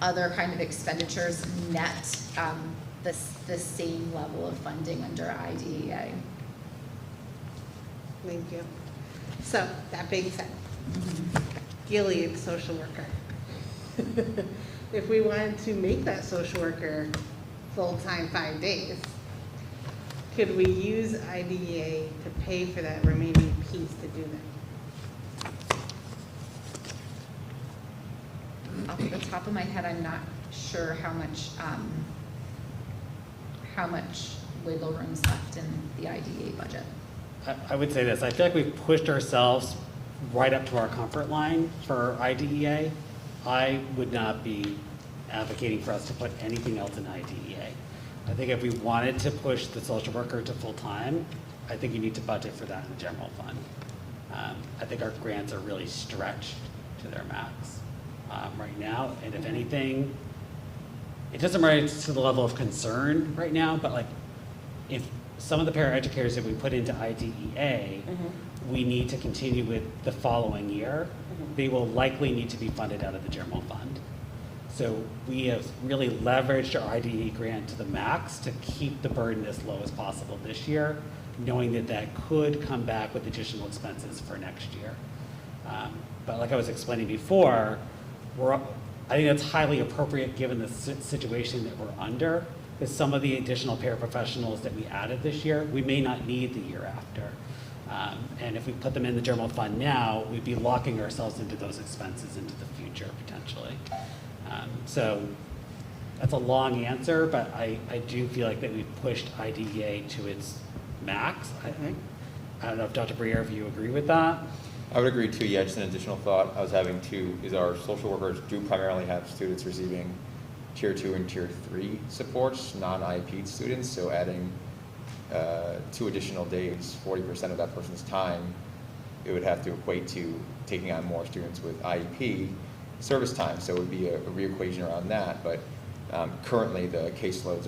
[SPEAKER 7] other kind of expenditures net the same level of funding under IDEA.
[SPEAKER 5] Thank you. So that being said, Gilead social worker. If we wanted to make that social worker full-time 5 days, could we use IDEA to pay for that remaining piece to do that?
[SPEAKER 7] Off the top of my head, I'm not sure how much wiggle room's left in the IDEA budget.
[SPEAKER 9] I would say this, I feel like we've pushed ourselves right up to our comfort line for IDEA. I would not be advocating for us to put anything else in IDEA. I think if we wanted to push the social worker to full-time, I think you need to budget for that in the general fund. I think our grants are really stretched to their max right now, and if anything, it doesn't rise to the level of concern right now, but like if some of the paraeducators that we put into IDEA, we need to continue with the following year, they will likely need to be funded out of the general fund. So we have really leveraged our IDEA grant to the max to keep the burden as low as possible this year, knowing that that could come back with additional expenses for next year. But like I was explaining before, I think that's highly appropriate given the situation that we're under, because some of the additional paraprofessionals that we added this year, we may not need the year after. And if we put them in the general fund now, we'd be locking ourselves into those expenses into the future potentially. So that's a long answer, but I do feel like that we've pushed IDEA to its max. I don't know if Dr. Briere, if you agree with that?
[SPEAKER 10] I would agree too. Yeah, just an additional thought I was having too is our social workers do primarily have students receiving Tier 2 and Tier 3 supports, non-IEP students, so adding 2 additional days, 40% of that person's time, it would have to equate to taking on more students with IEP service time, so it would be a re-equation around that, but currently the caseloads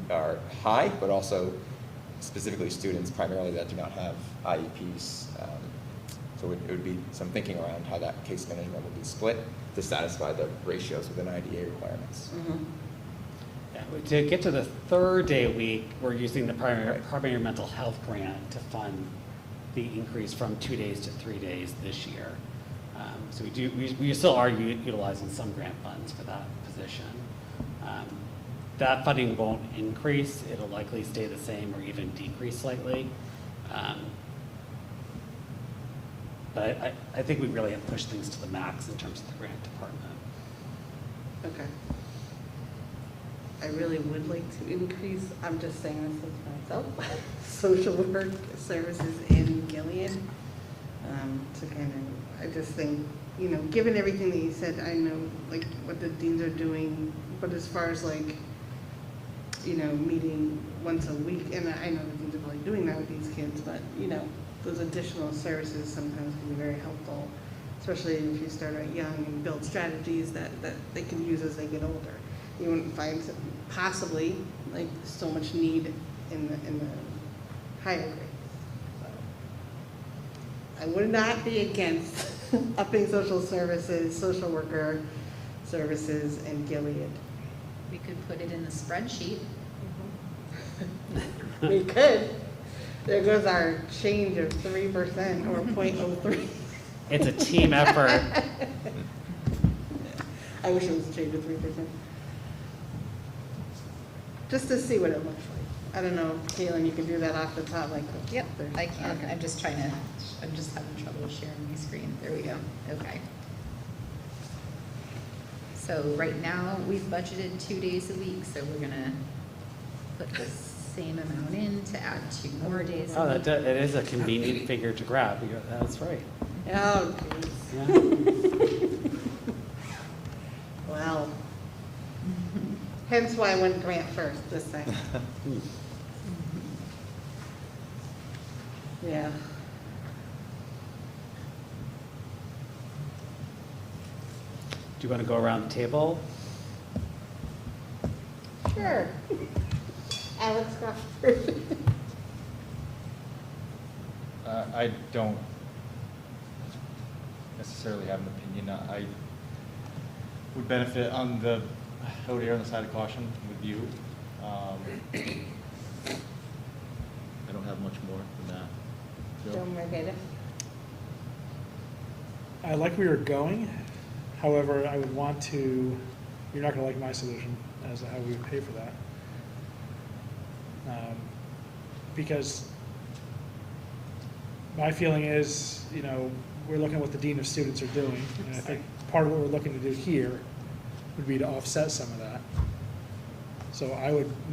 [SPEAKER 10] are high, but also specifically students primarily that do not have IEPs. So it would be some thinking around how that case management will be split to satisfy the ratios within IDEA requirements.
[SPEAKER 9] Yeah, to get to the 3rd day a week, we're using the primary mental health grant to fund the increase from 2 days to 3 days this year. So we still are utilizing some grant funds for that position. That funding won't increase. It'll likely stay the same or even decrease slightly. But I think we really have pushed things to the max in terms of the grant department.
[SPEAKER 5] Okay. I really would like to increase, I'm just saying this as myself, social work services in Gilead. To kind of, I just think, given everything that you said, I know like what the deans are doing, but as far as like, meeting once a week, and I know the deans are probably doing that with these kids, but those additional services sometimes can be very helpful, especially if you start out young and build strategies that they can use as they get older. You wouldn't find possibly like so much need in the higher grades. I would not be against upping social services, social worker services in Gilead.
[SPEAKER 7] We could put it in the spreadsheet.
[SPEAKER 5] We could. There goes our change of 3% or 0.03.
[SPEAKER 9] It's a team effort.
[SPEAKER 5] I wish it was a change of 3%. Just to see what it looks like. I don't know, Caitlin, you can do that off the top, like.
[SPEAKER 7] Yep, I can.
[SPEAKER 5] Okay.
[SPEAKER 7] I'm just having trouble sharing my screen. There we go. Okay. So right now, we've budgeted 2 days a week, so we're gonna put the same amount in to add 2 more days
[SPEAKER 9] Oh,
[SPEAKER 7] a week.
[SPEAKER 9] it is a convenient figure to grab. That's right.
[SPEAKER 5] Oh,
[SPEAKER 9] Yeah.
[SPEAKER 5] geez. Well. Hence why I went grant first this time. Yeah.
[SPEAKER 9] Do you want to go around the table?
[SPEAKER 5] Sure. Alex got first.
[SPEAKER 14] I don't necessarily have an opinion. I would benefit I would err on the side of caution with you. I don't have much more than that. Joe?
[SPEAKER 5] Joe Margada.
[SPEAKER 8] I like where you're going. However, I would want to, you're not going to like my solution as to how we would pay for that. Because my feeling is, we're looking at what the Dean of Students are doing. And I think part of what we're looking to do here would be to offset some of that. So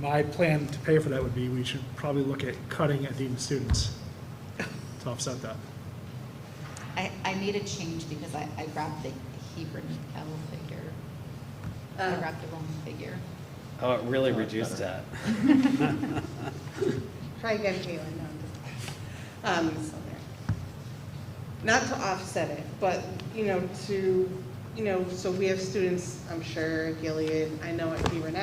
[SPEAKER 8] my plan to pay for that would be, we should probably look at cutting at Dean of Students to offset that.
[SPEAKER 7] I made a change because I grabbed the Hebron figure. I grabbed the wrong figure.
[SPEAKER 9] Oh, it really reduced that.
[SPEAKER 5] Try again, Caitlin. No, so there. Not to offset it, but, so we have students, I'm sure, at Gilead, I know at Hebron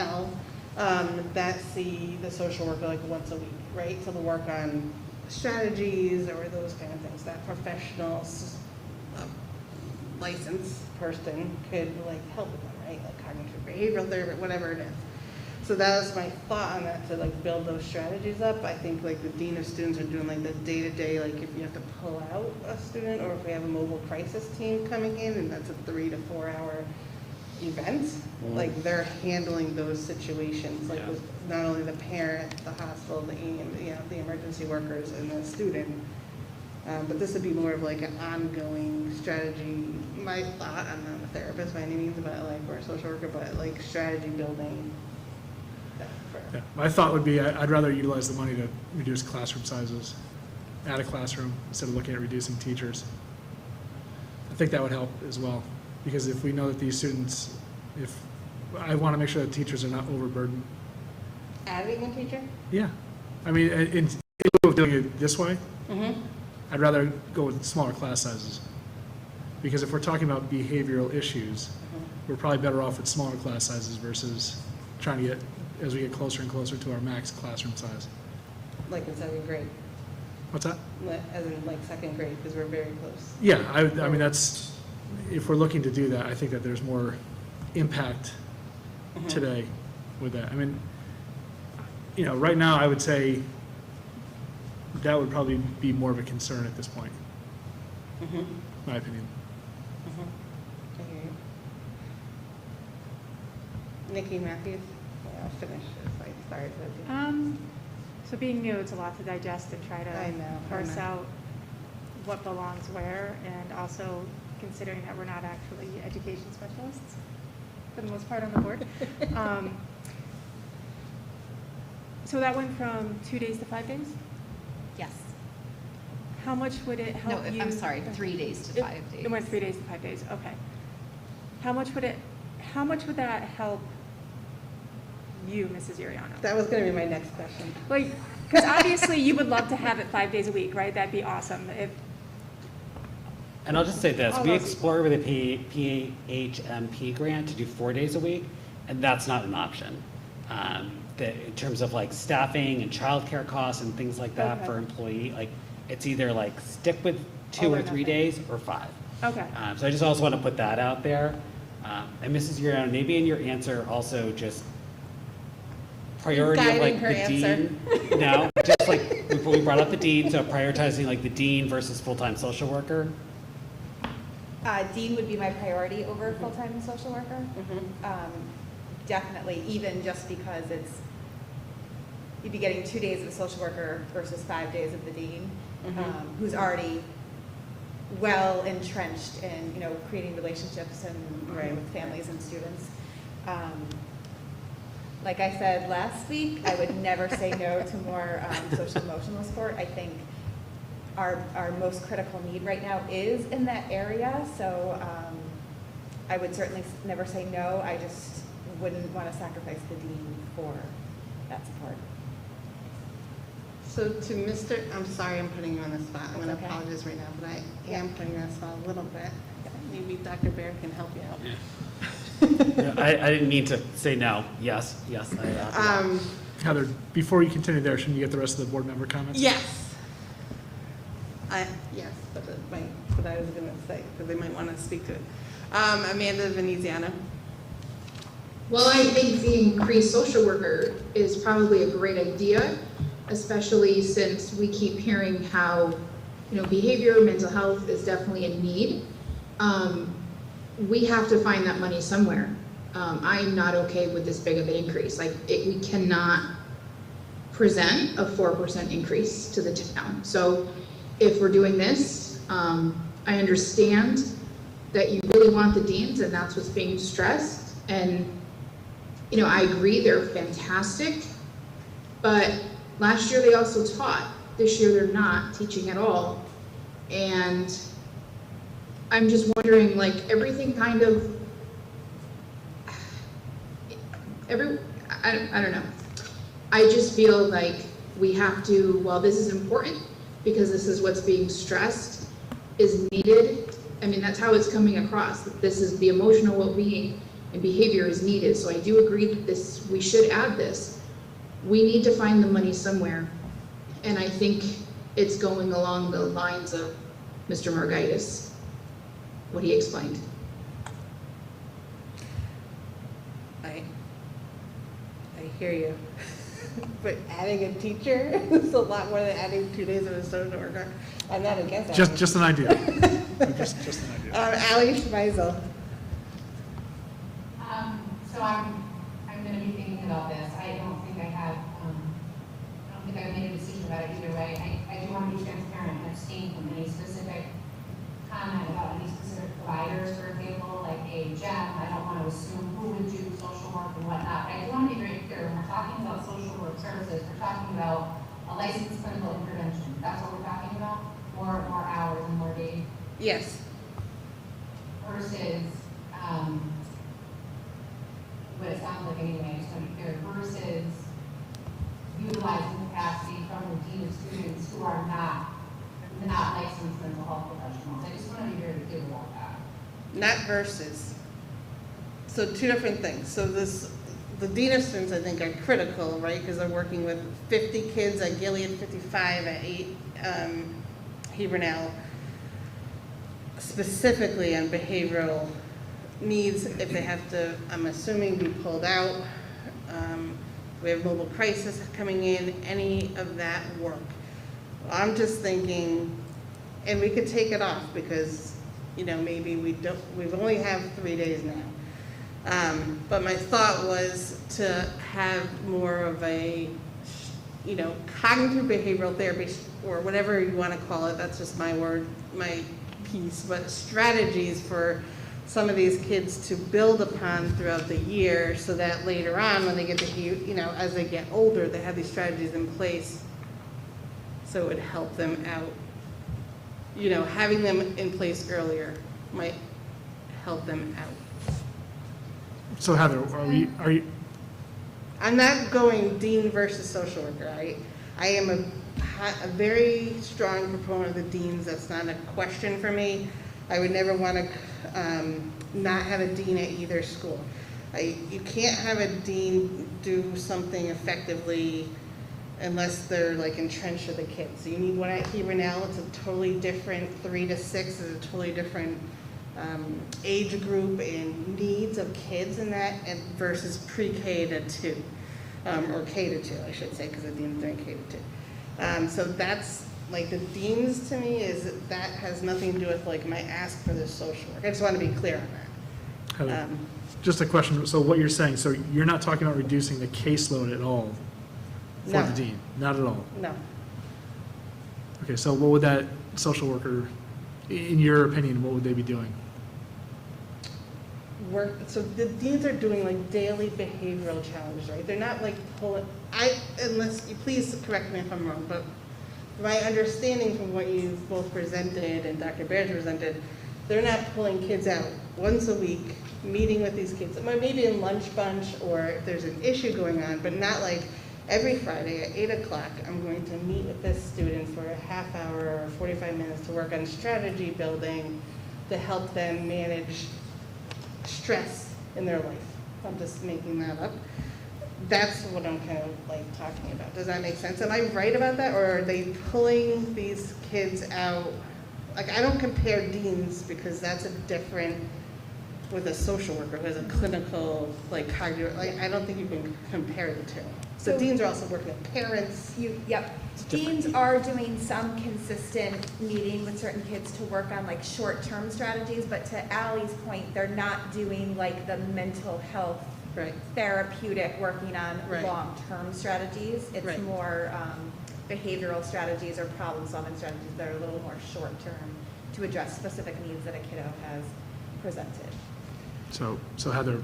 [SPEAKER 5] that see the social worker like once a week, right? So they'll work on strategies or those kind of things. That professional licensed person could like help with them, right? Like cognitive behavioral therapy, whatever it is. So that was my thought on that, to like build those strategies up. I think like the Dean of Students are doing like the day-to-day, like if you have to pull out a student, or if we have a mobile crisis team coming in and that's a 3 to 4 hour event, like they're handling those situations, like with not only the parent, the hospital, the emergency workers and the student. But this would be more of like an ongoing strategy. My thought, I'm not a therapist by any means, but or a social worker, but like strategy building.
[SPEAKER 8] Yeah, my thought would be, I'd rather utilize the money to reduce classroom sizes, add a classroom, instead of looking at reducing teachers. I think that would help as well, because if we know that these students, I want to make sure that teachers are not overburdened.
[SPEAKER 5] Adding a teacher?
[SPEAKER 8] Yeah. I mean, in lieu of doing it this way, I'd rather go with smaller class sizes. Because if we're talking about behavioral issues, we're probably better off with smaller class sizes versus trying to get, as we get closer and closer to our max classroom size.
[SPEAKER 5] Like in 2nd grade?
[SPEAKER 8] What's that?
[SPEAKER 5] As in like 2nd grade, because we're very close.
[SPEAKER 8] Yeah, I mean, that's, if we're looking to do that, I think that there's more impact today with that. I mean, right now, I would say that would probably be more of a concern at this point, my opinion.
[SPEAKER 5] Nikki Matthews, I'll finish this, I started with you.
[SPEAKER 12] So being new, it's a lot to digest and try to parse out what belongs where, and also considering that we're not actually education specialists for the most part on the board. So that went from 2 days to 5 days?
[SPEAKER 7] Yes.
[SPEAKER 12] How much would it help you?
[SPEAKER 7] No, I'm sorry, 3 days to 5 days.
[SPEAKER 12] It went 3 days to 5 days, okay. How much would that help you, Mrs. Iriano?
[SPEAKER 5] That was going to be my next question.
[SPEAKER 12] Like, because obviously you would love to have it 5 days a week, right? That'd be awesome.
[SPEAKER 9] And I'll just say this, we explored with a PHMP grant to do 4 days a week, and that's not an option. in terms of like staffing and childcare costs and things like that
[SPEAKER 12] Okay.
[SPEAKER 9] for employee, like, it's either like stick with 2
[SPEAKER 12] All or
[SPEAKER 9] or 3
[SPEAKER 12] nothing.
[SPEAKER 9] days or 5.
[SPEAKER 12] Okay.
[SPEAKER 9] So I just also want to put that out there. And Mrs. Uriano, maybe in your answer also just priority of
[SPEAKER 13] Guiding
[SPEAKER 9] like
[SPEAKER 13] her
[SPEAKER 9] the
[SPEAKER 13] answer.
[SPEAKER 9] dean. No, just like we brought up the dean, so prioritizing like the dean versus full-time social worker.
[SPEAKER 6] Dean would be my priority over full-time social worker. Definitely, even just because you'd be getting 2 days of a social worker versus 5 days of the dean, who's already well entrenched in, creating relationships and with families and students. Like I said last week, I would never say no to more social emotional support. I think our most critical need right now is in that area, so I would certainly never say no. I just wouldn't want to sacrifice the dean for that support.
[SPEAKER 13] So to Mr., I'm sorry I'm putting you on the spot. I'm going to
[SPEAKER 6] okay.
[SPEAKER 13] apologize right now, but I am putting you on the spot a little bit. Maybe Dr. Baer can help you out.
[SPEAKER 9] Yeah, I didn't mean to say no. Yes.
[SPEAKER 8] Heather, before you continue there, shouldn't you get the rest of the board member comments?
[SPEAKER 13] Yes. Yes, but I was going to say, because they might want to speak to it. Amanda Veneziano.
[SPEAKER 11] Well, I think the increased social worker is probably a great idea, especially since we keep hearing how, behavior, mental health is definitely a need. We have to find that money somewhere. I'm not okay with this big of an increase. We cannot present a 4% increase to the town. So if we're doing this, I understand that you really want the deans and that's what's being stressed. And, I agree they're fantastic, but last year they also taught. This year they're not teaching at all. And I'm just wondering, everything kind of, I don't know. I just feel like we have to, while this is important, because this is what's being stressed, is needed. I mean, that's how it's coming across. This is the emotional well-being and behavior is needed. So I do agree that we should add this. We need to find the money somewhere. And I think it's going along the lines of Mr. Margaitis, what he explained.
[SPEAKER 13] I hear you. But adding a teacher is a lot more than adding 2 days of a social worker. I'm not against that.
[SPEAKER 8] Just an idea. just an idea.
[SPEAKER 13] Ali Schmeisel.
[SPEAKER 15] So I'm going to be thinking about this. I don't think I've made a decision about it either way. I do want to be transparent and abstain from any specific comment about any specific providers, for example, like a GEM. I don't want to assume who would do social work and whatnot. But I do want to be very clear. When we're talking about social work services, we're talking about a licensed clinical intervention. That's what we're talking about? More hours and more days?
[SPEAKER 13] Yes.
[SPEAKER 15] Versus, what it sounds like anyway, I just want to be clear, versus utilizing capacity from the dean of students who are not licensed mental health professionals. I just want to be very clear about that.
[SPEAKER 13] Not versus. So 2 different things. So the dean of students, I think, are critical, right? Because they're working with 50 kids at Gilead, 55 at Hebron, specifically on behavioral needs if they have to, I'm assuming, be pulled out. We have mobile crisis coming in, any of that work. I'm just thinking, and we could take it off because, maybe we've only have 3 days now. But my thought was to have more of a, cognitive behavioral therapy or whatever you want to call it. That's just my word, my piece, but strategies for some of these kids to build upon throughout the year so that later on when they get to, as they get older, they have these strategies in place so it would help them out. Having them in place earlier might help them out.
[SPEAKER 8] So Heather, are you?
[SPEAKER 13] I'm not going dean versus social worker. I am a very strong proponent of the deans. That's not a question for me. I would never want to not have a dean at either school.
[SPEAKER 5] You can't have a dean do something effectively unless they're like entrenched with the kids. So you need one at Hebron now, it's a totally different, 3 to 6 is a totally different age group and needs of kids in that, and versus pre-K to 2, or K to 2, I should say, because the dean's doing K to 2. So that's, like, the deans to me that has nothing to do with like my ask for the social work. I just want to be clear on that.
[SPEAKER 8] Just a question, so what you're saying, so you're not talking about reducing the caseload at all for
[SPEAKER 5] No.
[SPEAKER 8] the dean? Not at all?
[SPEAKER 5] No.
[SPEAKER 8] Okay, so what would that social worker, in your opinion, what would they be doing?
[SPEAKER 5] So the deans are doing like daily behavioral challenges, right? They're not like pulling, unless you please correct me if I'm wrong, but my understanding from what you both presented and Dr. Baird presented, they're not pulling kids out once a week, meeting with these kids, maybe in lunch bunch or if there's an issue going on, but not like every Friday at 8 o'clock, I'm going to meet with this student for a half hour or 45 minutes to work on strategy building to help them manage stress in their life. I'm just making that up. That's what I'm kind of like talking about. Does that make sense? Am I right about that? Or are they pulling these kids out? Like, I don't compare deans because that's a different with a social worker who has a clinical, like, cognitive, like, I don't think you can compare the two. So deans are also working with parents.
[SPEAKER 6] Yep. Deans are doing some consistent meeting with certain kids to work on like short-term strategies, but to Allie's point, they're not doing like the mental health therapeutic working on long-term strategies. It's more behavioral strategies or problem-solving strategies that are a little more short-term to address specific needs that a kiddo has presented.
[SPEAKER 8] So Heather,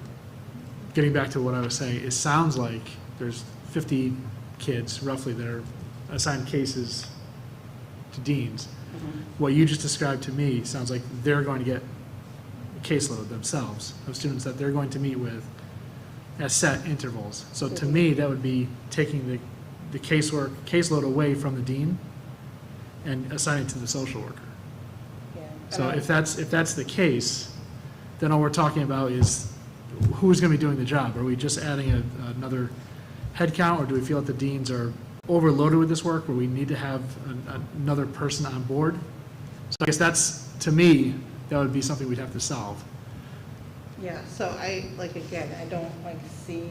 [SPEAKER 8] getting back to what I was saying, it sounds like there's 50 kids roughly that are assigned cases to deans.
[SPEAKER 5] Mm-hmm.
[SPEAKER 8] What you just described to me sounds like they're going to get a caseload themselves of students that they're going to meet with at set intervals. So to me, that would be taking the caseload away from the dean and assigning it to the social worker.
[SPEAKER 5] Yeah.
[SPEAKER 8] So if that's the case, then all we're talking about is who's going to be doing the job. Are we just adding another head count, or do we feel that the deans are overloaded with this work where we need to have another person on board? So I guess that's, to me, that would be something we'd have to solve.
[SPEAKER 5] Yeah, so I don't like see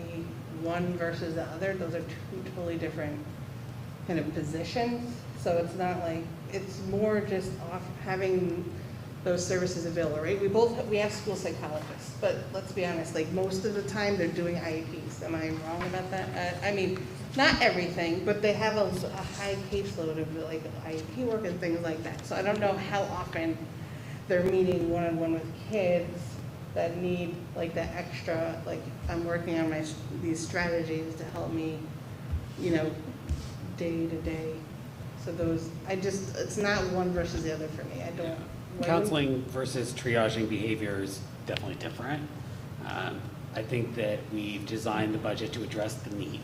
[SPEAKER 5] one versus the other. Those are two totally different kind of positions. So it's not like, it's more just having those services available, right? We have school psychologists, but let's be honest, like most of the time they're doing IEPs. Am I wrong about that? I mean, not everything, but they have a high caseload of like IEP work and things like that. So I don't know how often they're meeting one-on-one with kids that need like that extra, like I'm working on these strategies to help me, day to day. So it's not one versus the other for me. I don't.
[SPEAKER 9] Counseling versus triaging behavior is definitely different. I think that we've designed the budget to address the need.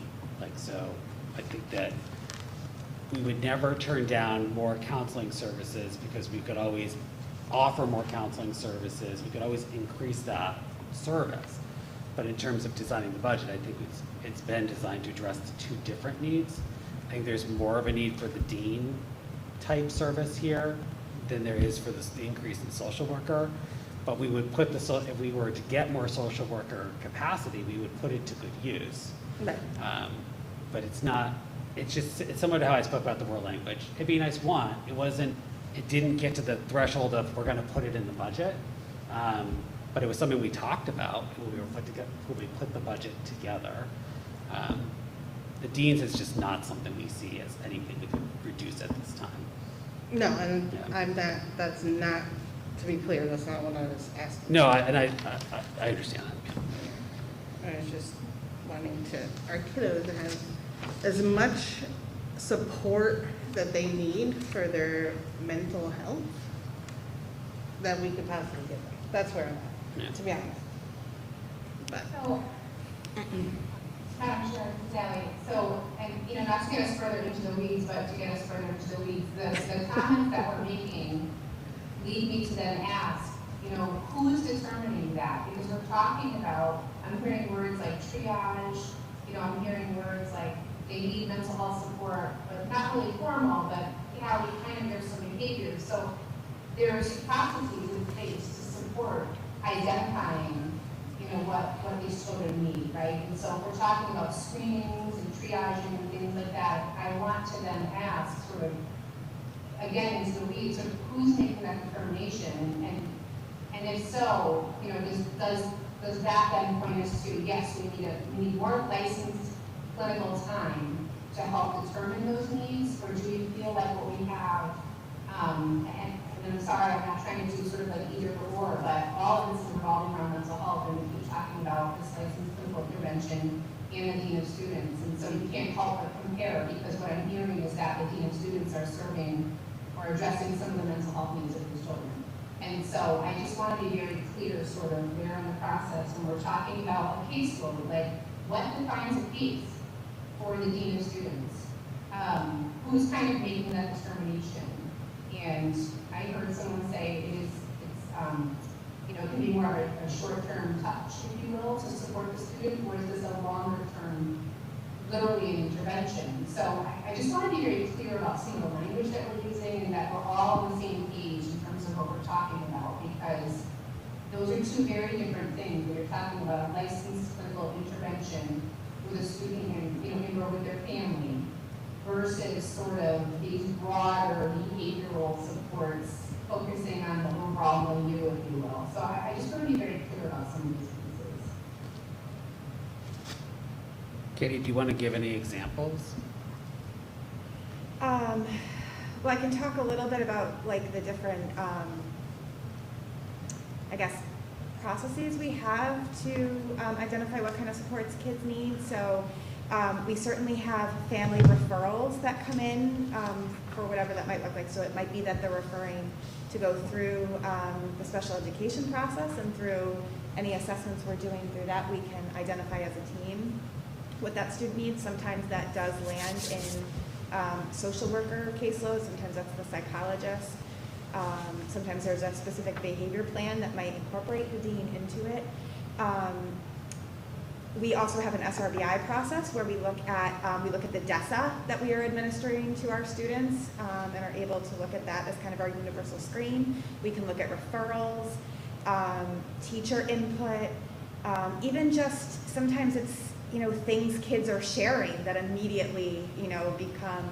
[SPEAKER 9] So I think that we would never turn down more counseling services because we could always offer more counseling services. We could always increase that service. But in terms of designing the budget, I think it's been designed to address the two different needs. I think there's more of a need for the dean type service here than there is for the increase in social worker. But we would put if we were to get more social worker capacity, we would put it to good use.
[SPEAKER 5] Right.
[SPEAKER 9] But it's similar to how I spoke about the world language. It'd be a nice one. It didn't get to the threshold of we're going to put it in the budget. But it was something we talked about when we put the budget together. The deans is just not something we see as anything we could reduce at this time.
[SPEAKER 5] No, and yeah. That's not, to be clear, that's not what I was asking.
[SPEAKER 9] No, I understand that.
[SPEAKER 5] I was just wanting our kiddos to have as much support that they need for their mental health that we could possibly give them. That's where I'm at, to be honest. But.
[SPEAKER 15] So, Madam Chair, Sally, and not to get us further into the weeds, but to get us further into the weeds, the comments that we're making lead me to then ask, who's determining that? Because we're talking about I'm hearing words like triage, you know, I'm hearing words like they need mental health support, but not really formal, but yeah, we kind of, there's some behaviors. So there's processes in place to support identifying, you know, what these children need, right? And so if we're talking about screenings and triaging and things like that, I want to then ask sort of, again, into the weeds, sort of who's making that determination, and if so, you know, does that then point us to, yes, we need more licensed clinical time to help determine those needs, or do you feel like what we have, and I'm sorry, I'm not trying to do sort of like either or, but all of this is revolving around mental health, and we keep talking about this licensed clinical intervention and the dean of students, and so you can't help but compare, because what I'm hearing is that the dean of students are serving or addressing some of the mental health needs of these children. And so I just want to be very clear sort of where in the process when we're talking about a caseload, like what defines a case for the dean of students? Who's kind of making that determination? And I heard someone say it's you know, it can be more of a short-term touch, if you will, to support the student, or is this a longer-term, literally an intervention? So I just want to be very clear about some of the language that we're using and that we're all on the same page in terms of what we're talking about, because those are two very different things. When you're talking about a licensed clinical intervention with a student and, you know, enroll with their family, versus sort of these broader behavioral supports focusing on the overall milieu, if you will. So I just want to be very clear about some of these pieces.
[SPEAKER 9] Katie, do you want to give any examples?
[SPEAKER 6] Well, I can talk a little bit about like the different, I guess, processes we have to identify what kind of supports kids need. So we certainly have family referrals that come in for whatever that might look like. So it might be that they're referring to go through the special education process, and through any assessments we're doing through that, we can identify as a team what that student needs. Sometimes that does land in social worker caseloads, sometimes that's the psychologist. Sometimes there's a specific behavior plan that might incorporate the dean into it. We also have an SRBI process where we look at the DESA that we are administering to our students, and are able to look at that as kind of our universal screen. We can look at referrals, teacher input, even just sometimes it's, you know, things kids are sharing that immediately, you know, become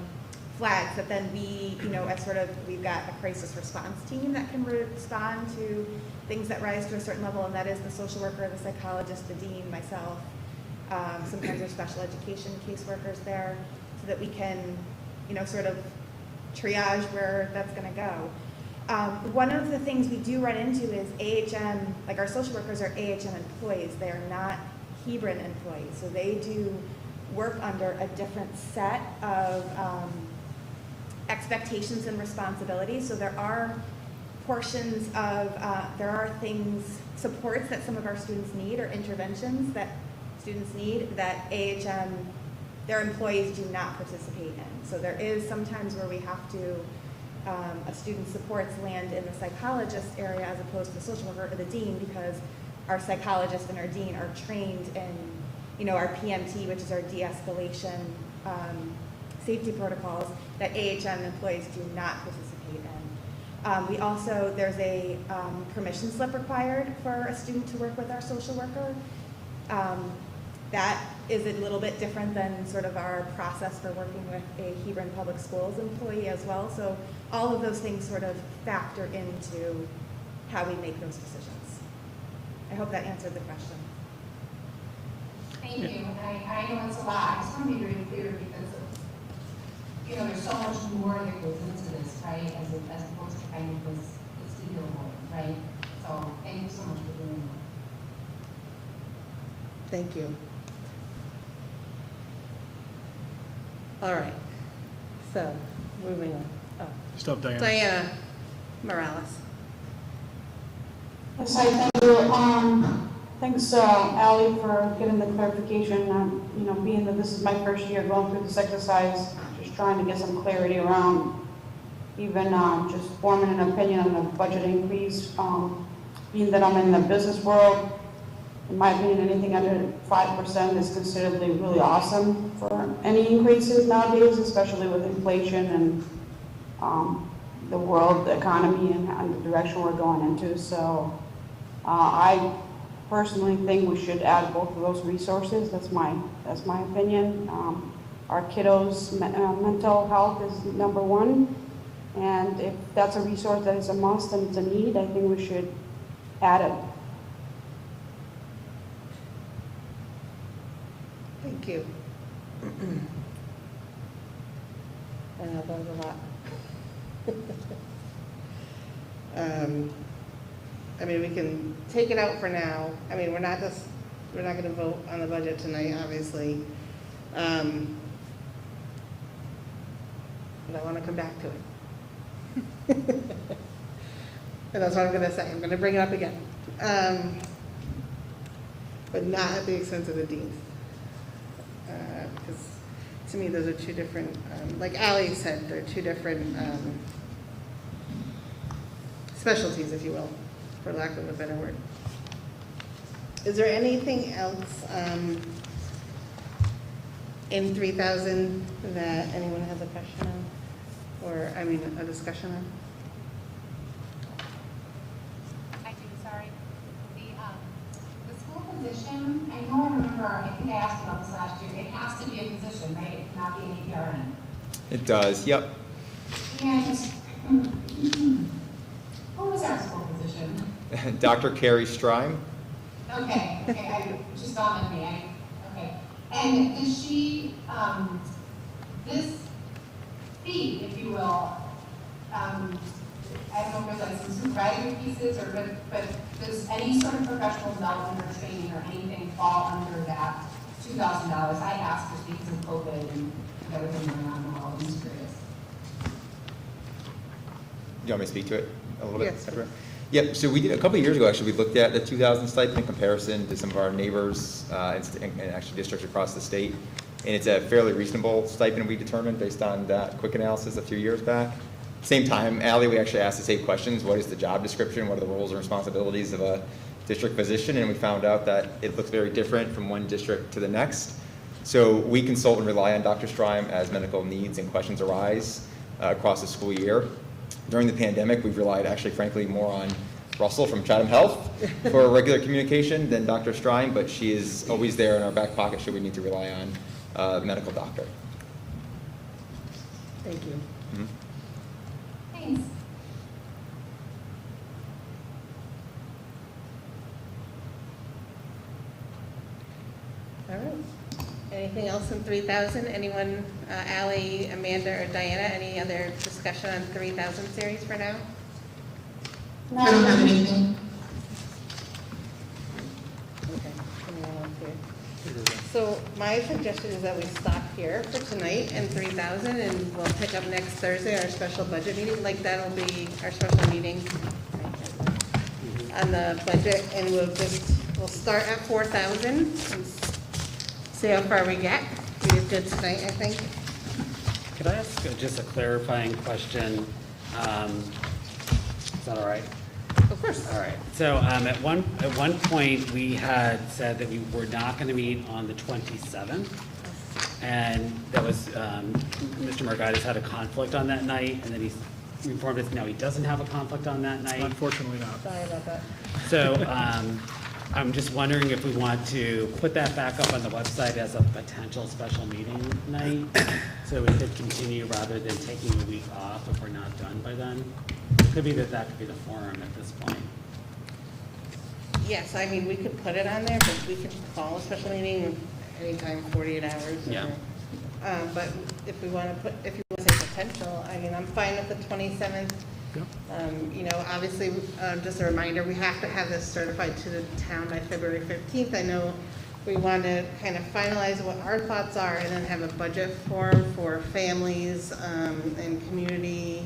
[SPEAKER 6] flags that then we, you know, as sort of, we've got a crisis response team that can respond to things that rise to a certain level, and that is the social worker, the psychologist, the dean, myself. Sometimes there's special education caseworkers there, so that we can, you know, sort of triage where that's going to go. One of the things we do run into is AHM, like our social workers are AHM employees. They are not Hebron employees, so they do work under a different set of expectations and responsibilities. So there are portions of, there are things, supports that some of our students need, or interventions that students need that AHM, their employees do not participate in. So there is sometimes where we have to, a student's supports land in the psychologist area as opposed to the social worker or the dean, because our psychologist and our dean are trained in, you know, our PMT, which is our de-escalation safety protocols that AHM employees do not participate in. We also, there's a permission slip required for a student to work with our social worker. That is a little bit different than sort of our process for working with a Hebron Public Schools employee as well. So all of those things sort of factor into how we make those decisions. I hope that answered the question.
[SPEAKER 15] Thank you. I know it's a lot. I just want to be very clear, because of, you know, there's so much more that goes into this, right? As opposed to kind of this deal, right? So thank you so much for doing that.
[SPEAKER 13] Thank you. All right, so moving on. Oh.
[SPEAKER 8] Stop, Diana.
[SPEAKER 13] Diana Morales.
[SPEAKER 16] Yes, hi, thank you. Thanks, Ally, for getting the clarification. You know, being that this is my first year going through this exercise, just trying to get some clarity around even just forming an opinion on the budget increase. Being that I'm in the business world, In my opinion, anything under 5% is considered really awesome for any increases nowadays, especially with inflation and the world, the economy, and the direction we're going into. So I personally think we should add both of those resources. That's my opinion. Our kiddos' mental health is number one, and if that's a resource that is a must and it's a need, I think we should add it.
[SPEAKER 13] Thank you. That was a lot. I mean, we can take it out for now. I mean, we're not going to vote on the budget tonight, obviously. But I want to come back to it. And that's what I'm going to say. I'm going to bring it up again. But not at the expense of the deans. Because to me, those are two different, like Ally said, they're two different specialties, if you will, for lack of a better word. Is there anything else in 3,000 that anyone has a question on? Or, I mean, a discussion on?
[SPEAKER 15] I do, sorry. The school position, I know I remember, I think I asked about this last year, it has to be a position, right? It cannot be an APRN.
[SPEAKER 10] It does, yep.
[SPEAKER 15] And who was our school position?
[SPEAKER 10] Dr. Carrie Strime.
[SPEAKER 15] Okay, I just dawned on me, okay. And does she, this fee, if you will, I don't know if there's like some supervisory pieces, or but does any sort of professional development or training or anything fall under that $2,000? I asked just because of COVID and everything going on in the world. I'm just curious.
[SPEAKER 10] Do you want me to speak to it a little bit?
[SPEAKER 13] Yes.
[SPEAKER 10] Deborah? Yep, so we did, a couple of years ago, actually, we looked at the 2,000 stipend in comparison to some of our neighbors and actually districts across the state. And it's a fairly reasonable stipend we determined based on that quick analysis a few years back. Same time, Ally, we actually asked the same questions. What is the job description? What are the roles and responsibilities of a district position? And we found out that it looks very different from one district to the next. So we consult and rely on Dr. Strime as medical needs and questions arise across the school year. During the pandemic, we've relied actually, frankly, more on Russell from Chatham Health for regular communication than Dr. Strime, but she is always there in our back pocket should we need to rely on a medical doctor.
[SPEAKER 13] Thank you.
[SPEAKER 10] Mm-hmm.
[SPEAKER 15] Thanks.
[SPEAKER 13] All right. Anything else in 3,000? Anyone, Ally, Amanda, or Diana, any other discussion on 3,000 series for now?
[SPEAKER 15] I don't have anything.
[SPEAKER 13] Okay. Anyone else here? So my suggestion is that we stop here for tonight in 3,000, and we'll pick up next Thursday our special budget meeting. Like that'll be our special meeting on the budget, and we'll start at 4,000 and see how far we get. We did good tonight, I think.
[SPEAKER 9] Could I ask just a clarifying question? Is that all right?
[SPEAKER 13] Of course.
[SPEAKER 9] All right. So at one point, we had said that we were not going to meet on the 27th. And that was, Mr. Margaitis had a conflict on that night, and then he informed us, no, he doesn't have a conflict on that night.
[SPEAKER 8] Unfortunately not.
[SPEAKER 13] Sorry about that.
[SPEAKER 9] So I'm just wondering if we want to put that back up on the website as a potential special meeting night, so we could continue rather than taking a week off if we're not done by then. Could be that could be the forum at this point.
[SPEAKER 13] Yes, I mean, we could put it on there, but we could call a special meeting anytime, 48 hours.
[SPEAKER 9] Yeah.
[SPEAKER 13] But if you want to say potential, I mean, I'm fine with the 27th.
[SPEAKER 8] Yep.
[SPEAKER 13] You know, obviously, just a reminder, we have to have this certified to the town by February 15th. I know we want to kind of finalize what our thoughts are and then have a budget form for families and community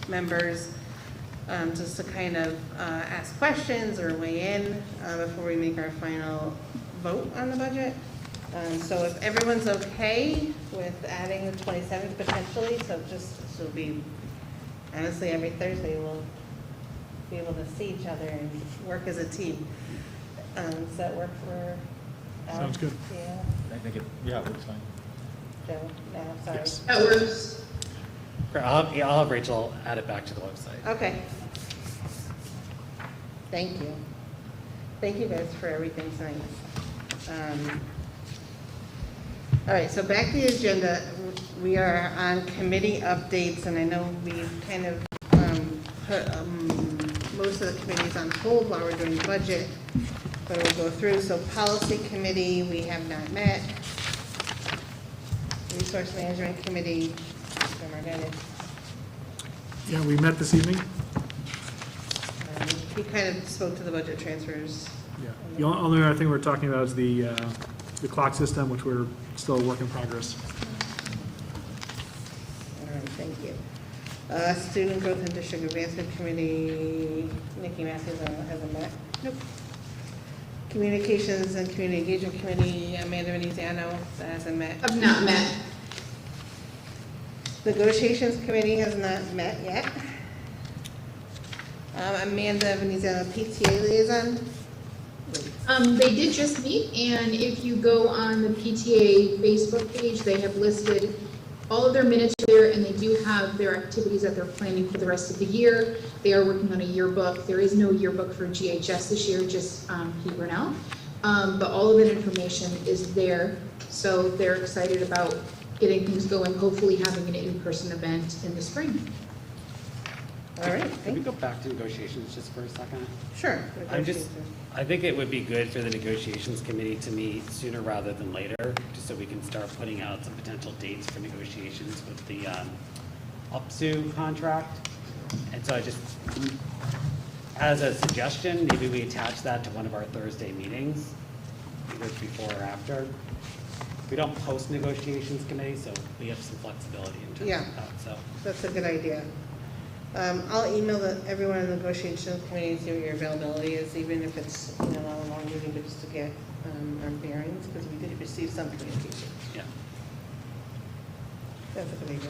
[SPEAKER 13] members just to kind of ask questions or weigh in before we make our final vote on the budget. So if everyone's okay with adding the 27th potentially, so this will be, honestly, every Thursday we'll be able to see each other and work as a team.
[SPEAKER 5] Does that work for Alex?
[SPEAKER 8] Sounds good.
[SPEAKER 5] Yeah,
[SPEAKER 14] I think it looks fine.
[SPEAKER 5] Joe, no, sorry.
[SPEAKER 8] Yes.
[SPEAKER 11] That works.
[SPEAKER 9] Great, I'll have Rachel add it back to the website.
[SPEAKER 5] Okay. Thank you. Thank you guys for everything tonight. All right, so back to the agenda. We are on committee updates, and I know we've kind of put most of the committees on hold while we're doing the budget, but we'll go through. So policy committee, we have not met. Resource management committee,
[SPEAKER 8] Yeah, we met this evening.
[SPEAKER 5] he kind of spoke to the budget transfers.
[SPEAKER 8] Yeah. The only other thing we're talking about is the clock system, which we're still a work in progress.
[SPEAKER 5] All right, thank you. Student Growth and District Advancement Committee, Nikki Matthews hasn't met. Nope. Communications and Community Engagement Committee, Amanda Veneziano, that hasn't met.
[SPEAKER 11] Have not met.
[SPEAKER 5] Negotiations Committee has not met yet. Amanda Veneziano, PTA Liaison.
[SPEAKER 11] They did just meet, and if you go on the PTA Facebook page, they have listed all of their minutes there, and they do have their activities that they're planning for the rest of the year. They are working on a yearbook. There is no yearbook for GHS this year, just Hebron. But all of that information is there, so they're excited about getting things going, hopefully having an in-person event in the spring.
[SPEAKER 5] All right,
[SPEAKER 9] Can we go back to negotiations just for a second?
[SPEAKER 5] Sure.
[SPEAKER 9] I think it would be good for the negotiations committee to meet sooner rather than later, just so we can start putting out some potential dates for negotiations with the UPSU contract. And so I just, as a suggestion, maybe we attach that to one of our Thursday meetings, either before or after. We don't post negotiations committee, so we have some flexibility in terms of that, so.
[SPEAKER 5] That's a good idea. I'll email everyone in the negotiations committee and see what your availability is, even if it's, not a long meeting, but just to get our bearings, because we did receive some communication.
[SPEAKER 9] Yeah.
[SPEAKER 5] That's a good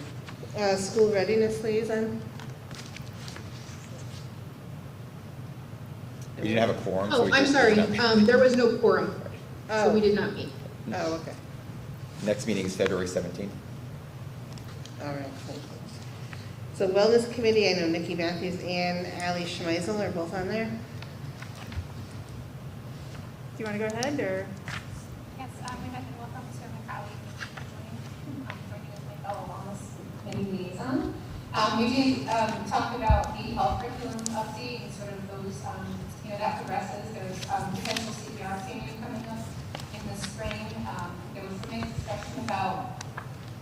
[SPEAKER 5] idea. School readiness liaison?
[SPEAKER 10] We didn't have a quorum, so
[SPEAKER 11] Oh,
[SPEAKER 10] we
[SPEAKER 11] I'm
[SPEAKER 10] just.
[SPEAKER 11] sorry, there was no quorum, so we did not meet.
[SPEAKER 5] Oh, okay.
[SPEAKER 10] Next meeting is February 17th.
[SPEAKER 5] All right, thank you. So wellness committee, I know Nikki Matthews and Ally Schmeisel are both on there.
[SPEAKER 12] Do you want to go ahead, or?
[SPEAKER 15] Yes, we met and welcome to my colleague joining as my fellow wellness committee liaison. We did talk about the health curriculum update and sort of those, that progresses. There's potential CPR training coming up in the spring. There was some discussion about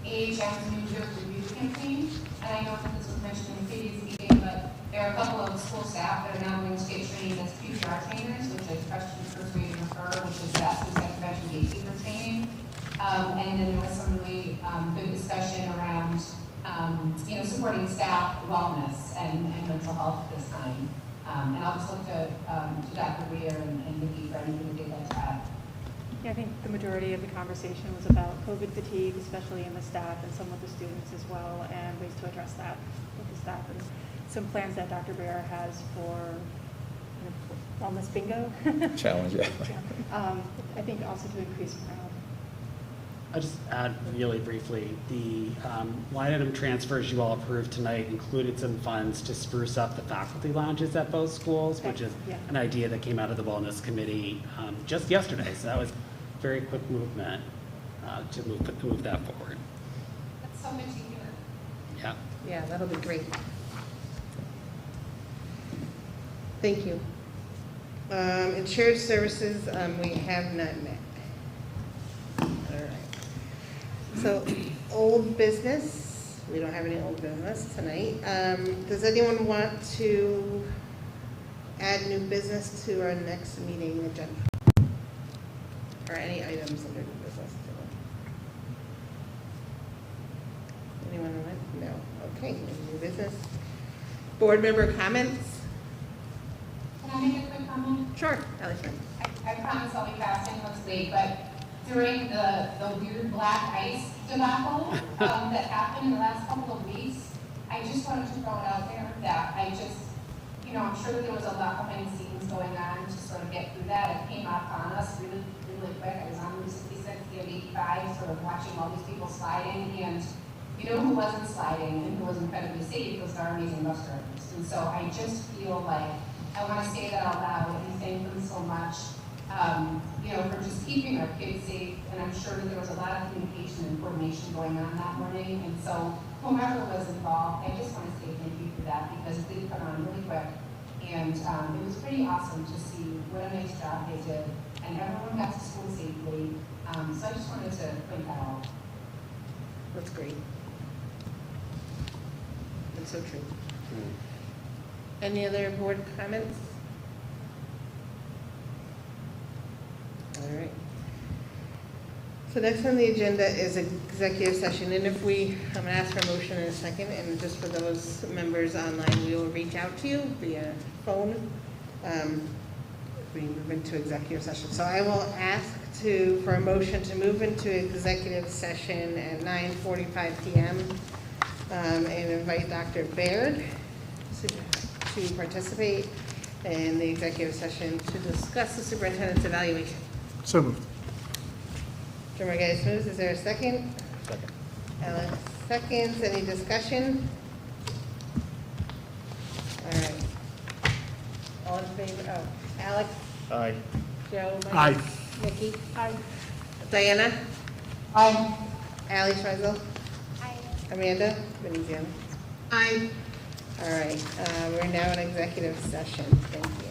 [SPEAKER 15] AHM's New Year review campaign. And I know that this was mentioned in the previous meeting, but there are a couple of school staff that are now going to get trained as PCR trainers, which I questioned first reading of her, which is that suicide prevention gatekeeper training. And then there was some really good discussion around, supporting staff wellness and mental health at this time. And I'll just look to Dr. Weir and Nikki for anything they'd like to add.
[SPEAKER 12] Yeah, I think the majority of the conversation was about COVID fatigue, especially in the staff and some of the students as well, and ways to address that with the staff, and some plans that Dr. Bear has for wellness bingo.
[SPEAKER 10] Challenge, yeah.
[SPEAKER 12] I think also to increase morale.
[SPEAKER 9] I'll just add really briefly, the line item transfers you all approved tonight included some funds to spruce up the faculty lounges at both schools, which is an idea that came out of the wellness committee just yesterday. So that was very quick movement to move that forward.
[SPEAKER 15] That's so much to hear.
[SPEAKER 9] Yeah.
[SPEAKER 5] Yeah, that'll be great. Thank you. Insured services, we have not met. All right. So, old business, we don't have any old business tonight. Does anyone want to add new business to our next meeting agenda? Or any items under new business? Anyone want? No. Okay, new business. Board member comments?
[SPEAKER 15] Can I make a quick comment?
[SPEAKER 5] Sure, Ally.
[SPEAKER 15] I promise I'll be fast. I know it's late, but during the weird black ice debacle that happened in the last couple of weeks, I just wanted to throw it out there that I just, I'm sure that there was a lot behind the scenes going on to sort of get through that. It came up on us really, really quick. I was on Route 66, the 85, sort of watching all these people sliding, and you know who wasn't sliding and who was incredibly safe was our amazing bus drivers. And so I just feel like I want to say that out loud and thank them so much, for just keeping our kids safe. And I'm sure that there was a lot of communication and coordination going on that morning. And so whomever was involved, I just want to say thank you for that because it did come on really quick. And it was pretty awesome to see what a nice job they did. And everyone got to school safely. So I just wanted to point that out.
[SPEAKER 17] That's great. That's so true. Any other board comments? All right. So next on the agenda is executive session, and if I'm gonna ask for a motion in a second, and just for those members online, we will reach out to you via phone. We move into executive session. So I will ask for a motion to move into executive session at 9:45 p.m. And invite Dr. Baird to participate in the executive session to discuss the superintendent's evaluation.
[SPEAKER 8] So moved.
[SPEAKER 17] Jim Margulies moves. Is there a second?
[SPEAKER 14] Second.
[SPEAKER 17] Alex seconds. Any discussion? All right. All in favor? Oh, Alex?
[SPEAKER 14] Aye.
[SPEAKER 17] Joe? Mike?
[SPEAKER 8] Aye.
[SPEAKER 17] Nikki? Aye. Diana?
[SPEAKER 16] Aye.
[SPEAKER 17] Ally Schweisel?
[SPEAKER 15] Hi.
[SPEAKER 17] Amanda? Veneziano?
[SPEAKER 11] I
[SPEAKER 17] All right. We're now in executive session. Thank you.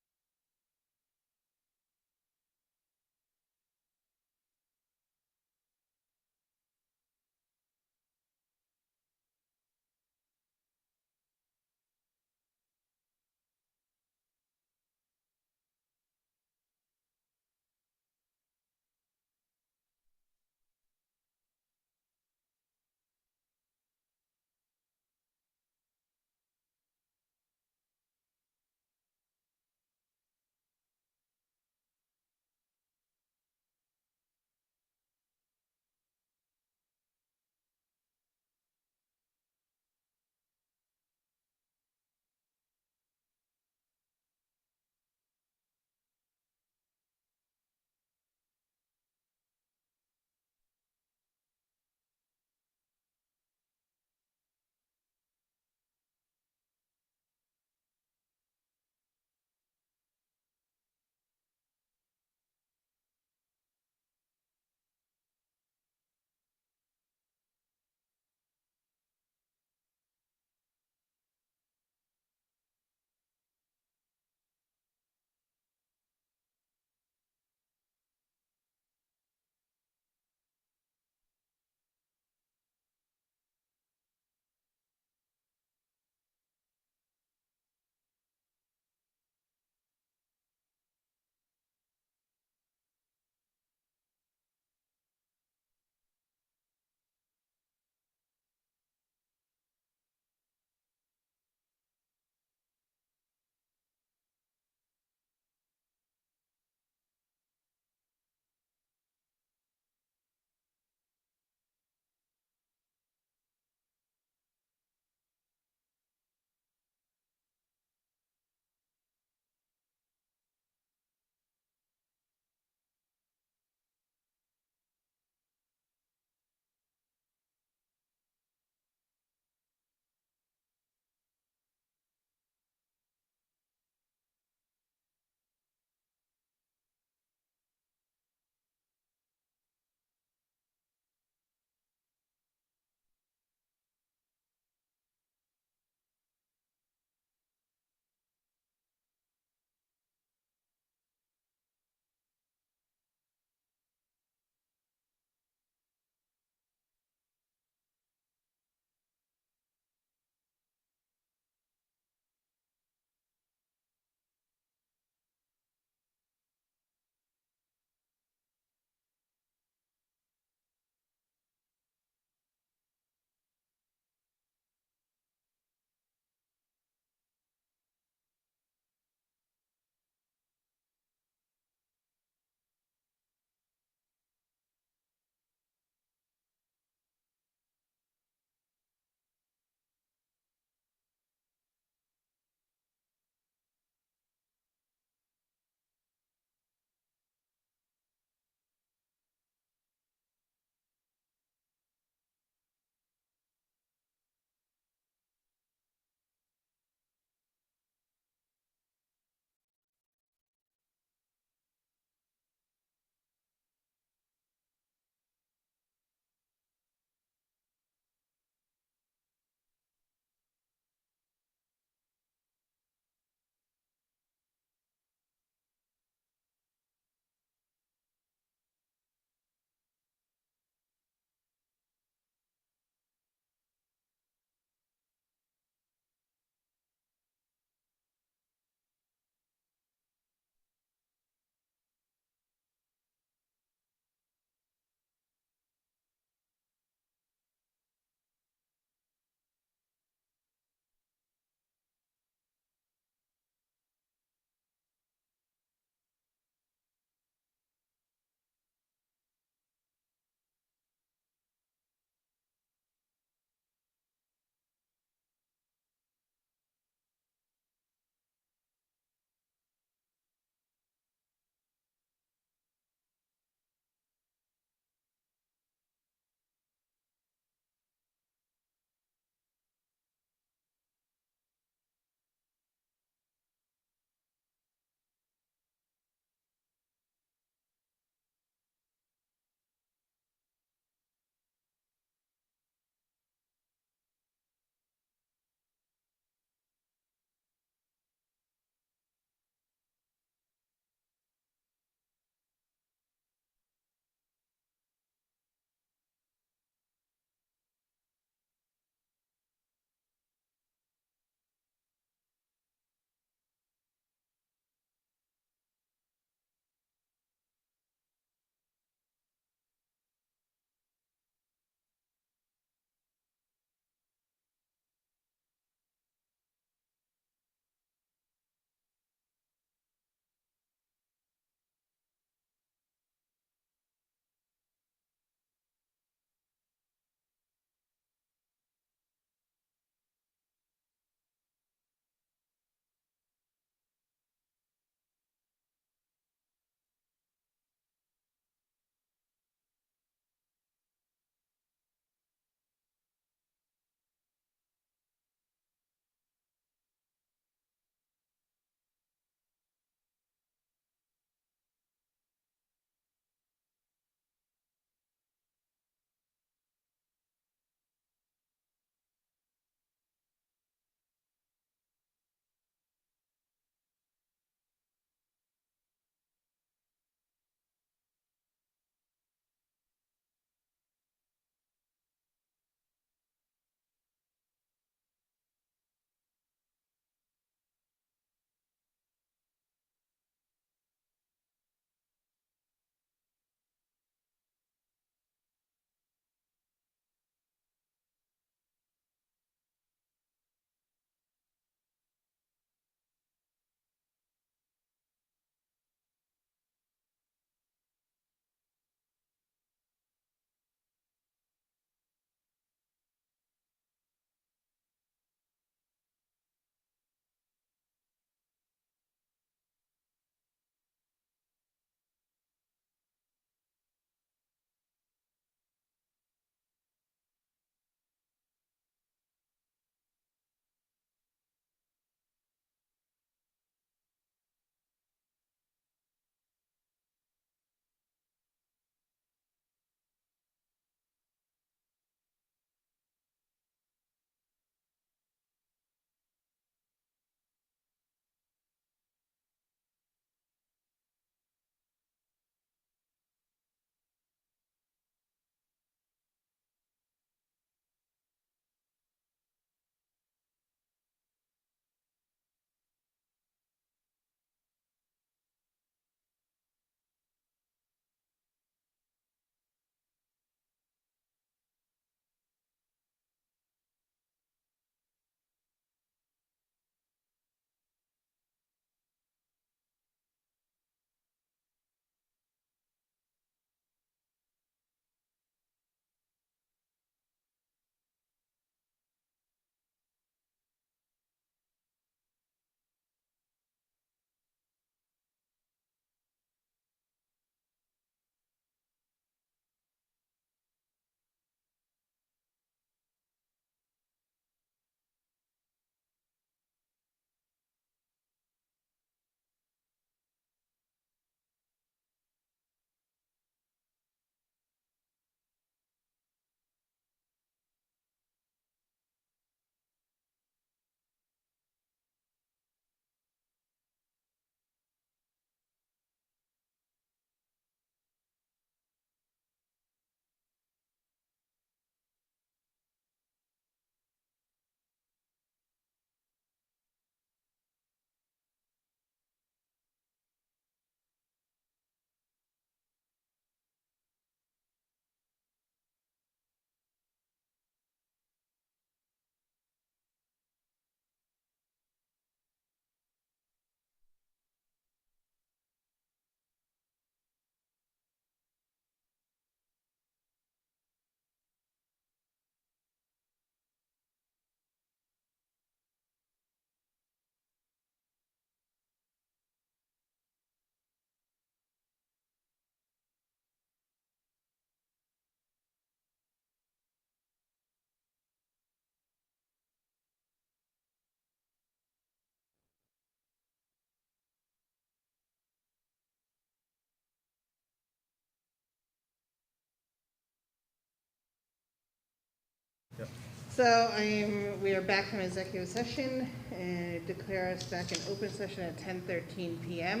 [SPEAKER 17] We are back from executive session and declare us back in open session at 10:13 PM.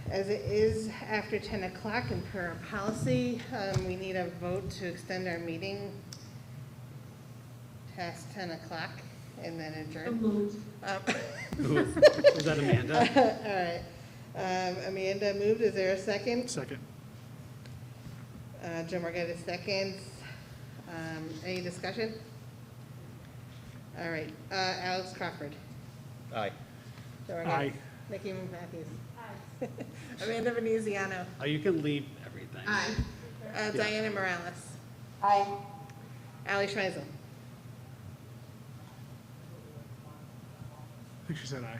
[SPEAKER 17] As it is after 10 o'clock and per our policy, we need a vote to extend our meeting past 10 o'clock and then adjourn.
[SPEAKER 9] Is that Amanda?
[SPEAKER 17] All right. Amanda moved. Is there a second?
[SPEAKER 8] Second.
[SPEAKER 17] Joe Margetta seconds. Any discussion? All right. Alex Crawford.
[SPEAKER 10] Aye.
[SPEAKER 17] Joe Margetta.
[SPEAKER 8] Aye.
[SPEAKER 17] Nikki Matthews. Aye. Amanda Veneziano.
[SPEAKER 9] Oh, you can leave everything.
[SPEAKER 17] Aye. Diana Morales.
[SPEAKER 16] Aye.
[SPEAKER 17] Ali Schmeisel.
[SPEAKER 8] I think she said aye.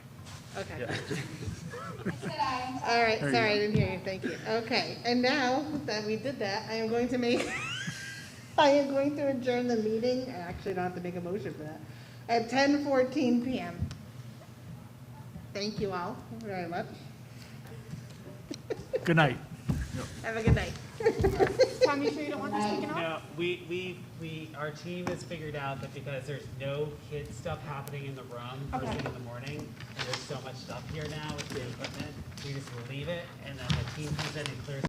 [SPEAKER 17] Okay.
[SPEAKER 9] Yeah.
[SPEAKER 17] All right,
[SPEAKER 8] There you
[SPEAKER 17] sorry, I
[SPEAKER 8] go.
[SPEAKER 17] didn't hear you, thank you. Okay, and now that we did that, I am going to adjourn the meeting, I actually don't have to make a motion for that, at 10:14 PM. Thank you all very much.
[SPEAKER 8] Good night.
[SPEAKER 17] Have a good night.
[SPEAKER 3] Tom, you sure you don't want this taken off?
[SPEAKER 4] No, our team has figured out that because there's no kid stuff happening in the room first
[SPEAKER 3] Okay.
[SPEAKER 4] thing in the morning, and there's so much stuff here now with the equipment, we just leave it, and then the team comes in and clears